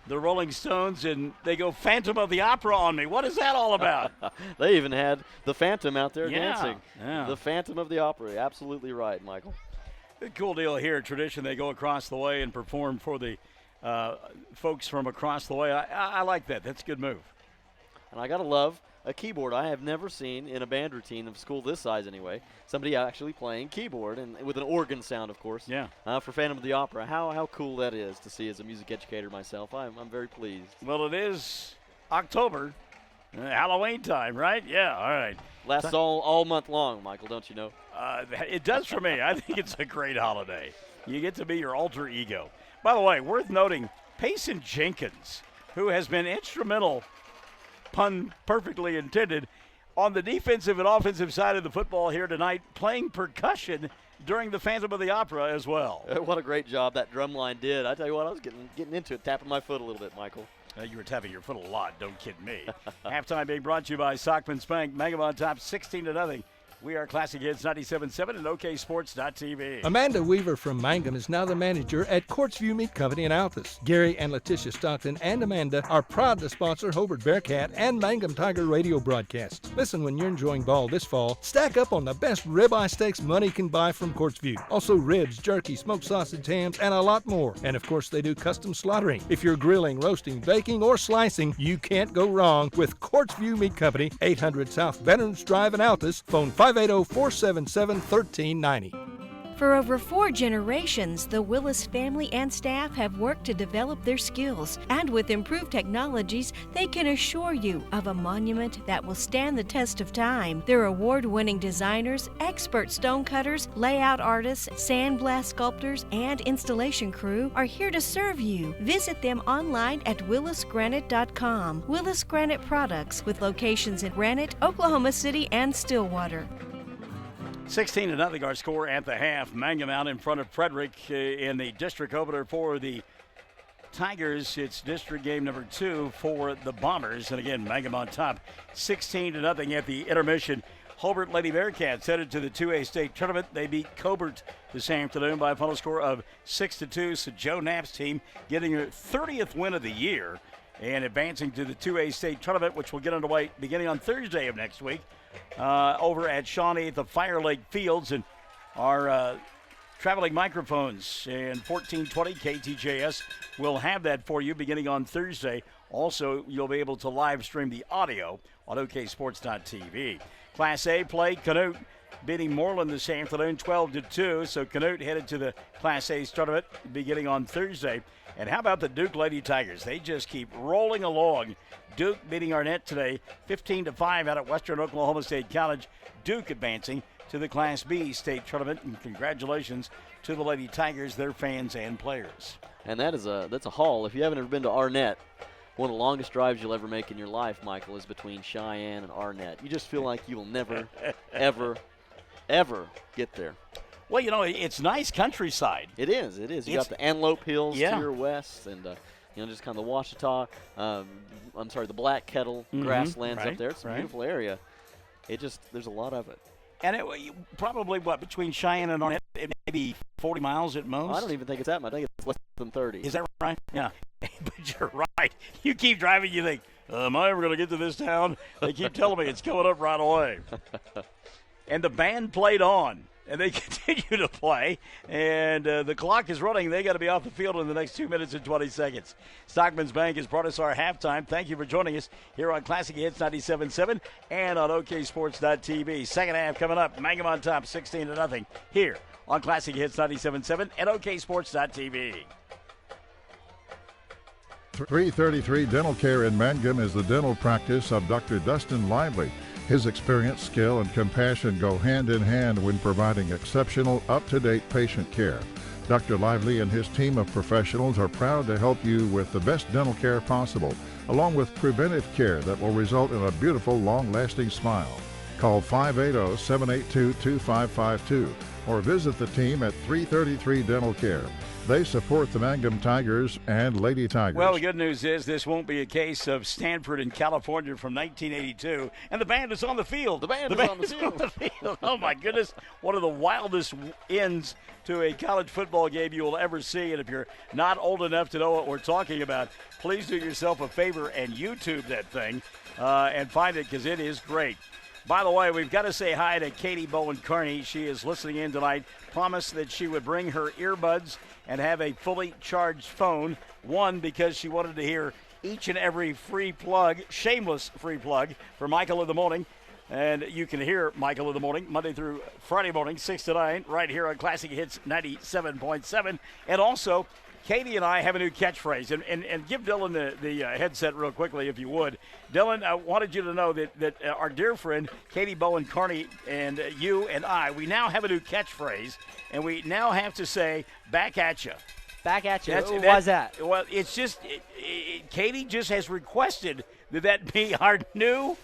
the Rolling Stones, and they go Phantom of the Opera on me. What is that all about? They even had the Phantom out there dancing. Yeah. The Phantom of the Opera. Absolutely right, Michael. Cool deal here. Tradition, they go across the way and perform for the folks from across the way. I like that. That's a good move. And I got to love a keyboard. I have never seen in a band routine of school this size anyway, somebody actually playing keyboard and with an organ sound, of course. Yeah. For Phantom of the Opera. How cool that is to see as a music educator myself. I'm very pleased. Well, it is October, Halloween time, right? Yeah, all right. Lasts all month long, Michael, don't you know? It does for me. I think it's a great holiday. You get to be your alter ego. By the way, worth noting, Payson Jenkins, who has been instrumental, pun perfectly intended, on the defensive and offensive side of the football here tonight, playing percussion during the Phantom of the Opera as well. What a great job that drum line did. I tell you what, I was getting into it, tapping my foot a little bit, Michael. You were tapping your foot a lot, don't kid me. Halftime being brought to you by Stockman's Bank. Mangum on top, 16-0. We are Classic Hits 97.7 and OKSports.tv. Amanda Weaver from Mangum is now the manager at Courtsview Meat Company in Altus. Gary and Letitia Stockton and Amanda are proud to sponsor Hobart Bearcat and Mangum Tiger radio broadcasts. Listen, when you're enjoying ball this fall, stack up on the best ribeye steaks money can buy from Courtsview. Also ribs, jerky, smoked sausage, hams, and a lot more. And of course, they do custom slaughtering. If you're grilling, roasting, baking, or slicing, you can't go wrong with Courtsview Meat Company, 800 South Veterans Drive in Altus. Phone 580-477-1390. For over 4 generations, the Willis family and staff have worked to develop their skills, and with improved technologies, they can assure you of a monument that will stand the test of time. Their award-winning designers, expert stonecutters, layout artists, sandblast sculptors, and installation crew are here to serve you. Visit them online at willisgranite.com. Willis Granite Products, with locations in Granite, Oklahoma City, and Stillwater. 16-0 our score at the half. Mangum out in front of Frederick in the district opener for the Tigers. It's district game number 2 for the Bombers. And again, Mangum on top, 16-0 at the intermission. Hobart Lady Bearcats headed to the 2A state tournament. They beat Cobert this afternoon by a final score of 6-2. So Joe Knapp's team getting her 30th win of the year and advancing to the 2A state tournament, which will get underway beginning on Thursday of next week. Over at Shawnee at the Fire Lake Fields, and our traveling microphones and 1420 KTJS will have that for you beginning on Thursday. Also, you'll be able to live stream the audio on OKSports.tv. Class A play, Canute beating Moreland this afternoon 12-2, so Canute headed to the Class A tournament beginning on Thursday. And how about the Duke Lady Tigers? They just keep rolling along. Duke beating Arnett today 15-5 out at Western Oklahoma State College. Duke advancing to the Class B state tournament. And congratulations to the Lady Tigers, their fans and players. And that's a haul. If you haven't ever been to Arnett, one of the longest drives you'll ever make in your life, Michael, is between Cheyenne and Arnett. You just feel like you will never, ever, ever get there. Well, you know, it's nice countryside. It is. You got the Antelope Hills to your west, and just kind of the Washita, the Black Kettle grasslands up there. It's a beautiful area. There's a lot of it. And probably, between Cheyenne and Arnett, it may be 40 miles at most? I don't even think it's that much. I think it's less than 30. Is that right? Yeah. But you're right. You keep driving, you think, am I ever going to get to this town? They keep telling me it's coming up right away. And the band played on. And they continue to play, and the clock is running. They got to be off the field in the next 2 minutes and 20 seconds. Stockman's Bank has brought us our halftime. Thank you for joining us here on Classic Hits 97.7 and on OKSports.tv. Second half coming up. Mangum on top, 16-0 here on Classic Hits 97.7 and OKSports.tv. 333 Dental Care in Mangum is the dental practice of Dr. Dustin Lively. His experience, skill, and compassion go hand in hand when providing exceptional, up-to-date patient care. Dr. Lively and his team of professionals are proud to help you with the best dental care possible, along with preventive care that will result in a beautiful, long-lasting smile. Call 580-782-2552. or visit the team at 333 Dental Care. They support the Mangum Tigers and Lady Tigers. Well, the good news is this won't be a case of Stanford in California from 1982, and the band is on the field. The band is on the field. Oh, my goodness. One of the wildest ends to a college football game you will ever see, and if you're not old enough to know what we're talking about, please do yourself a favor and YouTube that thing and find it, because it is great. By the way, we've got to say hi to Katie Bowen-Carney. She is listening in tonight. Promised that she would bring her earbuds and have a fully charged phone. One, because she wanted to hear each and every free plug, shameless free plug, for Michael in the Morning. And you can hear Michael in the Morning Monday through Friday morning, 6 to 9, right here on Classic Hits 97.7. And also, Katie and I have a new catchphrase, and give Dylan the headset real quickly, if you would. Dylan, I wanted you to know that our dear friend Katie Bowen-Carney and you and I, we now have a new catchphrase, and we now have to say, back at you. Back at you. Why is that? Well, it's just, Katie just has requested that be our new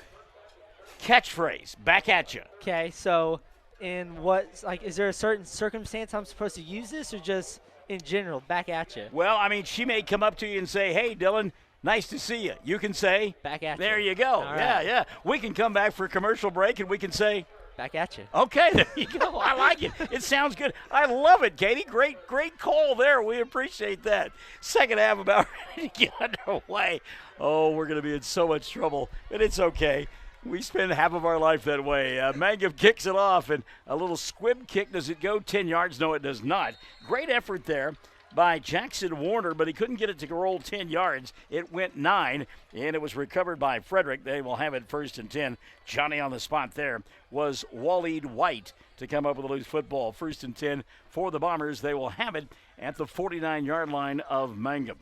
catchphrase, back at you. Okay, so in what, like, is there a certain circumstance I'm supposed to use this, or just in general, back at you? Well, I mean, she may come up to you and say, hey, Dylan, nice to see you. You can say, back at you. There you go. Yeah. We can come back for a commercial break, and we can say, back at you. Okay, there you go. I like it. It sounds good. I love it, Katie. Great call there. We appreciate that. Second half about ready to get underway. Oh, we're going to be in so much trouble, but it's okay. We spend half of our life that way. Mangum kicks it off, and a little squib kick. Does it go 10 yards? No, it does not. Great effort there by Jackson Warner, but he couldn't get it to roll 10 yards. It went 9, and it was recovered by Frederick. They will have it 1st and 10. Johnny on the spot there was Waleed White to come up with a loose football. 1st and 10 for the Bombers. They will have it at the 49-yard line of Mangum.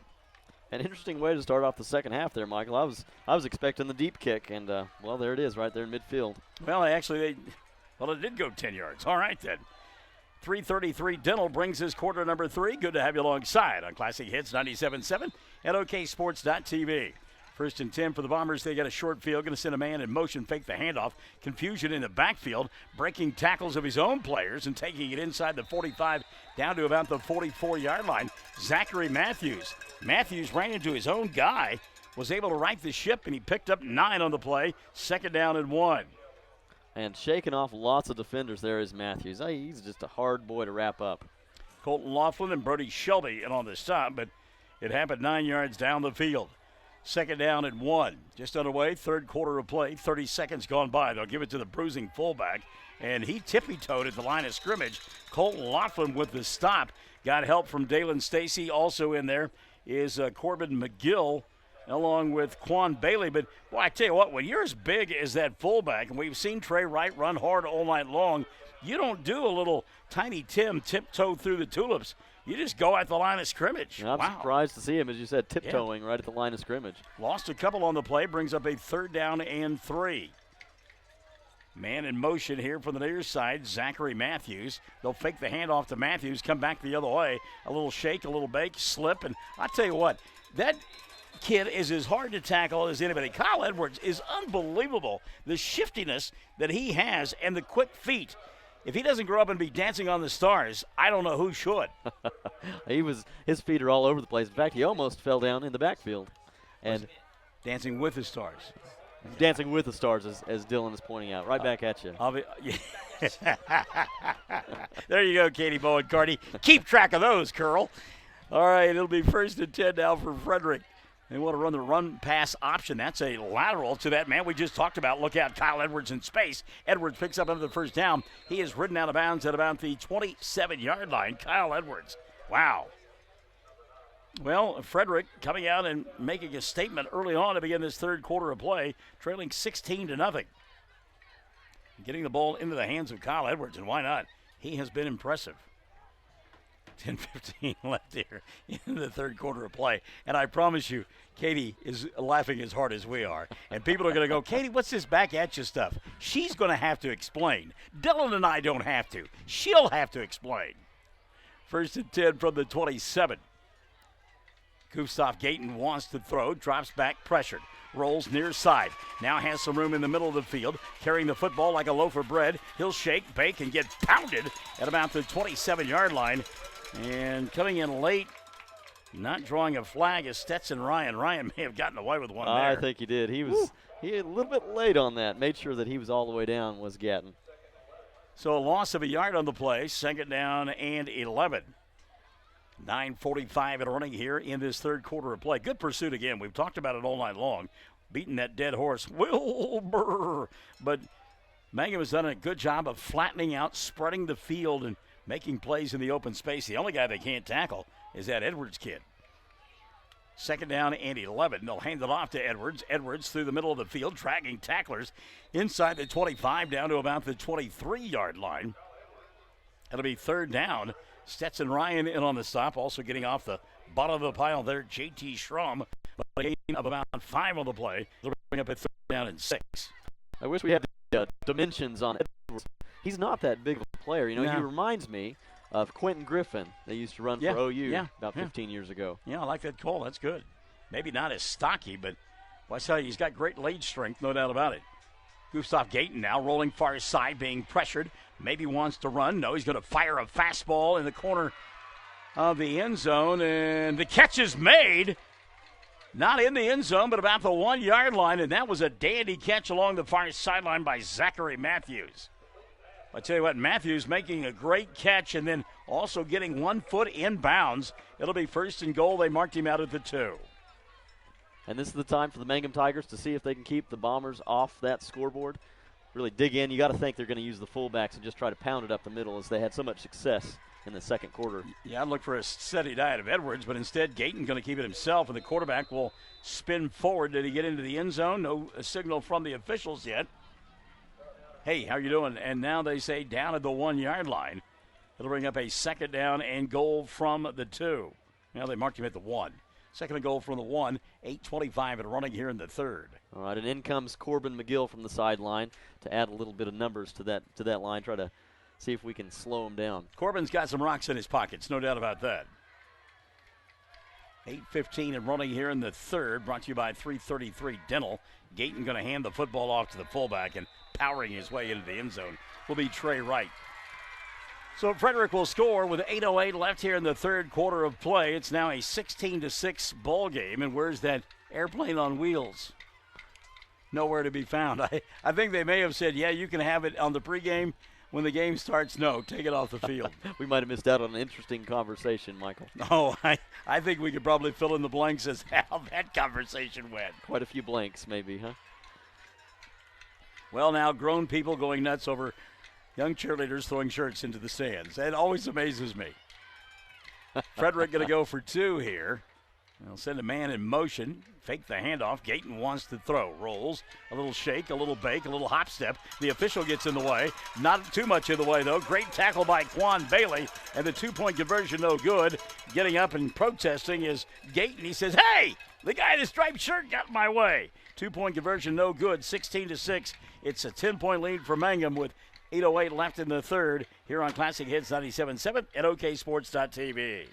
An interesting way to start off the second half there, Michael. I was expecting the deep kick, and, well, there it is right there in midfield. Well, it did go 10 yards. All right, then. 3:33 Dental brings us quarter number 3. Good to have you alongside on Classic Hits 97.7 and OKSports.tv. 1st and 10 for the Bombers. They got a short field. Going to send a man in motion, fake the handoff. Confusion in the backfield. Breaking tackles of his own players and taking it inside the 45 down to about the 44-yard line. Zachary Matthews. Matthews ran into his own guy, was able to right the ship, and he picked up 9 on the play. 2nd down and 1. And shaking off lots of defenders there is Matthews. He's just a hard boy to wrap up. Colton Laughlin and Brody Shelby in on the stop, but it happened 9 yards down the field. 2nd down and 1. Just underway, 3rd quarter of play. 30 seconds gone by. They'll give it to the bruising fullback, and he tippy-toed at the line of scrimmage. Colton Laughlin with the stop. Got help from Dalen Stacy. Also in there is Corbin McGill, along with Quan Bailey. But, boy, I tell you what, when you're as big as that fullback, and we've seen Trey Wright run hard all night long, you don't do a little Tiny Tim tiptoe through the tulips. You just go at the line of scrimmage. I'm surprised to see him, as you said, tiptoeing right at the line of scrimmage. Lost a couple on the play, brings up a 3rd down and 3. Man in motion here from the near side, Zachary Matthews. They'll fake the handoff to Matthews, come back the other way. A little shake, a little bake, slip, and I tell you what, that kid is as hard to tackle as anybody. Kyle Edwards is unbelievable. The shiftiness that he has and the quick feet. If he doesn't grow up and be dancing on the stars, I don't know who should. His feet are all over the place. In fact, he almost fell down in the backfield. And dancing with the stars. Dancing with the stars, as Dylan is pointing out. Right back at you. There you go, Katie Bowen-Carney. Keep track of those, Curl. All right, it'll be 1st and 10 now for Frederick. They want to run the run-pass option. That's a lateral to that man we just talked about. Look out, Kyle Edwards in space. Edwards picks up another 1st down. He is ridden out of bounds at about the 27-yard line. Kyle Edwards. Wow. Well, Frederick coming out and making a statement early on to begin this 3rd quarter of play, trailing 16-0. Getting the ball into the hands of Kyle Edwards, and why not? He has been impressive. 10:15 left here in the 3rd quarter of play. And I promise you, Katie is laughing as hard as we are. And people are going to go, Katie, what's this back at you stuff? She's going to have to explain. Dylan and I don't have to. She'll have to explain. 1st and 10 from the 27. Gustav Gayton wants to throw, drops back, pressured. Rolls near side. Now has some room in the middle of the field. Carrying the football like a loaf of bread. He'll shake, bake, and get pounded at about the 27-yard line. And coming in late, not drawing a flag, is Stetson Ryan. Ryan may have gotten away with one there. I think he did. He was a little bit late on that. Made sure that he was all the way down, was Gatton. So a loss of a yard on the play, second down and 11. 9:45 and running here in this third quarter of play. Good pursuit again. We've talked about it all night long. Beating that dead horse, Wilbur. But Mangum has done a good job of flattening out, spreading the field, and making plays in the open space. The only guy they can't tackle is that Edwards kid. Second down and 11. They'll hand it off to Edwards. Edwards through the middle of the field, dragging tacklers inside the 25 down to about the 23-yard line. It'll be third down. Stetson Ryan in on the stop, also getting off the bottom of the pile there. J.T. Schramm, a gain of about 5 on the play. They'll bring up a third down and 6. I wish we had the dimensions on Edwards. He's not that big of a player. You know, No. he reminds me of Quentin Griffin. They used to run for OU about 15 years ago. Yeah, I like that call. That's good. Maybe not as stocky, but I tell you, he's got great leg strength, no doubt about it. Gustav Gayton now rolling far side, being pressured. Maybe wants to run. No, he's going to fire a fastball in the corner of the end zone, and the catch is made. Not in the end zone, but about the 1 yard line, and that was a dandy catch along the far sideline by Zachary Matthews. I tell you what, Matthews making a great catch and then also getting 1 foot in bounds. It'll be first and goal. They marked him out at the 2. And this is the time for the Mangum Tigers to see if they can keep the Bombers off that scoreboard. Really dig in. You got to think they're going to use the fullbacks and just try to pound it up the middle as they had so much success in the second quarter. Yeah, I'd look for a steady diet of Edwards, but instead Gayton going to keep it himself, and the quarterback will spin forward. Did he get into the end zone? No signal from the officials yet. Hey, how you doing? And now they say down at the 1 yard line. It'll bring up a second down and goal from the 2. Now they marked him at the 1. Second and goal from the 1. 8:25 and running here in the third. All right, and in comes Corbin McGill from the sideline to add a little bit of numbers to that line. Try to see if we can slow him down. Corbin's got some rocks in his pockets, no doubt about that. 8:15 and running here in the third, brought to you by 333 Dental. Gayton going to hand the football off to the fullback, and powering his way into the end zone will be Trey Wright. So Frederick will score with 8:08 left here in the third quarter of play. It's now a 16-6 ball game, and where's that airplane on wheels? Nowhere to be found. I think they may have said, yeah, you can have it on the pregame. When the game starts, no, take it off the field. We might have missed out on an interesting conversation, Michael. Oh, I think we could probably fill in the blanks as how that conversation went. Quite a few blanks, maybe, huh? Well, now grown people going nuts over young cheerleaders throwing shirts into the stands. That always amazes me. Frederick going to go for 2 here. They'll send a man in motion, fake the handoff. Gayton wants to throw. Rolls, a little shake, a little bake, a little hop step. The official gets in the way. Not too much in the way, though. Great tackle by Quan Bailey, and the 2-point conversion no good. Getting up and protesting is Gayton. He says, hey, the guy in the striped shirt got in my way. 2-point conversion no good, 16-6. It's a 10-point lead for Mangum with 8:08 left in the third here on Classic Hits 97.7 at OKSports.tv.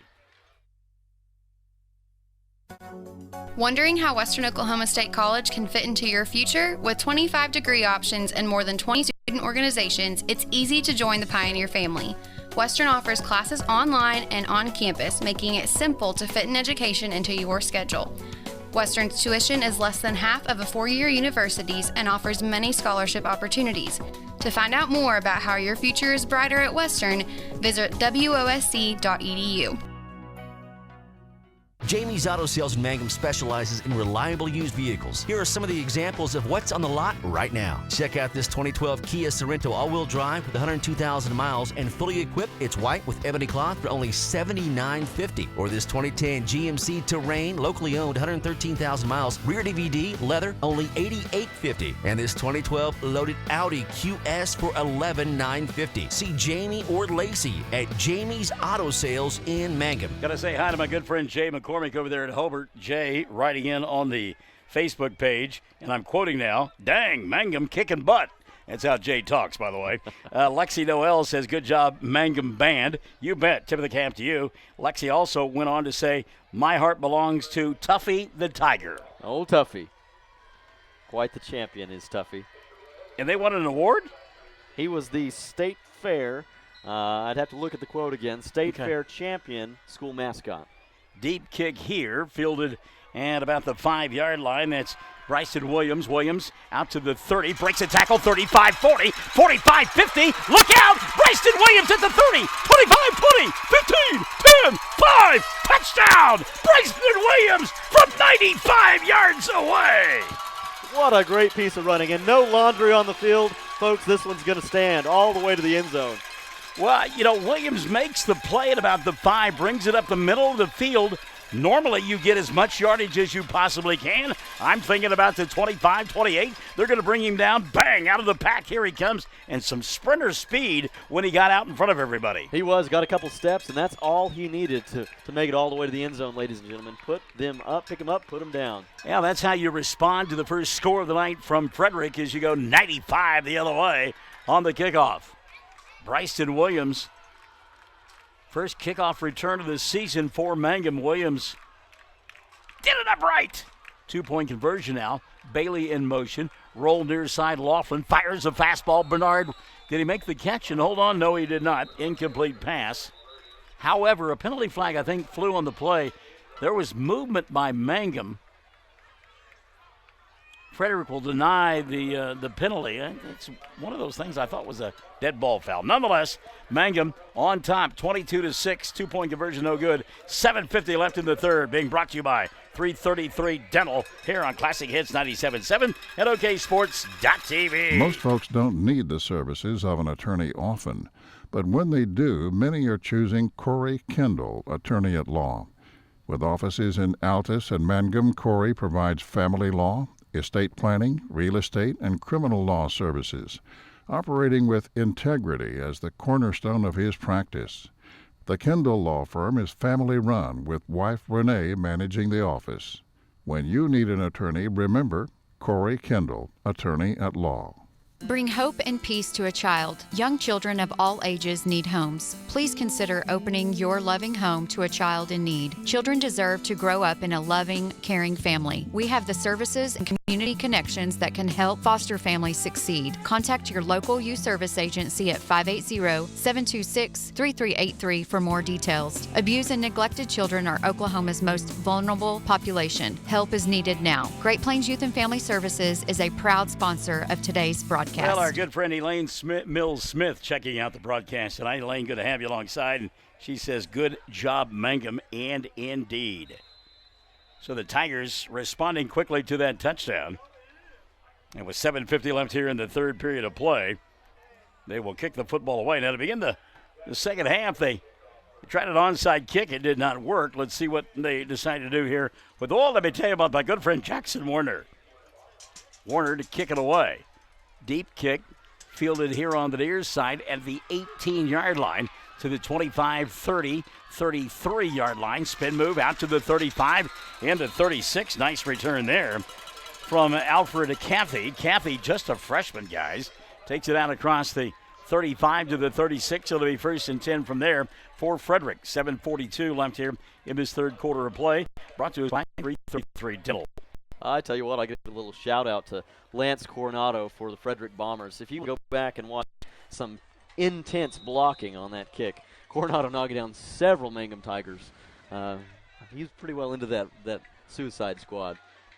Wondering how Western Oklahoma State College can fit into your future? With 25 degree options and more than 20 student organizations, it's easy to join the Pioneer family. Western offers classes online and on campus, making it simple to fit an education into your schedule. Western's tuition is less than half of a four-year university's and offers many scholarship opportunities. To find out more about how your future is brighter at Western, visit wosc.edu. Jamie's Auto Sales in Mangum specializes in reliable used vehicles. Here are some of the examples of what's on the lot right now. Check out this 2012 Kia Sorento all-wheel drive with 102,000 miles and fully equipped. It's white with ebony cloth for only $79.50. Or this 2010 GMC Terrain, locally owned, 113,000 miles, rear DVD, leather, only $88.50. And this 2012 loaded Audi QS for $11,950. See Jamie or Lacey at Jamie's Auto Sales in Mangum. Gotta say hi to my good friend Jay McCormick over there at Hobart. Jay writing in on the Facebook page, and I'm quoting now, dang, Mangum kicking butt. That's how Jay talks, by the way. Lexi Noel says, good job, Mangum band. You bet. Tip of the cap to you. Lexi also went on to say, my heart belongs to Tuffy the Tiger. Oh, Tuffy. Quite the champion is Tuffy. And they won an award? He was the State Fair, I'd have to look at the quote again, State Fair champion school mascot. Deep kick here, fielded at about the 5-yard line. That's Bryson Williams. Williams out to the 30, breaks a tackle, 35, 40, 45, 50. Look out! Bryson Williams at the 30, 25, 20, 15, 10, 5. Touchdown! Bryson Williams from 95 yards away. What a great piece of running, and no laundry on the field. Folks, this one's going to stand all the way to the end zone. Well, Williams makes the play at about the 5, brings it up the middle of the field. Normally, you get as much yardage as you possibly can. I'm thinking about the 25, 28. They're going to bring him down. Bang, out of the pack. Here he comes. And some sprinter speed when he got out in front of everybody. He got a couple steps, and that's all he needed to make it all the way to the end zone, ladies and gentlemen. Put them up, pick them up, put them down. Yeah, that's how you respond to the first score of the night from Frederick as you go 95 the other way on the kickoff. Bryson Williams, first kickoff return of the season for Mangum. Williams did it upright. 2-point conversion now. Bailey in motion. Roll near side. Laughlin fires a fastball. Bernard, did he make the catch and hold on? No, he did not. Incomplete pass. However, a penalty flag, I think, flew on the play. There was movement by Mangum. Frederick will deny the penalty. It's one of those things I thought was a dead ball foul. Nonetheless, Mangum on top, 22-6, 2-point conversion no good. 7:50 left in the third. Being brought to you by 333 Dental here on Classic Hits 97.7 and OKSports.tv. Most folks don't need the services of an attorney often, but when they do, many are choosing Corey Kendall, attorney at law. With offices in Altus and Mangum, Corey provides family law, estate planning, real estate, and criminal law services, operating with integrity as the cornerstone of his practice. The Kendall Law Firm is family-run, with wife Renee managing the office. When you need an attorney, remember Corey Kendall, attorney at law. Bring hope and peace to a child. Young children of all ages need homes. Please consider opening your loving home to a child in need. Children deserve to grow up in a loving, caring family. We have the services and community connections that can help foster families succeed. Contact your local youth service agency at 580-726-3383 for more details. Abused and neglected children are Oklahoma's most vulnerable population. Help is needed now. Great Plains Youth and Family Services is a proud sponsor of today's broadcast. Well, our good friend Elaine Mills-Smith checking out the broadcast tonight. Elaine, good to have you alongside. And she says, good job, Mangum, and indeed. So the Tigers responding quickly to that touchdown. And with 7:50 left here in the third period of play, they will kick the football away. Now to begin the second half, they tried an onside kick. It did not work. Let's see what they decide to do here with all. Let me tell you about my good friend Jackson Warner. Warner to kick it away. Deep kick, fielded here on the near side at the 18-yard line to the 25, 30, 33-yard line. Spin move out to the 35 and the 36. Nice return there from Alfred Cathy. Cathy, just a freshman, guys. Takes it out across the 35 to the 36. It'll be 1st and 10 from there for Frederick. 7:42 left here in this third quarter of play. Brought to us by 333 Dental. I tell you what, I give a little shout-out to Lance Coronado for the Frederick Bombers. If you go back and watch some intense blocking on that kick, Coronado knocking down several Mangum Tigers. He's pretty well into that suicide squad.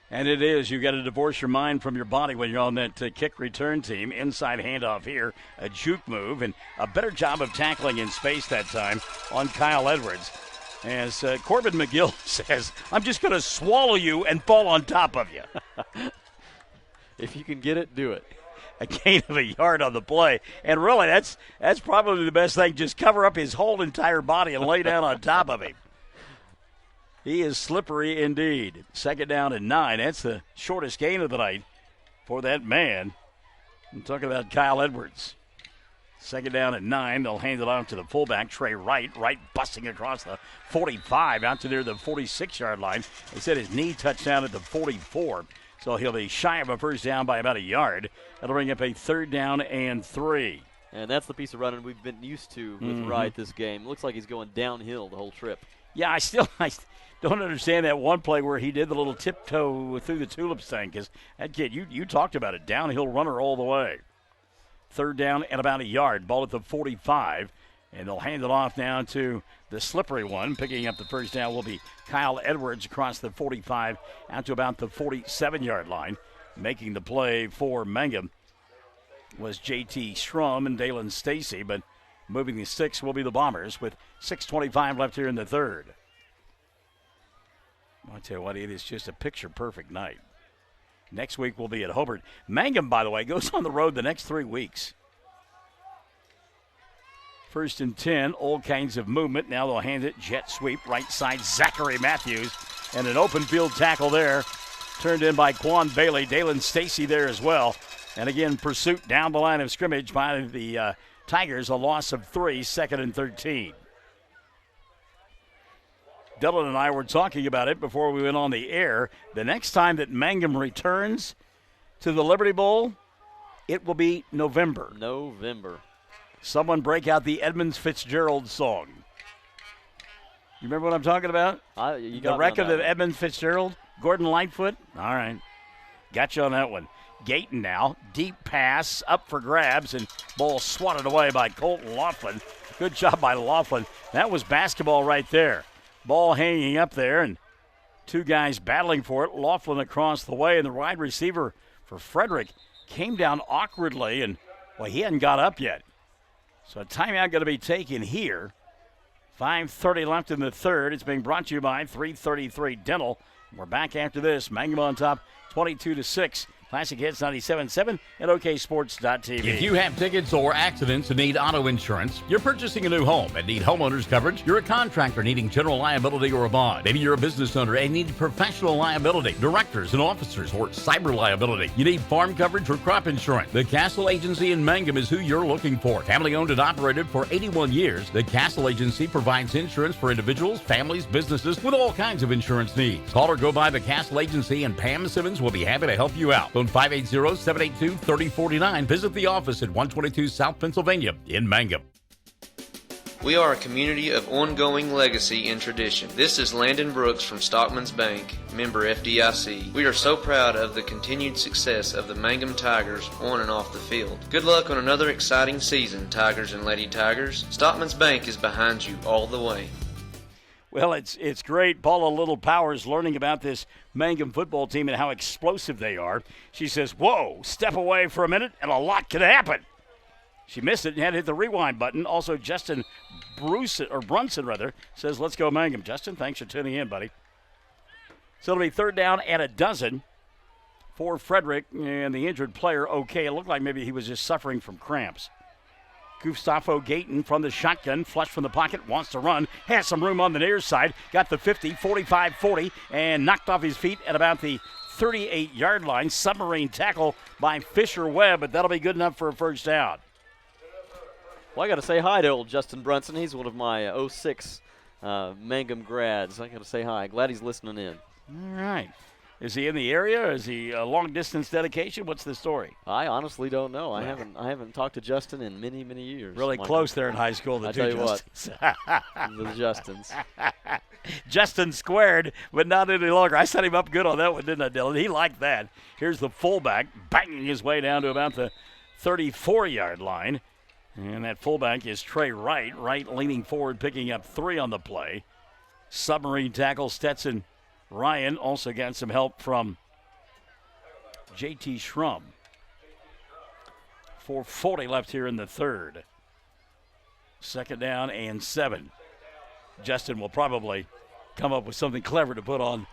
And it is. You've got to divorce your mind from your body when you're on that kick return team. Inside handoff here, a juke move, and a better job of tackling in space that time on Kyle Edwards. As Corbin McGill says, I'm just going to swallow you and fall on top of you. If you can get it, do it. A gain of a yard on the play. And really, that's probably the best thing. Just cover up his whole entire body and lay down on top of him. He is slippery indeed. 2nd down and 9. That's the shortest gain of the night for that man. I'm talking about Kyle Edwards. 2nd down and 9. They'll hand it off to the fullback, Trey Wright. Wright busting across the 45 out to near the 46-yard line. They said his knee touched down at the 44. So he'll be shy of a first down by about a yard. That'll bring up a 3rd down and 3. And that's the piece of running we've been used to with Wright this game. Looks like he's going downhill the whole trip. Yeah, I don't understand that one play where he did the little tiptoe through the tulips thing, because that kid, you talked about it, downhill runner all the way. Third down and about a yard. Ball at the 45. And they'll hand it off now to the slippery one. Picking up the first down will be Kyle Edwards across the 45 out to about the 47-yard line. Making the play for Mangum was J.T. Schrum and Dalen Stacy, but moving the sticks will be the Bombers with 6:25 left here in the third. I'll tell you what, it is just a picture-perfect night. Next week we'll be at Hobart. Mangum, by the way, goes on the road the next 3 weeks. 1st and 10, all kinds of movement. Now they'll hand it, jet sweep, right side, Zachary Matthews, and an open field tackle there. Turned in by Quan Bailey. Dalen Stacy there as well. And again, pursuit down the line of scrimmage by the Tigers. A loss of 3, 2nd and 13. Dylan and I were talking about it before we went on the air. The next time that Mangum returns to the Liberty Bowl, it will be November. Someone break out the Edmonds Fitzgerald song. You remember what I'm talking about? The record of Edmonds Fitzgerald? Gordon Lightfoot? All right. Got you on that one. Gayton now. Deep pass up for grabs, and ball swatted away by Colton Laughlin. Good job by Laughlin. That was basketball right there. Ball hanging up there, and two guys battling for it. Laughlin across the way, and the wide receiver for Frederick came down awkwardly, and, well, he hadn't got up yet. So a timeout going to be taken here. 5:30 left in the third. It's being brought to you by 333 Dental. We're back after this. Mangum on top, 22-6. Classic Hits 97.7 and OKSports.tv. If you have tickets or accidents and need auto insurance, you're purchasing a new home and need homeowners coverage, you're a contractor needing general liability or a bond, maybe you're a business owner and need professional liability, directors and officers, or cyber liability, you need farm coverage or crop insurance, the Castle Agency in Mangum is who you're looking for. Family owned and operated for 81 years, the Castle Agency provides insurance for individuals, families, businesses with all kinds of insurance needs. Call or go by the Castle Agency and Pam Simmons will be happy to help you out. Phone 580-782-3049. Visit the office at 122 South Pennsylvania in Mangum. We are a community of ongoing legacy and tradition. This is Landon Brooks from Stockman's Bank, member FDIC. We are so proud of the continued success of the Mangum Tigers on and off the field. Good luck on another exciting season, Tigers and Lady Tigers. Stockman's Bank is behind you all the way. Well, it's great. Paula Little Powers learning about this Mangum football team and how explosive they are. She says, whoa, step away for a minute and a lot could happen. She missed it and had to hit the rewind button. Also, Justin Brunson says, let's go Mangum. Justin, thanks for tuning in, buddy. So it'll be 3rd down and a dozen for Frederick and the injured player. Okay, it looked like maybe he was just suffering from cramps. Gustavo Gayton from the shotgun, flush from the pocket, wants to run, has some room on the near side, got the 50, 45, 40, and knocked off his feet at about the 38-yard line. Submarine tackle by Fisher Webb, but that'll be good enough for a first down. Well, I got to say hi to old Justin Brunson. He's one of my 06 Mangum grads. I got to say hi. Glad he's listening in. All right. Is he in the area? Is he a long-distance dedication? What's the story? I honestly don't know. I haven't talked to Justin in many, many years. Really close there in high school, the two Justins. The Justins. Justin squared, but not any longer. I set him up good on that one, didn't I, Dylan? He liked that. Here's the fullback banging his way down to about the 34-yard line. And that fullback is Trey Wright. Wright leaning forward, picking up 3 on the play. Submarine tackle Stetson Ryan also got some help from J.T. Schrum. 4:40 left here in the third. 2nd down and 7. Justin will probably come up with something clever to put on.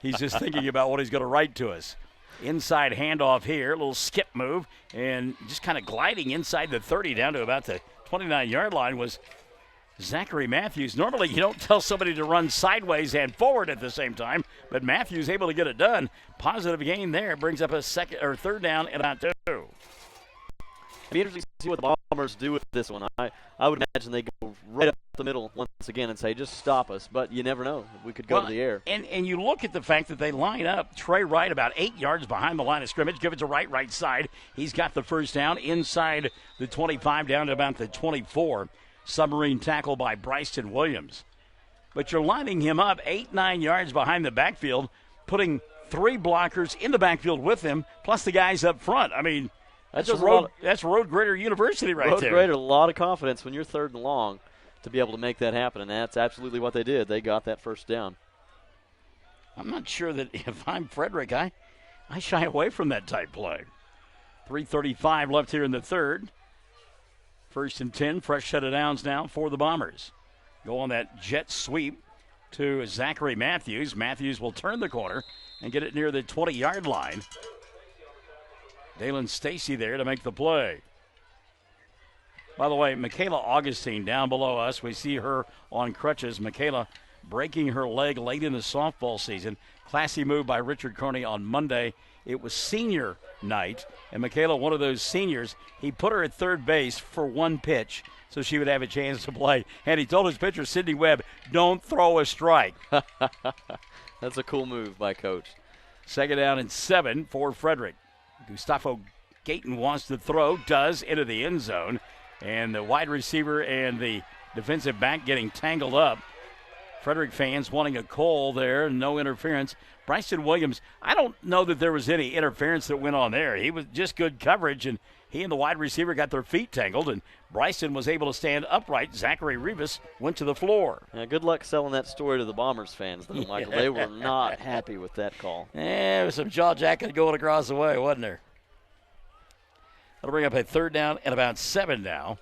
He's just thinking about what he's going to write to us. Inside handoff here, a little skip move, and just kind of gliding inside the 30 down to about the 29-yard line was Zachary Matthews. Normally you don't tell somebody to run sideways and forward at the same time, but Matthews able to get it done. Positive gain there, brings up a 3rd down and about 2. It'd be interesting to see what the Bombers do with this one. I would imagine they go right up the middle once again and say, just stop us. But you never know. We could go to the air. And you look at the fact that they line up Trey Wright about 8 yards behind the line of scrimmage. Give it to right side. He's got the first down inside the 25 down to about the 24. Submarine tackle by Bryson Williams. But you're lining him up 8-9 yards behind the backfield, putting 3 blockers in the backfield with him, plus the guys up front. I mean, That's Road Grader University right there. Road Grader, a lot of confidence when you're 3rd and long to be able to make that happen, and that's absolutely what they did. They got that first down. I'm not sure that if I'm Frederick, I shy away from that type play. 3:35 left here in the third. 1st and 10, fresh set of downs now for the Bombers. Go on that jet sweep to Zachary Matthews. Matthews will turn the corner and get it near the 20-yard line. Dalen Stacy there to make the play. By the way, Michaela Augustine down below us. We see her on crutches. Michaela breaking her leg late in the softball season. Classy move by Richard Carney on Monday. It was senior night, and Michaela, one of those seniors, he put her at third base for one pitch so she would have a chance to play. And he told his pitcher, Sidney Webb, don't throw a strike. That's a cool move by Coach. 2nd down and 7 for Frederick. Gustavo Gayton wants to throw, does, into the end zone. And the wide receiver and the defensive back getting tangled up. Frederick fans wanting a call there, no interference. Bryson Williams, I don't know that there was any interference that went on there. He was just good coverage, and he and the wide receiver got their feet tangled, and Bryson was able to stand upright. Zachary Rivas went to the floor. Yeah, good luck selling that story to the Bombers fans, though, Michael. They were not happy with that call. There was some jaw jacking going across the way, wasn't there? That'll bring up a 3rd down and about 7 now.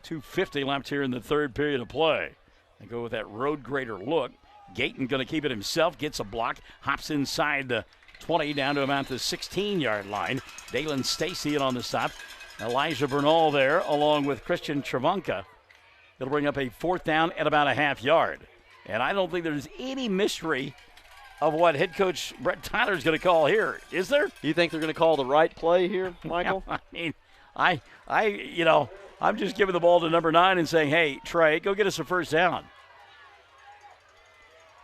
2:50 left here in the third period of play. They go with that road grader look. Gayton going to keep it himself, gets a block, hops inside the 20 down to about the 16-yard line. Dalen Stacy in on the stop. Elijah Bernal there along with Christian Travanka. It'll bring up a 4th down at about a half yard. And I don't think there's any mystery of what head coach Brett Tyler is going to call here, is there? You think they're going to call the right play here, Michael? I mean, I'm just giving the ball to number 9 and saying, hey, Trey, go get us a first down.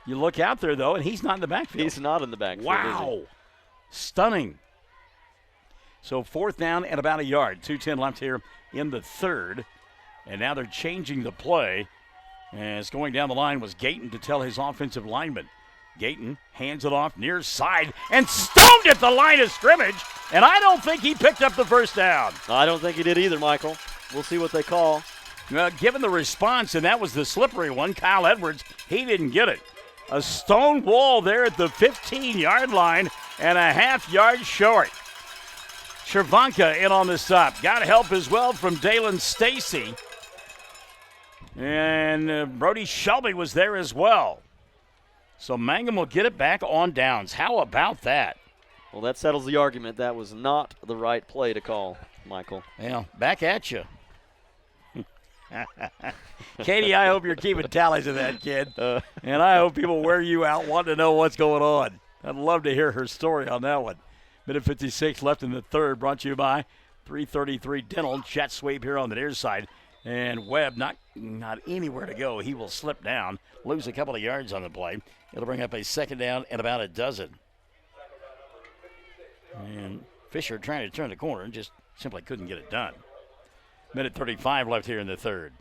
You look out there, though, and he's not in the backfield. He's not in the backfield. Wow. Stunning. So 4th down and about a yard. 2:10 left here in the third. And now they're changing the play. As going down the line was Gayton to tell his offensive lineman. Gayton hands it off near side and stoned at the line of scrimmage. And I don't think he picked up the first down. I don't think he did either, Michael. We'll see what they call. Given the response, and that was the slippery one, Kyle Edwards, he didn't get it. A stone wall there at the 15-yard line and a half-yard short. Travanka in on the stop. Got help as well from Dalen Stacy. And Brody Shelby was there as well. So Mangum will get it back on downs. How about that? Well, that settles the argument. That was not the right play to call, Michael. Yeah, back at you. Katie, I hope you're keeping tallies of that, kid. And I hope people wear you out wanting to know what's going on. I'd love to hear her story on that one. Minute 56 left in the third, brought to you by 333 Dental. Jet sweep here on the near side. And Webb not anywhere to go. He will slip down, lose a couple of yards on the play. It'll bring up a 2nd down and about a dozen. And Fisher trying to turn the corner and just simply couldn't get it done. Minute 35 left here in the third.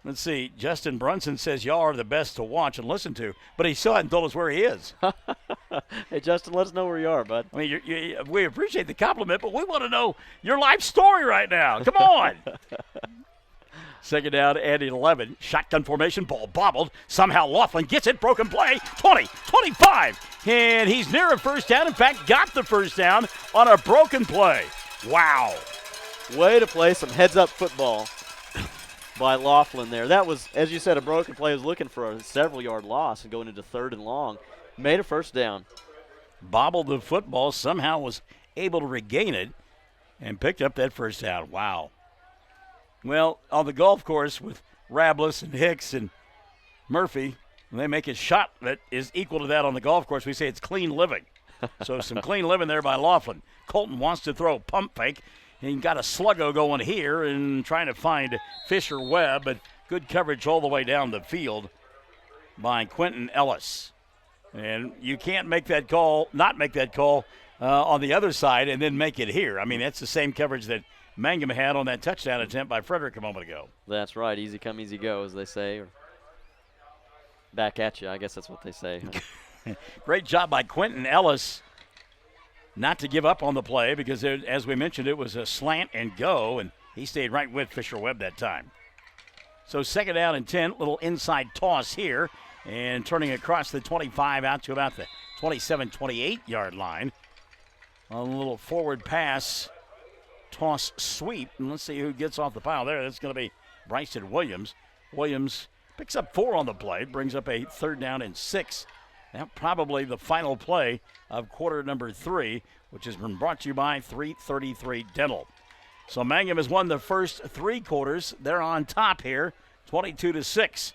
Let's see. Justin Brunson says y'all are the best to watch and listen to, but he still hasn't told us where he is. Hey, Justin, let us know where you are, bud. I mean, we appreciate the compliment, but we want to know your life story right now. Come on. 2nd down and 11. Shotgun formation, ball bobbled. Somehow Laughlin gets it, broken play. 20, 25. And he's near a first down. In fact, got the first down on a broken play. Wow. Way to play some heads-up football by Laughlin there. That was, as you said, a broken play. He was looking for a several-yard loss and going into 3rd and long. Made a first down. Bobbled the football, somehow was able to regain it and picked up that first down. Wow. Well, on the golf course with Rablis and Hicks and Murphy, when they make a shot that is equal to that on the golf course, we say it's clean living. So some clean living there by Laughlin. Colton wants to throw a pump fake. And he got a sluggo going here and trying to find Fisher Webb, but good coverage all the way down the field by Quentin Ellis. And you can't make that call, not make that call on the other side and then make it here. I mean, that's the same coverage that Mangum had on that touchdown attempt by Frederick a moment ago. That's right. Easy come, easy go, as they say. Or back at you, I guess that's what they say. Great job by Quentin Ellis. not to give up on the play because, as we mentioned, it was a slant and go, and he stayed right with Fisher Webb that time. So 2nd down and 10, little inside toss here, and turning across the 25 out to about the 27, 28-yard line. A little forward pass, toss sweep, and let's see who gets off the pile there. That's going to be Bryson Williams. Williams picks up 4 on the play, brings up a 3rd down and 6. Now probably the final play of quarter number 3, which has been brought to you by 333 Dental. So Mangum has won the first 3 quarters. They're on top here, 22-6.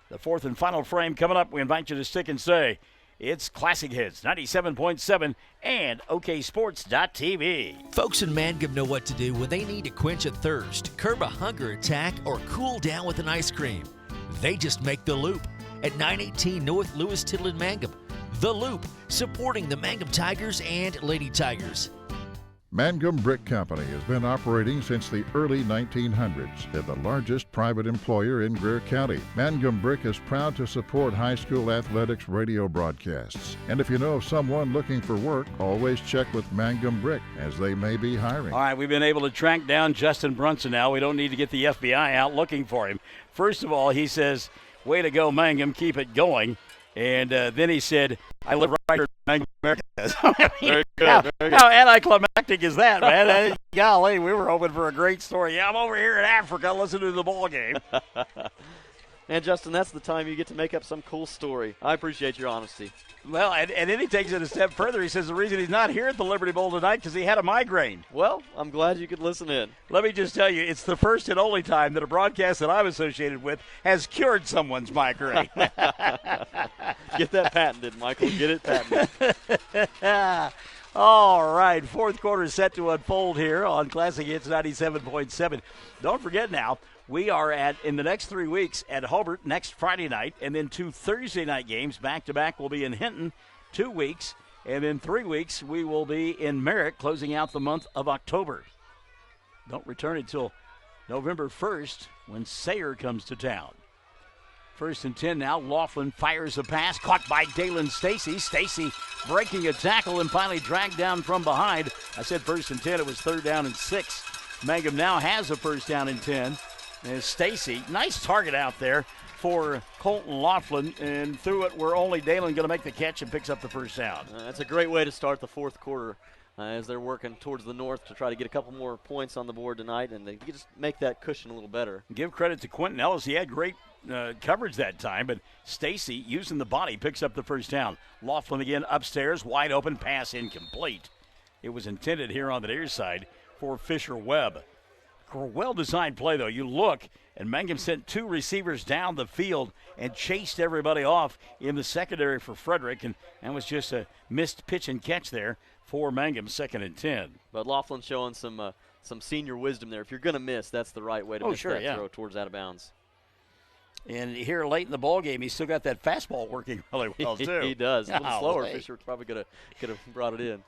The 4th and final frame coming up. We invite you to stick and stay. It's Classic Hits 97.7 and OKSports.tv. Folks in Mangum know what to do when they need to quench a thirst, curb a hunger attack, or cool down with an ice cream. They just make the Loop at 918 North Lewis Tittle in Mangum. The Loop, supporting the Mangum Tigers and Lady Tigers. Mangum Brick Company has been operating since the early 1900s. They're the largest private employer in Greer County. Mangum Brick is proud to support high school athletics radio broadcasts. And if you know of someone looking for work, always check with Mangum Brick, as they may be hiring. All right, we've been able to track down Justin Brunson now. We don't need to get the FBI out looking for him. First of all, he says, "Way to go, Mangum, keep it going." And then he said, "I live right here in Mangum, America." Very good. How anticlimactic is that, man? Golly, we were hoping for a great story. Yeah, I'm over here in Africa listening to the ball game. And, Justin, that's the time you get to make up some cool story. I appreciate your honesty. Well, and then he takes it a step further. He says the reason he's not here at the Liberty Bowl tonight because he had a migraine. Well, I'm glad you could listen in. Let me just tell you, it's the first and only time that a broadcast that I'm associated with has cured someone's migraine. Get that patented, Michael. Get it patented. All right, 4th quarter is set to unfold here on Classic Hits 97.7. Don't forget now, we are in the next 3 weeks at Hobart next Friday night, and then 2 Thursday night games back-to-back will be in Hinton 2 weeks, and in 3 weeks we will be in Merritt closing out the month of October. Don't return until November 1st when Sayre comes to town. 1st and 10 now. Laughlin fires a pass, caught by Dalen Stacy. Stacy breaking a tackle and finally dragged down from behind. I said 1st and 10, it was 3rd down and 6. Mangum now has a 1st down and 10. And Stacy, nice target out there for Colton Laughlin, and threw it where only Dalen going to make the catch and picks up the 1st down. That's a great way to start the 4th quarter as they're working towards the north to try to get a couple more points on the board tonight, and they just make that cushion a little better. Give credit to Quentin Ellis. He had great coverage that time, but Stacy, using the body, picks up the 1st down. Laughlin again upstairs, wide open, pass incomplete. It was intended here on the near side for Fisher Webb. Well-designed play, though. You look, and Mangum sent 2 receivers down the field and chased everybody off in the secondary for Frederick, and that was just a missed pitch and catch there for Mangum, 2nd and 10. But Laughlin showing some senior wisdom there. If you're going to miss, that's the right way to miss that throw towards out of bounds. And here late in the ball game, he's still got that fastball working really well, too. He does. A little slower. Fisher probably could have brought it in.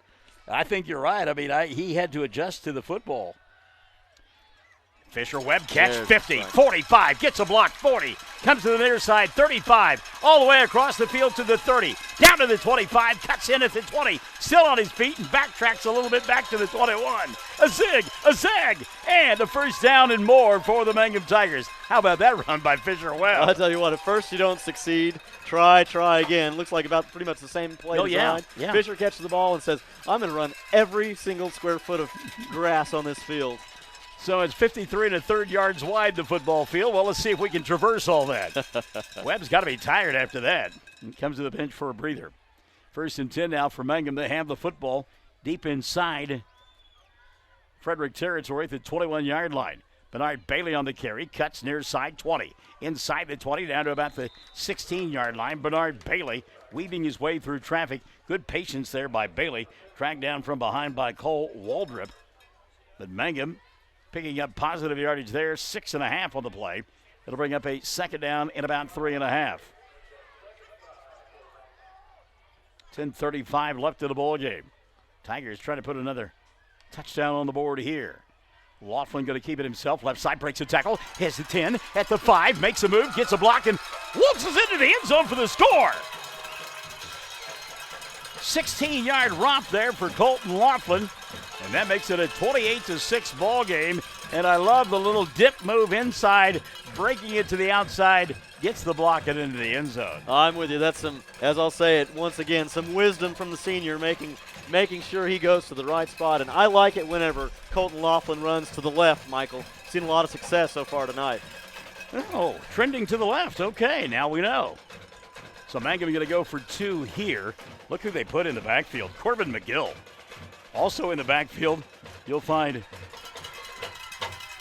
I think you're right. I mean, he had to adjust to the football. Fisher Webb catch, 50, 45, gets a block, 40, comes to the near side, 35, all the way across the field to the 30, down to the 25, cuts in at the 20, still on his feet and backtracks a little bit back to the 21. A zag, and a 1st down and more for the Mangum Tigers. How about that run by Fisher Webb? I'll tell you what, at first you don't succeed. Try again. Looks like about pretty much the same play design. Yeah. Fisher catches the ball and says, I'm going to run every single square foot of grass on this field. So it's 53 1/3 yards wide, the football field. Well, let's see if we can traverse all that. Webb's got to be tired after that. And comes to the bench for a breather. 1st and 10 now for Mangum. They have the football deep inside Frederick territory at the 21-yard line. Bernard Bailey on the carry, cuts near side 20. Inside the 20, down to about the 16-yard line. Bernard Bailey weaving his way through traffic. Good patience there by Bailey. Tracked down from behind by Cole Waldrop. But Mangum picking up positive yardage there, 6.5 on the play. It'll bring up a 2nd down in about 3.5. 10:35 left in the ball game. Tigers trying to put another touchdown on the board here. Laughlin going to keep it himself. Left side breaks a tackle. Has the 10 at the 5. Makes a move. Gets a block and waltzes into the end zone for the score. 16-yard romp there for Colton Laughlin, and that makes it a 28-6 ball game. And I love the little dip move inside, breaking it to the outside, gets the block and into the end zone. I'm with you. That's some, as I'll say it once again, some wisdom from the senior, making sure he goes to the right spot. And I like it whenever Colton Laughlin runs to the left, Michael. Seen a lot of success so far tonight. Oh, trending to the left. Okay, now we know. So Mangum going to go for 2 here. Look who they put in the backfield. Corbin McGill. Also in the backfield, you'll find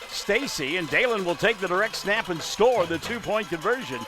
Stacy, and Dalen will take the direct snap and score the 2-point conversion.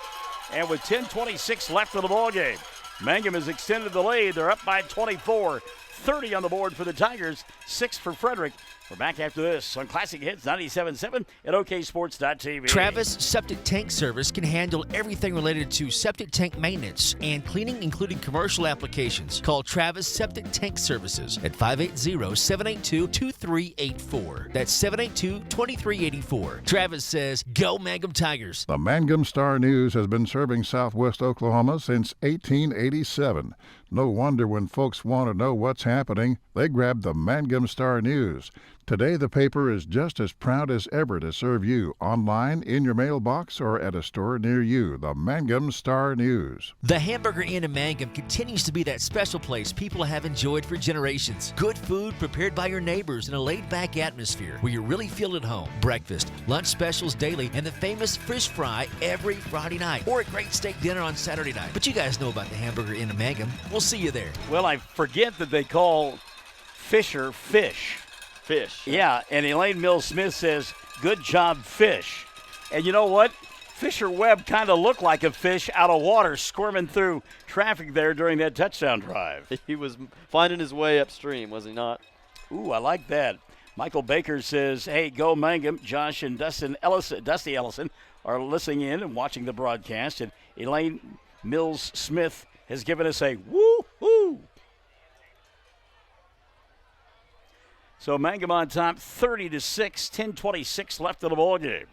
And with 10:26 left of the ball game, Mangum has extended the lead. They're up by 24. 30 on the board for the Tigers, 6 for Frederick. We're back after this on Classic Hits 97.7 at oksports.tv. Travis Septic Tank Service can handle everything related to septic tank maintenance and cleaning, including commercial applications. Call Travis Septic Tank Services at 580-782-2384. That's 782-2384. Travis says, go Mangum Tigers. The Mangum Star News has been serving southwest Oklahoma since 1887. No wonder when folks want to know what's happening, they grab the Mangum Star News. Today, the paper is just as proud as ever to serve you online, in your mailbox, or at a store near you. The Mangum Star News. The Hamburger Inn in Mangum continues to be that special place people have enjoyed for generations. Good food prepared by your neighbors in a laid-back atmosphere where you really feel at home. Breakfast, lunch specials daily, and the famous fish fry every Friday night, or a great steak dinner on Saturday night. But you guys know about the Hamburger Inn in Mangum. We'll see you there. Well, I forget that they call Fisher fish. Fish. Yeah, and Elaine Mills-Smith says, good job, fish. And you know what? Fisher Webb kind of looked like a fish out of water squirming through traffic there during that touchdown drive. He was finding his way upstream, was he not? Ooh, I like that. Michael Baker says, hey, go Mangum. Josh and Dusty Ellison are listening in and watching the broadcast. And Elaine Mills-Smith has given us a woo-hoo. So Mangum on top, 30-6, 10:26 left of the ball game.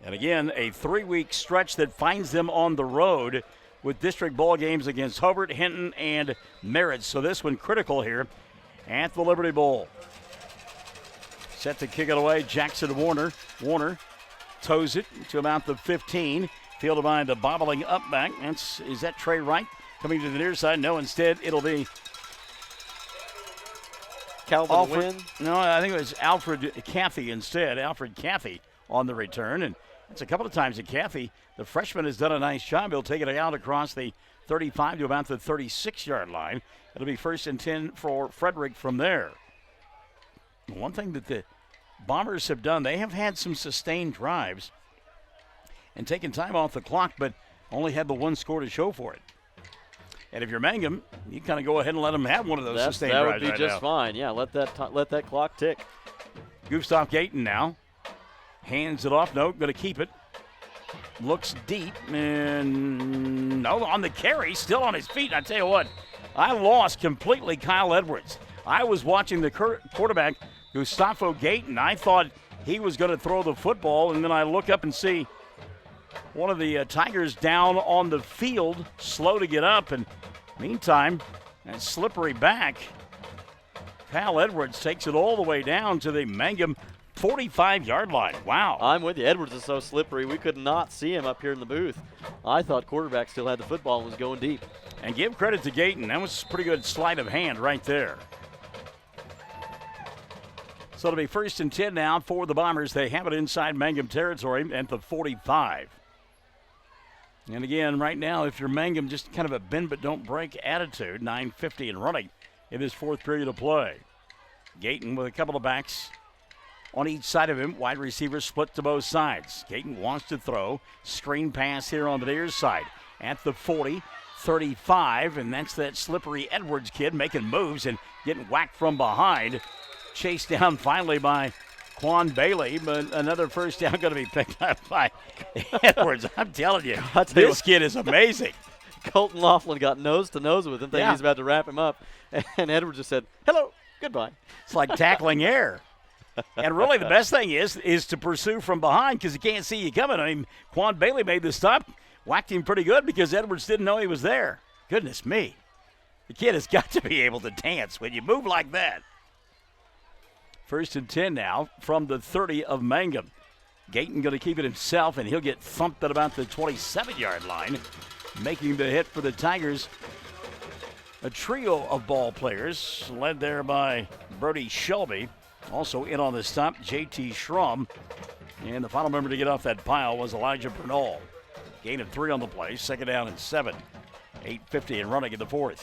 And again, a 3-week stretch that finds them on the road with district ball games against Hobart, Hinton, and Merritt. So this one critical here at the Liberty Bowl. Set to kick it away, Jackson Warner. Warner toes it to about the 15. Fielded by the bobbling up back. Is that Trey Wright coming to the near side? No, instead it'll be Calvin Wynn? No, I think it was Alfred Cathy instead. Alfred Cathy on the return. And it's a couple of times that Cathy, the freshman, has done a nice job. He'll take it out across the 35 to about the 36-yard line. It'll be 1st and 10 for Frederick from there. One thing that the Bombers have done, they have had some sustained drives and taken time off the clock, but only had the one score to show for it. And if you're Mangum, you kind of go ahead and let them have one of those sustained drives. That would be just fine. Yeah, let that clock tick. Gustav Gayton now hands it off. No, going to keep it. Looks deep, and no, on the carry, still on his feet. I tell you what, I lost completely Kyle Edwards. I was watching the quarterback, Gustavo Gayton. I thought he was going to throw the football, and then I look up and see one of the Tigers down on the field, slow to get up, and meantime, that slippery back, Kyle Edwards takes it all the way down to the Mangum 45-yard line. Wow. I'm with you. Edwards is so slippery, we could not see him up here in the booth. I thought quarterback still had the football and was going deep. And give credit to Gayton. That was a pretty good sleight of hand right there. So it'll be 1st and 10 now for the Bombers. They have it inside Mangum territory at the 45. And again, right now, if you're Mangum, just kind of a bend but don't break attitude. 9:50 and running in this 4th period of play. Gayton with a couple of backs on each side of him. Wide receivers split to both sides. Gayton wants to throw. Screen pass here on the near side at the 40, 35, and that's that slippery Edwards kid making moves and getting whacked from behind. Chased down finally by Quan Bailey, but another first down going to be picked up by Edwards. I'm telling you, this kid is amazing. Colton Laughlin got nose to nose with him, thinking he's about to wrap him up, and Edwards just said, hello, goodbye. It's like tackling air. And really the best thing is to pursue from behind because he can't see you coming. I mean, Quan Bailey made the stop, whacked him pretty good because Edwards didn't know he was there. Goodness me. The kid has got to be able to dance when you move like that. 1st and 10 now from the 30 of Mangum. Gayton going to keep it himself, and he'll get thumped at about the 27-yard line, making the hit for the Tigers. A trio of ball players, led there by Brody Shelby. Also in on the stop, J.T. Schrum. And the final member to get off that pile was Elijah Bernal. Gain of 3 on the play, 2nd down and 7. 8:50 and running in the 4th.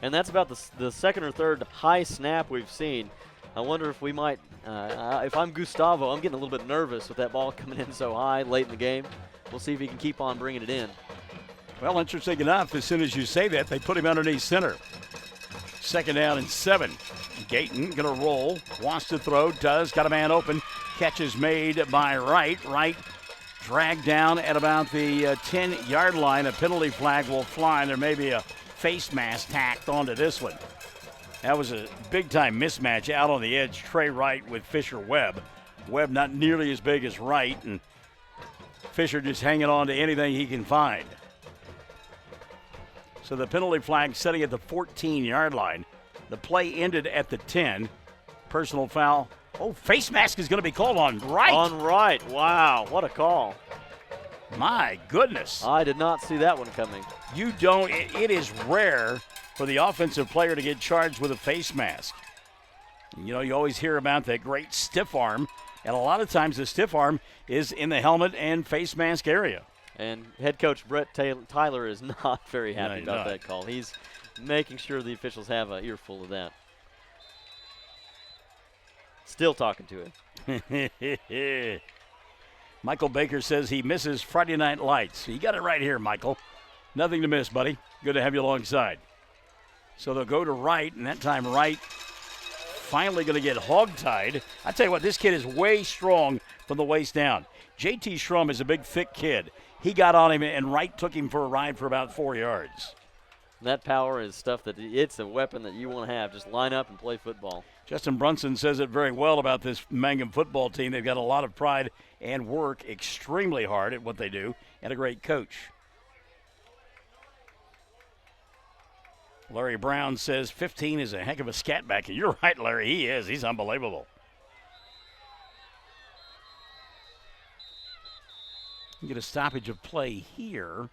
And that's about the second or third high snap we've seen. I wonder if we might, if I'm Gustavo, I'm getting a little bit nervous with that ball coming in so high late in the game. We'll see if he can keep on bringing it in. Well, interesting enough, as soon as you say that, they put him underneath center. 2nd down and 7. Gayton going to roll, wants to throw, does, got a man open. Catch is made by Wright. Wright dragged down at about the 10-yard line. A penalty flag will fly, and there may be a face mask tacked onto this one. That was a big-time mismatch out on the edge. Trey Wright with Fisher Webb. Webb not nearly as big as Wright, and Fisher just hanging on to anything he can find. So the penalty flag setting at the 14-yard line. The play ended at the 10. Personal foul. Oh, face mask is going to be called on Wright. On Wright. Wow, what a call. My goodness. I did not see that one coming. You don't. It is rare for the offensive player to get charged with a face mask. You know, you always hear about that great stiff arm, and a lot of times the stiff arm is in the helmet and face mask area. And head coach Brett Tyler is not very happy about that call. He's making sure the officials have an earful of that. Still talking to him. Michael Baker says he misses Friday Night Lights. You got it right here, Michael. Nothing to miss, buddy. Good to have you alongside. So they'll go to Wright, and that time Wright finally going to get hogtied. I tell you what, this kid is way strong from the waist down. J.T. Schrum is a big, thick kid. He got on him, and Wright took him for a ride for about 4 yards. That power is stuff that it's a weapon that you want to have. Just line up and play football. Justin Brunson says it very well about this Mangum football team. They've got a lot of pride and work extremely hard at what they do, and a great coach. Larry Brown says 15 is a heck of a scat back. And you're right, Larry. He is. He's unbelievable. You get a stoppage of play here.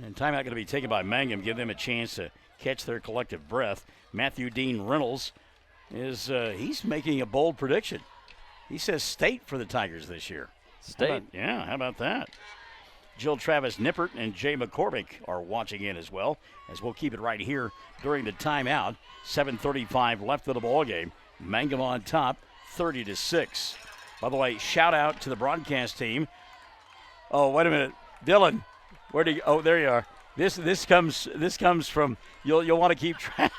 And timeout going to be taken by Mangum. Give them a chance to catch their collective breath. Matthew Dean Reynolds is he's making a bold prediction. He says state for the Tigers this year. State? How about that? Jill Travis Nippert and Jay McCormick are watching in as well, as we'll keep it right here during the timeout. 7:35 left of the ball game. Mangum on top, 30-6. By the way, shout out to the broadcast team. Oh, wait a minute, Dylan. Where do you? Oh, there you are. This comes from. You'll want to keep track.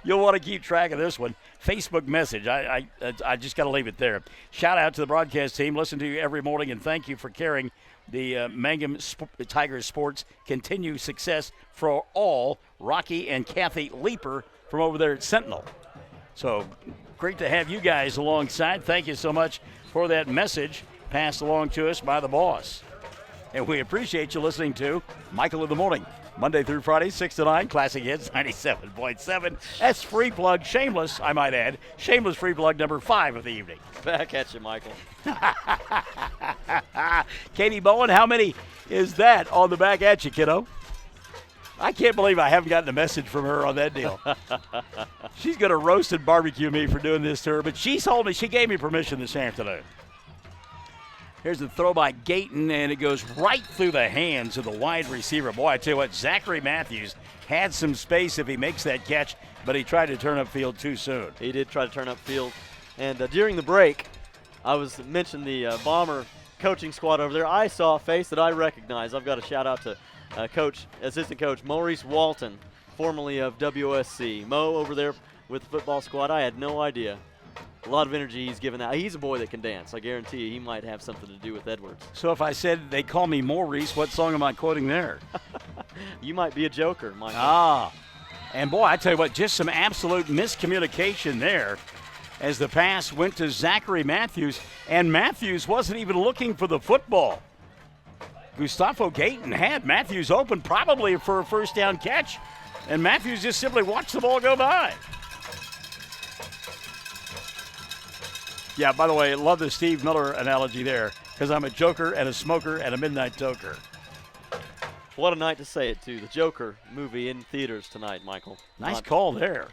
You'll want to keep track of this one. Facebook message. I just got to leave it there. Shout out to the broadcast team. Listen to you every morning, and thank you for carrying the Mangum Tigers sports. Continue success for all. Rocky and Kathy Leeper from over there at Sentinel. So great to have you guys alongside. Thank you so much for that message passed along to us by the boss. And we appreciate you listening to Michael in the Morning, Monday through Friday, 6 to 9, Classic Hits 97.7. That's free plug, shameless, I might add. Shameless free plug number 5 of the evening. Back at you, Michael. Katie Bowen, how many is that on the back at you, kiddo? I can't believe I haven't gotten a message from her on that deal. She's going to roast and barbecue me for doing this to her, but she told me, she gave me permission this afternoon. Here's the throw by Gayton, and it goes right through the hands of the wide receiver. Boy, I tell you what, Zachary Matthews had some space if he makes that catch, but he tried to turn upfield too soon. He did try to turn upfield. And during the break, I was mentioning the Bomber coaching squad over there. I saw a face that I recognize. I've got to shout out to assistant coach Maurice Walton, formerly of WSC. Mo over there with the football squad. I had no idea. A lot of energy he's given out. He's a boy that can dance. I guarantee you he might have something to do with Edwards. So if I said they call me Maurice, what song am I quoting there? You might be a joker, Michael. Ah. And boy, I tell you what, just some absolute miscommunication there as the pass went to Zachary Matthews, and Matthews wasn't even looking for the football. Gustavo Gayton had Matthews open probably for a first down catch, and Matthews just simply watched the ball go by. Yeah, by the way, I love the Steve Miller analogy there, because I'm a joker and a smoker and a midnight toker. What a night to say it, too. The Joker movie in theaters tonight, Michael. Nice call there.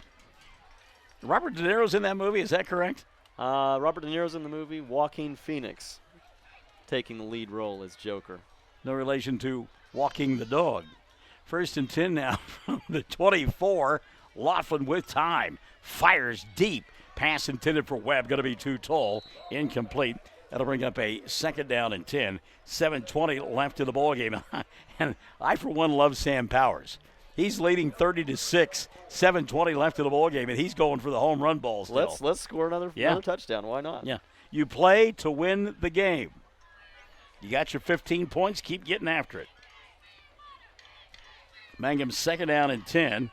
Robert De Niro's in that movie, is that correct? Robert De Niro's in the movie. Joaquin Phoenix taking the lead role as Joker. No relation to walking the dog. 1st and 10 now from the 24. Laughlin with time. Fires deep. Pass intended for Webb. Going to be too tall. Incomplete. That'll bring up a 2nd down and 10. 7:20 left in the ballgame. And I, for one, love Sam Powers. He's leading 30-6. 7:20 left in the ballgame, and he's going for the home run ball still. Let's score another touchdown. Why not? Yeah. You play to win the game. You got your 15 points. Keep getting after it. Mangum 2nd down and 10.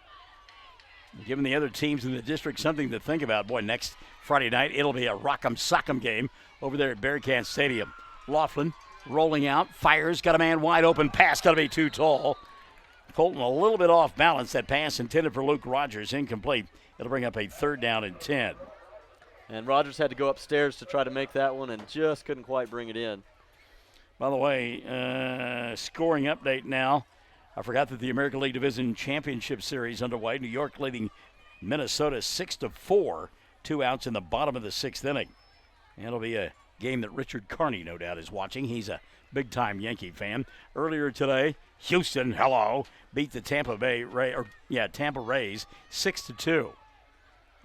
Giving the other teams in the district something to think about. Boy, next Friday night, it'll be a rock'em sock'em game over there at Bearcat Stadium. Laughlin rolling out, fires, got a man wide open, pass got to be too tall. Colton a little bit off balance. That pass intended for Luke Rogers, incomplete. It'll bring up a 3rd down and 10. And Rogers had to go upstairs to try to make that one and just couldn't quite bring it in. By the way, scoring update now. I forgot that the American League Division Championship Series underway. New York leading Minnesota 6-4. 2 outs in the bottom of the 6th inning. And it'll be a game that Richard Carney, no doubt, is watching. He's a big-time Yankee fan. Earlier today, Houston, beat the Tampa Rays 6-2.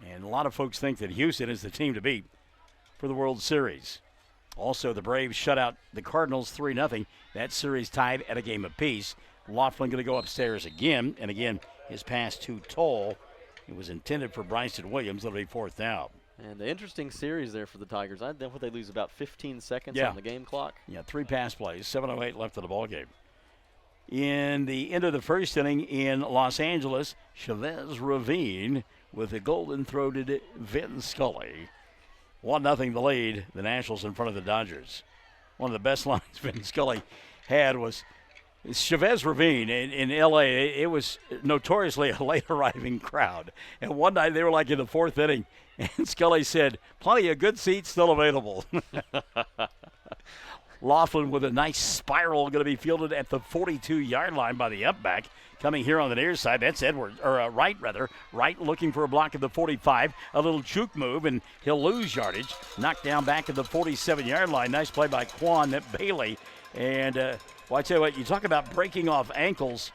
And a lot of folks think that Houston is the team to beat for the World Series. Also, the Braves shut out the Cardinals 3-0. That series tied at a game apiece. Laughlin going to go upstairs again, and again, his pass too tall. It was intended for Bryson Williams. It'll be 4th down. And the interesting series there for the Tigers. I think they lose about 15 seconds on the game clock. Yeah, 3 pass plays, 7:08 left of the ballgame. In the end of the 1st inning in Los Angeles, Chavez Ravine with a golden-throated Vin Scully. 1-0 the lead, the Nationals in front of the Dodgers. One of the best lines Vin Scully had was Chavez Ravine in L.A., it was notoriously a late-arriving crowd. And one night they were like in the 4th inning, and Scully said, plenty of good seats still available. Laughlin with a nice spiral going to be fielded at the 42-yard line by the upback. Coming here on the near side, that's Wright. Wright looking for a block at the 45. A little juke move, and he'll lose yardage. Knocked down back at the 47-yard line. Nice play by Quan Bailey. And, I tell you what, you talk about breaking off ankles.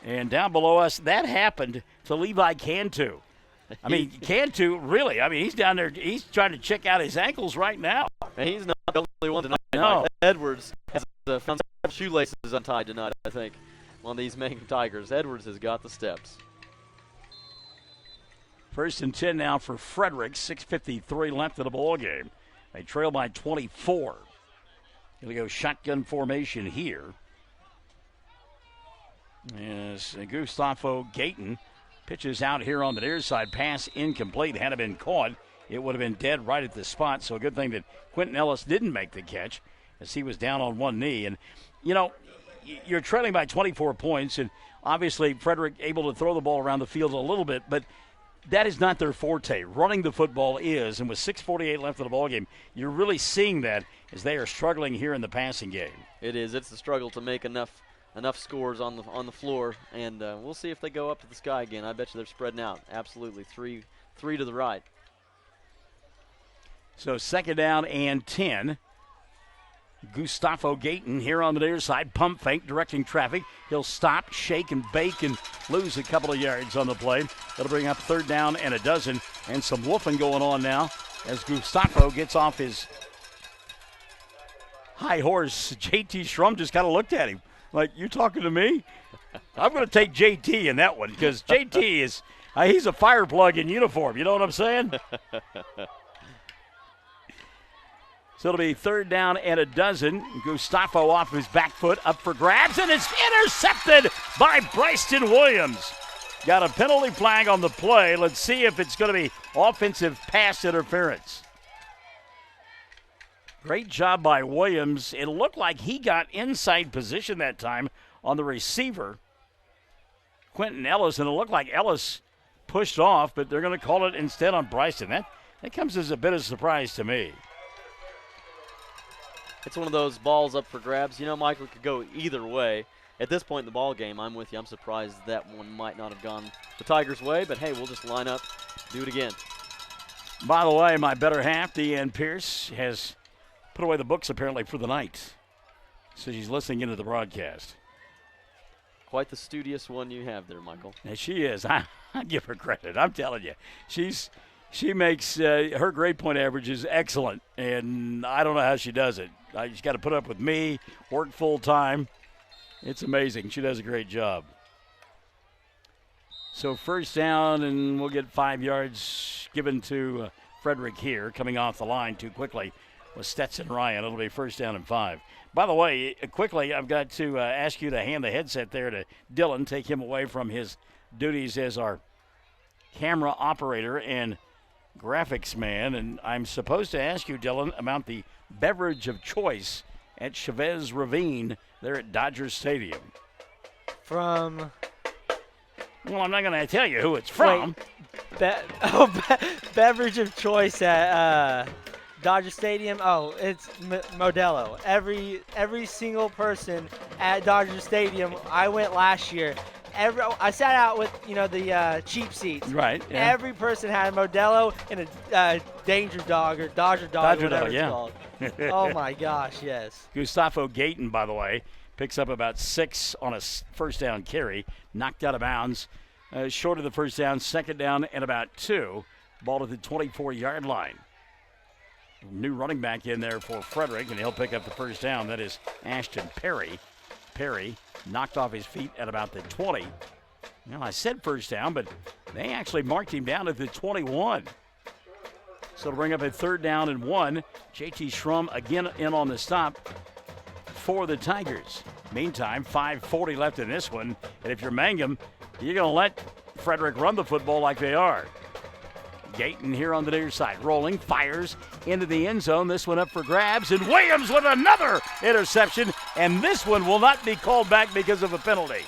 And down below us, that happened to Levi Cantu. I mean, Cantu, really, he's down there. He's trying to check out his ankles right now. And he's not the only one tonight. No. Edwards has found some shoelaces untied tonight, I think, on these Mangum Tigers. Edwards has got the steps. 1st and 10 now for Frederick. 6:53 left in the ball game. They trail by 24. Going to go shotgun formation here. As Gustavo Gayton pitches out here on the near side. Pass incomplete. Had it been caught, it would have been dead right at the spot. So a good thing that Quentin Ellis didn't make the catch as he was down on one knee. And, you're trailing by 24 points. And obviously Frederick able to throw the ball around the field a little bit. But that is not their forte. Running the football is. And with 6:48 left in the ballgame, you're really seeing that as they are struggling here in the passing game. It is. It's a struggle to make enough scores on the floor, and we'll see if they go up to the sky again. I bet you they're spreading out. Absolutely, three to the right. So 2nd down and 10. Gustavo Gayton here on the near side. Pump fake, directing traffic. He'll stop, shake, and bake, and lose a couple of yards on the play. That'll bring up 3rd down and 12, and some woofing going on now as Gustavo gets off his high horse. JT Schrum just kind of looked at him like, you talking to me? I'm going to take JT in that one because JT is he's a fire plug in uniform. You know what I'm saying? So it'll be 3rd down and 12. Gustavo off his back foot, up for grabs, and it's intercepted by Bryson Williams. Got a penalty flag on the play. Let's see if it's going to be offensive pass interference. Great job by Williams. It looked like he got inside position that time on the receiver, Quentin Ellis, and it looked like Ellis pushed off, but they're going to call it instead on Bryson. That comes as a bit of a surprise to me. It's one of those balls up for grabs. You know, Michael, it could go either way. At this point in the ball game, I'm with you. I'm surprised that one might not have gone the Tigers' way, but hey, we'll just line up, do it again. By the way, my better half, Deanne Pierce, has put away the books apparently for the night. So she's listening into the broadcast. Quite the studious one you have there, Michael. And she is. I give her credit. I'm telling you. She makes her grade point average is excellent, and I don't know how she does it. She's got to put up with me, work full time. It's amazing. She does a great job. So first down, and we'll get 5 yards given to Frederick here, coming off the line too quickly with Stetson Ryan. It'll be first down and 5. By the way, quickly, I've got to ask you to hand the headset there to Dylan, take him away from his duties as our camera operator and graphics man. And I'm supposed to ask you, Dylan, about the beverage of choice at Chavez Ravine there at Dodger Stadium. From? Well, I'm not going to tell you who it's from. Beverage of choice at Dodger Stadium. Oh, it's Modelo. Every single person at Dodger Stadium. I went last year. I sat out with the cheap seats. Right. Yeah. Every person had a Modelo and a Danger Dog or Dodger Dog, whatever it's called. Oh my gosh, yes. Gustavo Gayton, by the way, picks up about 6 on a first down carry, knocked out of bounds, short of the first down, second down, and about 2. Ball at the 24-yard line. New running back in there for Frederick, and he'll pick up the first down. That is Ashton Perry. Perry knocked off his feet at about the 20. Well, I said first down, but they actually marked him down at the 21. So to bring up a third down and 1. J.T. Schrum again in on the stop for the Tigers. Meantime, 5:40 left in this one. And if you're Mangum, you're going to let Frederick run the football like they are. Gayton here on the near side, rolling, fires into the end zone. This one up for grabs, and Williams with another interception, and this one will not be called back because of a penalty.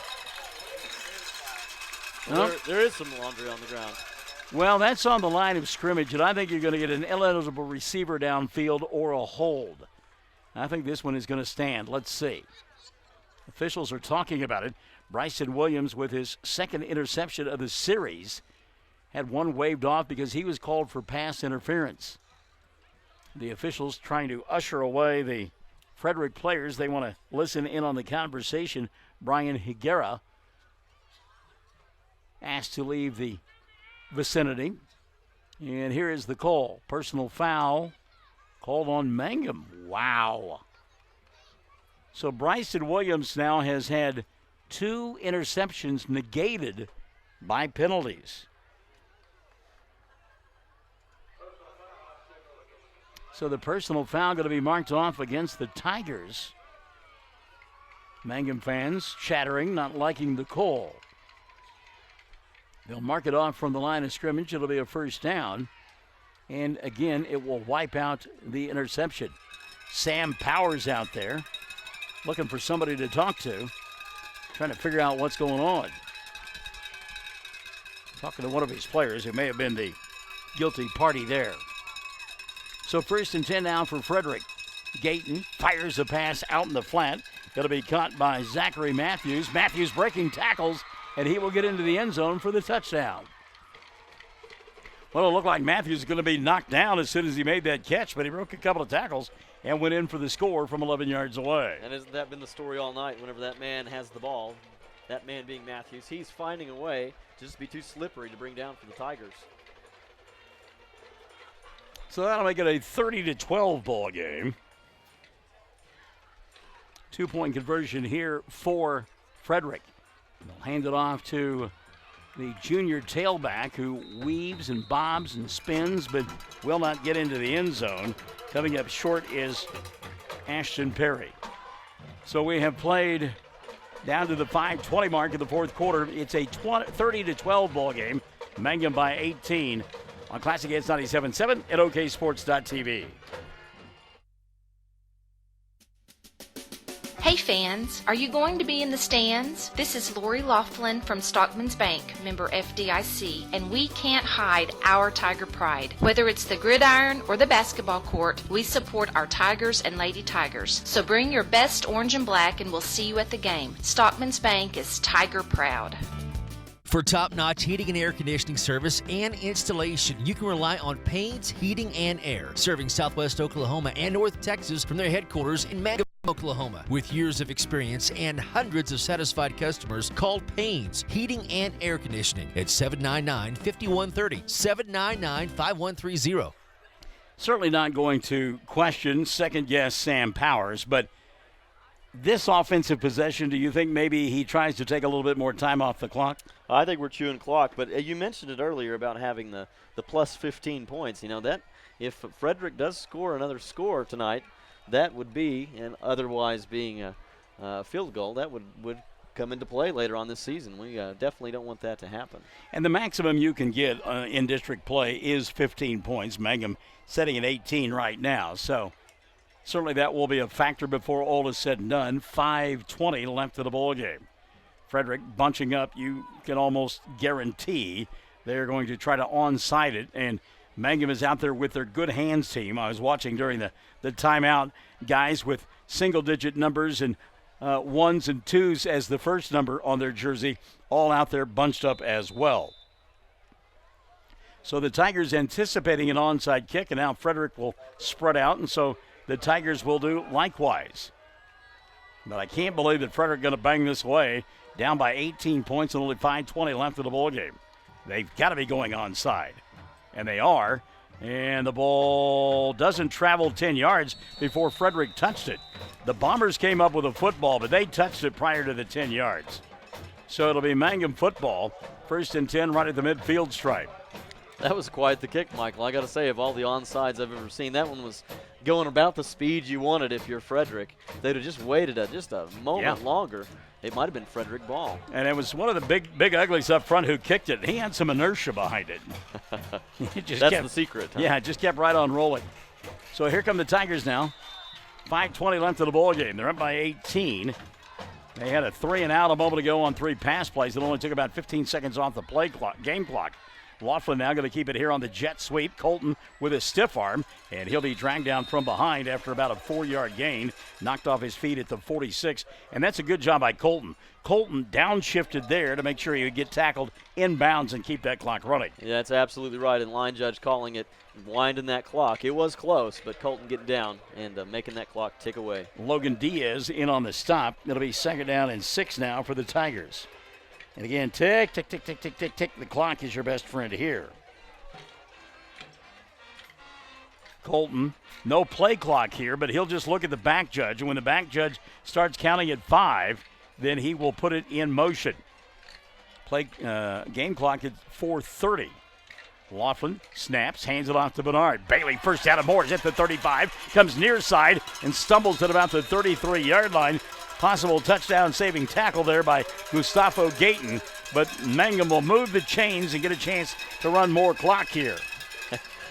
Well, there is some laundry on the ground. Well, that's on the line of scrimmage, and I think you're going to get an ineligible receiver downfield or a hold. I think this one is going to stand. Let's see. Officials are talking about it. Bryson Williams with his second interception of the series had one waved off because he was called for pass interference. The officials trying to usher away the Frederick players. They want to listen in on the conversation. Brian Higuera asked to leave the vicinity. And here is the call. Personal foul called on Mangum. Wow. So Bryson Williams now has had 2 interceptions negated by penalties. So the personal foul going to be marked off against the Tigers. Mangum fans chattering, not liking the call. They'll mark it off from the line of scrimmage. It'll be a first down. And again, it will wipe out the interception. Sam Powers out there looking for somebody to talk to, trying to figure out what's going on. Talking to one of his players who may have been the guilty party there. So first and 10 now for Frederick. Gayton fires a pass out in the flat. It'll be caught by Zachary Matthews. Matthews breaking tackles, and he will get into the end zone for the touchdown. Well, it looked like Matthews was going to be knocked down as soon as he made that catch, but he broke a couple of tackles and went in for the score from 11 yards away. And hasn't that been the story all night? Whenever that man has the ball, that man being Matthews, he's finding a way to just be too slippery to bring down for the Tigers. So that'll make it a 30-12 ball game. 2-point conversion here for Frederick. They'll hand it off to the junior tailback who weaves and bobs and spins but will not get into the end zone. Coming up short is Ashton Perry. So we have played down to the 5:20 mark of the fourth quarter. It's a 30-12 ball game. Mangum by 18 on Classic Hits 97.7 at OKSports.tv. Hey fans, are you going to be in the stands? This is Lori Laughlin from Stockman's Bank, member FDIC, and we can't hide our Tiger pride. Whether it's the gridiron or the basketball court, we support our Tigers and Lady Tigers. So bring your best orange and black and we'll see you at the game. Stockman's Bank is Tiger proud. For top-notch heating and air conditioning service and installation, you can rely on Payne's Heating and Air, serving Southwest Oklahoma and North Texas from their headquarters in Mangum, Oklahoma. With years of experience and hundreds of satisfied customers, call Payne's Heating and Air Conditioning at 799-5130, 799-5130. Certainly not going to question, second-guess Sam Powers, but this offensive possession, do you think maybe he tries to take a little bit more time off the clock? I think we're chewing clock, but you mentioned it earlier about having the plus 15 points. You know, that if Frederick does score another score tonight, that would be, and otherwise being a field goal, that would come into play later on this season. We definitely don't want that to happen. And the maximum you can get in district play is 15 points. Mangum setting at 18 right now, so certainly that will be a factor before all is said and done. 5:20 left of the ball game. Frederick bunching up, you can almost guarantee they're going to try to onside it, and Mangum is out there with their good hands team. I was watching during the timeout, guys with single-digit numbers and ones and twos as the first number on their jersey, all out there bunched up as well. So the Tigers anticipating an onside kick, and now Frederick will spread out, and so the Tigers will do likewise. But I can't believe that Frederick going to bang this away, down by 18 points and only 5:20 left of the ball game. They've got to be going onside, and they are. And the ball doesn't travel 10 yards before Frederick touched it. The Bombers came up with a football, but they touched it prior to the 10 yards. So it'll be Mangum football, 1st and 10 right at the midfield stripe. That was quite the kick, Michael. I got to say, of all the onsides I've ever seen, that one was going about the speed you wanted if you're Frederick. They'd have just waited just a moment longer. It might have been Frederick ball. And it was one of the big uglies up front who kicked it. He had some inertia behind it. That's the secret. Huh? Yeah, it just kept right on rolling. So here come the Tigers now. 5:20 left of the ball game. They're up by 18. They had a 3-and-out a moment ago on 3 pass plays. It only took about 15 seconds off the game clock. Laughlin now going to keep it here on the jet sweep. Colton with a stiff arm, and he'll be dragged down from behind after about a 4-yard gain. Knocked off his feet at the 46, and that's a good job by Colton. Colton downshifted there to make sure he would get tackled inbounds and keep that clock running. Yeah, that's absolutely right, and line judge calling it winding that clock. It was close, but Colton getting down and making that clock tick away. Logan Diaz in on the stop. It'll be 2nd down and 6 now for the Tigers. And again, tick, tick, tick, tick, tick, tick, tick. The clock is your best friend here. Colton, no play clock here, but he'll just look at the back judge. And when the back judge starts counting at 5, then he will put it in motion. Game clock at 4:30. Laughlin snaps, hands it off to Bernard. Bailey first down of Moore's at the 35, comes near side and stumbles at about the 33-yard line. Possible touchdown-saving tackle there by Gustavo Gayton, but Mangum will move the chains and get a chance to run more clock here.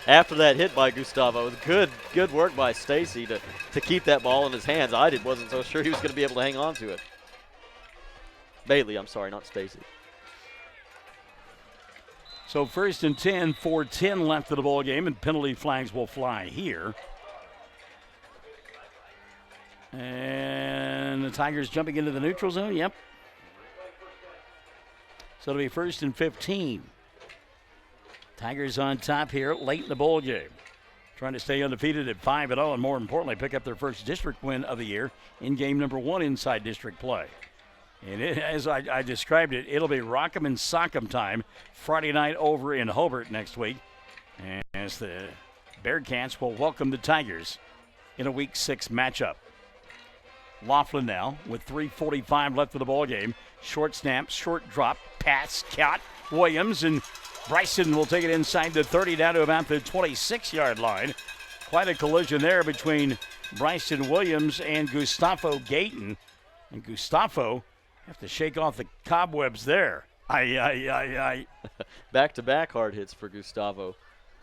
After that hit by Gustavo, it was good work by Stacy to keep that ball in his hands. I wasn't so sure he was going to be able to hang on to it. Bailey, I'm sorry, not Stacy. So 1st and 10, 4:10 left of the ball game, and penalty flags will fly here. And the Tigers jumping into the neutral zone. Yep. So it'll be 1st and 15. Tigers on top here late in the ball game. Trying to stay undefeated at 5-0 and more importantly pick up their first district win of the year in game number 1 inside district play. And as I described it, it'll be Rock'em and Sock'em time Friday night over in Hobart next week. And as the Bearcats will welcome the Tigers in a Week 6 matchup. Laughlin now with 3:45 left of the ball game. Short snap, short drop, pass, caught. Williams and Bryson will take it inside the 30 down to about the 26-yard line. Quite a collision there between Bryson Williams and Gustavo Gayton. And Gustavo have to shake off the cobwebs there. Back-to-back hard hits for Gustavo.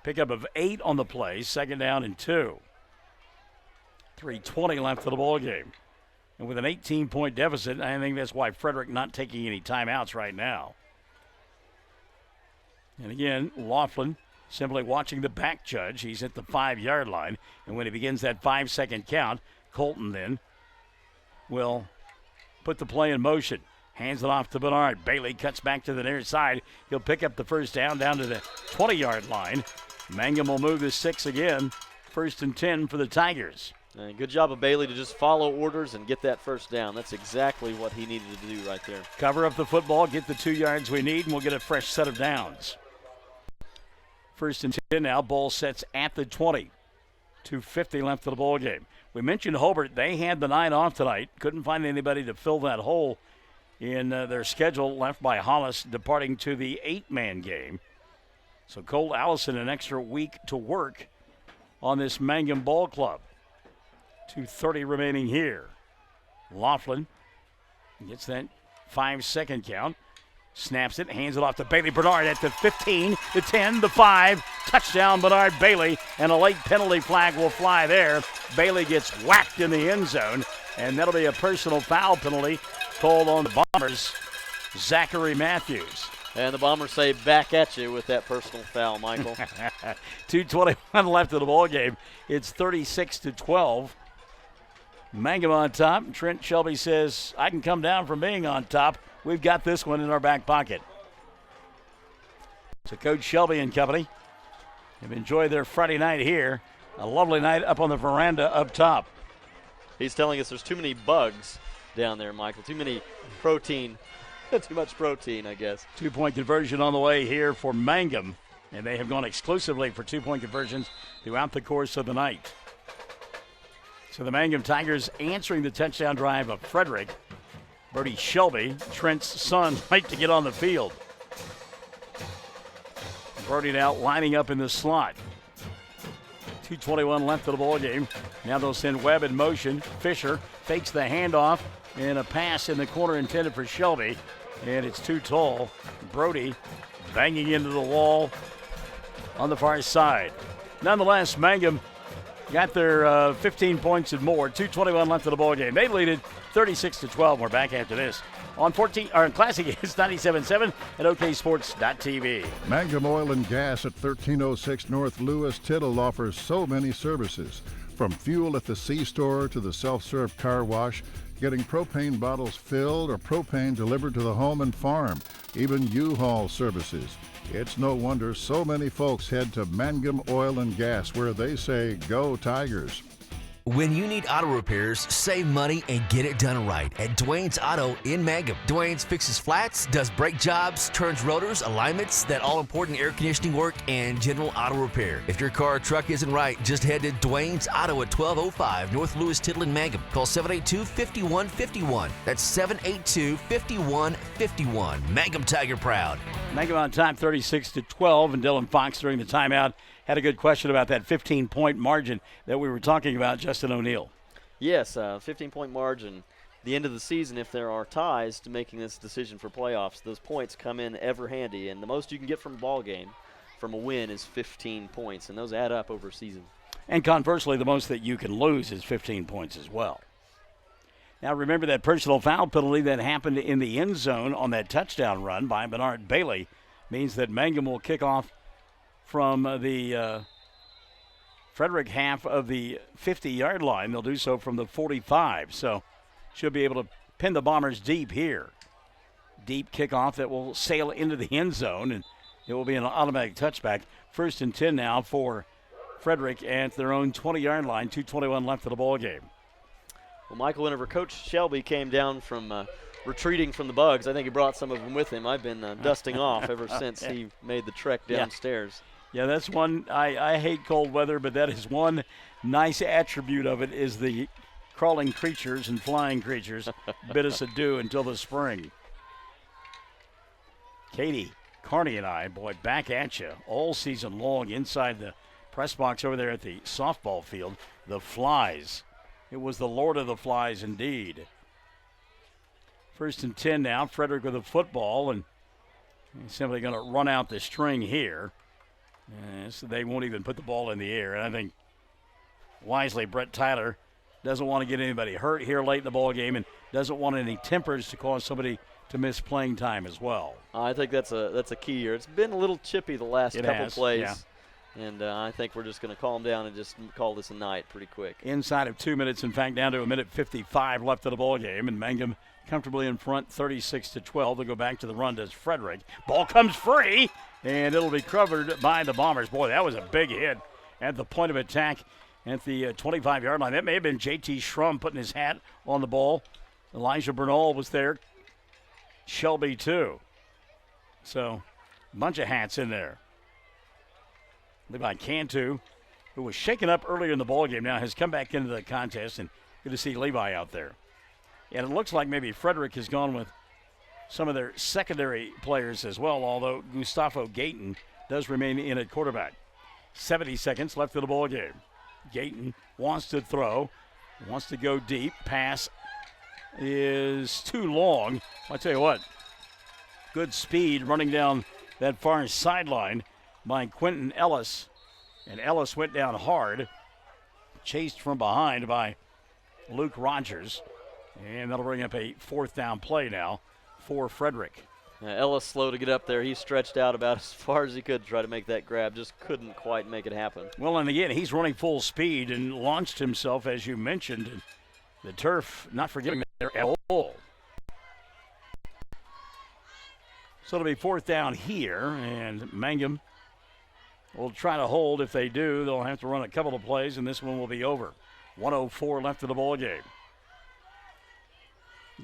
Pickup of 8 on the play, 2nd down and 2. 3:20 left of the ball game. And with an 18-point deficit, I think that's why Frederick not taking any timeouts right now. And again, Laughlin simply watching the back judge. He's at the 5-yard line. And when he begins that 5-second count, Colton then will put the play in motion. Hands it off to Bernard. Bailey cuts back to the near side. He'll pick up the first down to the 20-yard line. Mangum will move the 6 again. 1st and 10 for the Tigers. And good job of Bailey to just follow orders and get that first down. That's exactly what he needed to do right there. Cover up the football, get the 2 yards we need, and we'll get a fresh set of downs. 1st and 10 now. Ball sets at the 20. 2:50 left of the ball game. We mentioned Hobart. They had the night off tonight. Couldn't find anybody to fill that hole in their schedule left by Hollis departing to the 8-man game. So Cole Allison an extra week to work on this Mangum ball club. 2:30 remaining here. Laughlin gets that 5-second count. Snaps it, hands it off to Bailey Bernard at the 15, the 10, the 5. Touchdown, Bernard Bailey, and a late penalty flag will fly there. Bailey gets whacked in the end zone, and that'll be a personal foul penalty called on the Bombers, Zachary Matthews. And the Bombers say back at you with that personal foul, Michael. 2:21 left of the ball game. It's 36-12. Mangum on top. Trent Shelby says, I can come down from being on top. We've got this one in our back pocket. So Coach Shelby and company have enjoyed their Friday night here. A lovely night up on the veranda up top. He's telling us there's too many bugs down there, Michael. Too many protein. Too much protein, I guess. 2-point conversion on the way here for Mangum. And they have gone exclusively for 2-point conversions throughout the course of the night. So the Mangum Tigers answering the touchdown drive of Frederick. Brody Shelby, Trent's son, right to get on the field. Brody now lining up in the slot. 2:21 left of the ball game. Now they'll send Webb in motion. Fisher fakes the handoff and a pass in the corner intended for Shelby. And it's too tall. Brody banging into the wall on the far side. Nonetheless, Mangum got their 15 points and more. 2:21 left of the ball game. They lead it 36-12. We're back after this on Classic Hits 97.7 at OKSports.tv. Mangum Oil and Gas at 1306 North Lewis Tittle offers so many services. From fuel at the C-store to the self-serve car wash, getting propane bottles filled or propane delivered to the home and farm, even U-Haul services. It's no wonder so many folks head to Mangum Oil and Gas, where they say, go Tigers. When you need auto repairs, save money and get it done right at Dwayne's Auto in Mangum. Dwayne's fixes flats, does brake jobs, turns rotors, alignments, that all-important air conditioning work, and general auto repair. If your car or truck isn't right, just head to Dwayne's Auto at 1205 North Lewis Tittle in Mangum. Call 782-5151. That's 782-5151. Mangum Tiger proud. Mangum on top 36-12, and Dylan Fox during the timeout had a good question about that 15-point margin that we were talking about, Justin O'Neill. Yes, 15-point margin. The end of the season, if there are ties to making this decision for playoffs, those points come in ever handy. And the most you can get from a ball game, from a win, is 15 points, and those add up over a season. And conversely, the most that you can lose is 15 points as well. Now remember that personal foul penalty that happened in the end zone on that touchdown run by Bernard Bailey means that Mangum will kick off from the Frederick half of the 50-yard line. They'll do so from the 45, so should be able to pin the Bombers deep here. Deep kickoff that will sail into the end zone, and it will be an automatic touchback. 1st and 10 now for Frederick at their own 20-yard line. 2:21 left of the ball game. Well, Michael, whenever Coach Shelby came down from retreating from the bugs, I think he brought some of them with him. I've been dusting off ever since he made the trek downstairs. Yeah, that's one. I hate cold weather, but that is one nice attribute of it is the crawling creatures and flying creatures bid us adieu until the spring. Katie, Carney, and I, boy, back at you all season long inside the press box over there at the softball field. The Flies. It was the Lord of the Flies indeed. 1st and 10 now. Frederick with the football, and he's simply going to run out the string here. So they won't even put the ball in the air. And I think wisely Brett Tyler doesn't want to get anybody hurt here late in the ball game and doesn't want any tempers to cause somebody to miss playing time as well. I think that's a key here. It's been a little chippy the last couple plays. Yeah. And I think we're just going to calm down and just call this a night pretty quick. Inside of 2 minutes, in fact, down to 1:55 left of the ball game, and Mangum comfortably in front, 36-12. They'll go back to the run. Does Frederick? Ball comes free, and it'll be covered by the Bombers. Boy, that was a big hit at the point of attack at the 25-yard line. That may have been J.T. Schrum putting his hat on the ball. Elijah Bernal was there. Shelby, too. So, a bunch of hats in there. Levi Cantu, who was shaken up earlier in the ballgame, now has come back into the contest, and good to see Levi out there. And it looks like maybe Frederick has gone with some of their secondary players as well, although Gustavo Gayton does remain in at quarterback. 70 seconds left of the ballgame. Gayton wants to throw, wants to go deep. Pass is too long. I'll tell you what, good speed running down that far sideline by Quentin Ellis, and Ellis went down hard, chased from behind by Luke Rogers, and that'll bring up a 4th down play now for Frederick. Ellis slow to get up there. He stretched out about as far as he could to try to make that grab, just couldn't quite make it happen. Well, and again, he's running full speed and launched himself, as you mentioned, and the turf not forgiving there at all. So it'll be 4th down here, and Mangum will try to hold. If they do, they'll have to run a couple of plays, and this one will be over. 1:04 left of the ball game.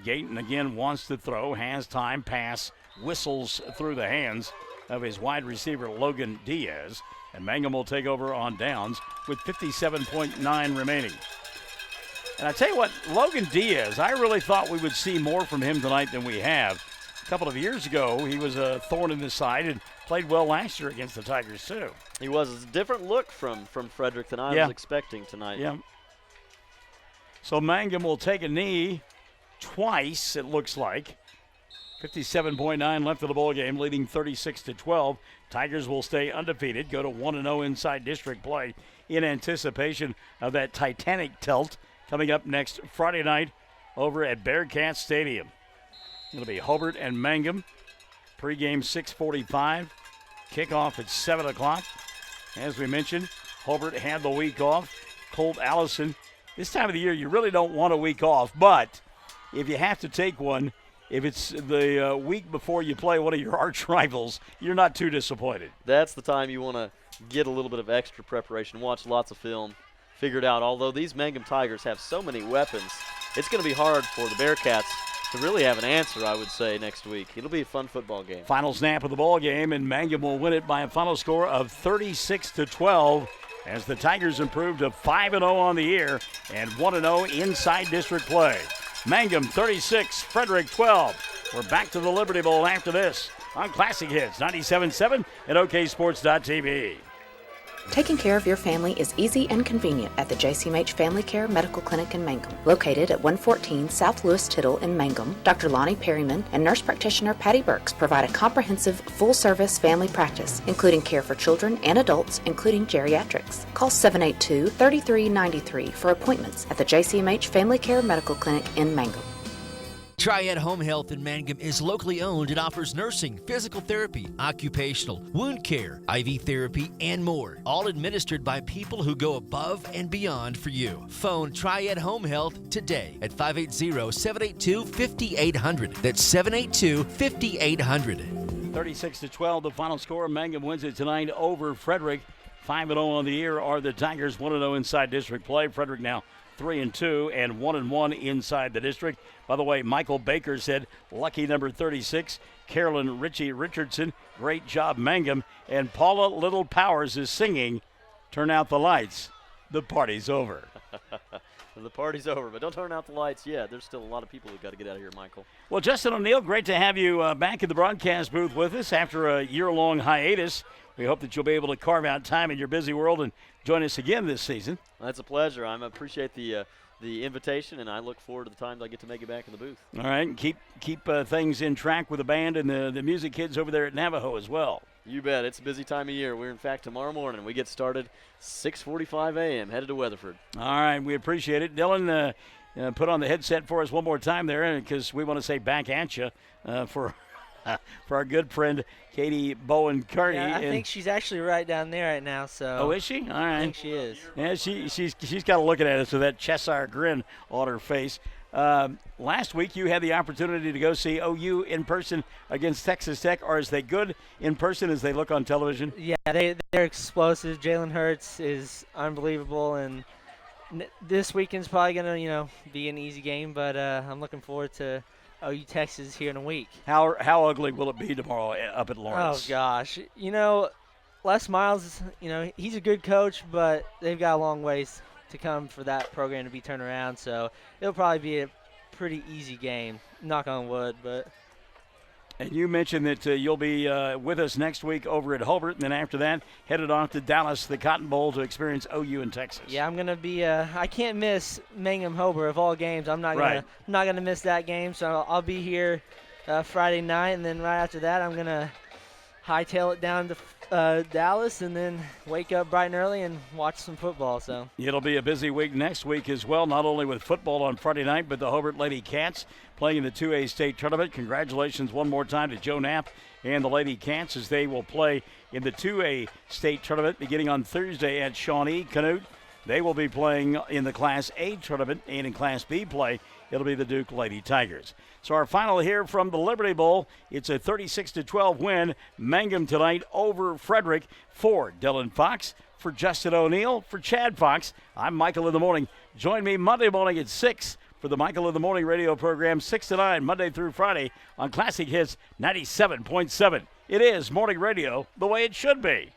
Gayton again wants to throw, has time, pass, whistles through the hands of his wide receiver Logan Diaz, and Mangum will take over on downs with 57.9 remaining. And I tell you what, Logan Diaz, I really thought we would see more from him tonight than we have. A couple of years ago, he was a thorn in the side and played well last year against the Tigers, too. He was. It's a different look from Frederick than I was expecting tonight. Yeah. So Mangum will take a knee twice, it looks like. 57.9 left of the ball game, leading 36-12. Tigers will stay undefeated, go to 1-0 inside district play in anticipation of that Titanic tilt coming up next Friday night over at Bearcat Stadium. It'll be Hobart and Mangum. Pre-game 6:45. Kickoff at 7 o'clock. As we mentioned, Hobart had the week off. Colt Allison. This time of the year, you really don't want a week off, but if you have to take one, if it's the week before you play one of your arch rivals, you're not too disappointed. That's the time you want to get a little bit of extra preparation, watch lots of film, figure it out. Although these Mangum Tigers have so many weapons, it's going to be hard for the Bearcats to really have an answer, I would say, next week. It'll be a fun football game. Final snap of the ball game, and Mangum will win it by a final score of 36-12 as the Tigers improve to 5-0 on the year and 1-0 inside district play. Mangum 36, Frederick 12. We're back to the Liberty Bowl after this on Classic Hits 97.7 and OKSports.tv. Taking care of your family is easy and convenient at the JCMH Family Care Medical Clinic in Mangum. Located at 114 South Lewis Tittle in Mangum, Dr. Lonnie Perryman and nurse practitioner Patty Burks provide a comprehensive, full-service family practice, including care for children and adults, including geriatrics. Call 782-3393 for appointments at the JCMH Family Care Medical Clinic in Mangum. Triad Home Health in Mangum is locally owned and offers nursing, physical therapy, occupational, wound care, IV therapy, and more. All administered by people who go above and beyond for you. Phone Triad Home Health today at 580-782-5800. That's 782-5800. 36-12, the final score. Mangum wins it tonight over Frederick. 5-0 on the year are the Tigers. 1-0 inside district play. Frederick now 3-2 and 1-1 inside the district. By the way, Michael Baker said, lucky number 36. Carolyn Ritchie Richardson, great job, Mangum. And Paula Little Powers is singing, Turn Out the Lights. The party's over. The party's over, but don't turn out the lights yet. There's still a lot of people who've got to get out of here, Michael. Well, Justin O'Neill, great to have you back in the broadcast booth with us after a year-long hiatus. We hope that you'll be able to carve out time in your busy world and join us again this season. That's a pleasure. I appreciate the the invitation, and I look forward to the times I get to make it back in the booth. All right, and keep things in track with the band and the music kids over there at Navajo as well. You bet. It's a busy time of year. We're, in fact, tomorrow morning. We get started 6:45 a.m., headed to Weatherford. All right, we appreciate it. Dylan, put on the headset for us one more time there, because we want to say back at you for our good friend Katie Bowen-Carney. Yeah, I think she's actually right down there right now. So. Oh, is she? All right. I think she is. Yeah, she's got looking at us with that Cheshire grin on her face. Last week you had the opportunity to go see OU in person against Texas Tech. Are they good in person as they look on television? Yeah, they're explosive. Jalen Hurts is unbelievable, and this weekend's probably going to be an easy game, but I'm looking forward to OU Texas here in a week. How ugly will it be tomorrow up at Lawrence? Oh gosh, Les Miles, he's a good coach, but they've got a long ways to come for that program to be turned around. So it'll probably be a pretty easy game. Knock on wood, but. And you mentioned that you'll be with us next week over at Hobart, and then after that, headed off to Dallas, the Cotton Bowl, to experience OU in Texas. Yeah, I'm gonna be. I can't miss Mangum Hobart of all games. I'm not gonna miss that game. So I'll be here Friday night, and then right after that, I'm gonna hightail it down to Dallas, and then wake up bright and early and watch some football. So it'll be a busy week next week as well, not only with football on Friday night, but the Hobart Lady Cats playing in the 2A state tournament. Congratulations one more time to Joe Knapp and the Lady Cats as they will play in the 2A state tournament beginning on Thursday at Shawnee. Canute, they will be playing in the Class A tournament, and in Class B play, it'll be the Duke Lady Tigers. So our final here from the Liberty Bowl, it's a 36-12 win. Mangum tonight over Frederick. For Dylan Fox, for Justin O'Neill, for Chad Fox, I'm Michael in the Morning. Join me Monday morning at 6 for the Michael in the Morning radio program, 6 to 9, Monday through Friday on Classic Hits 97.7. It is morning radio the way it should be.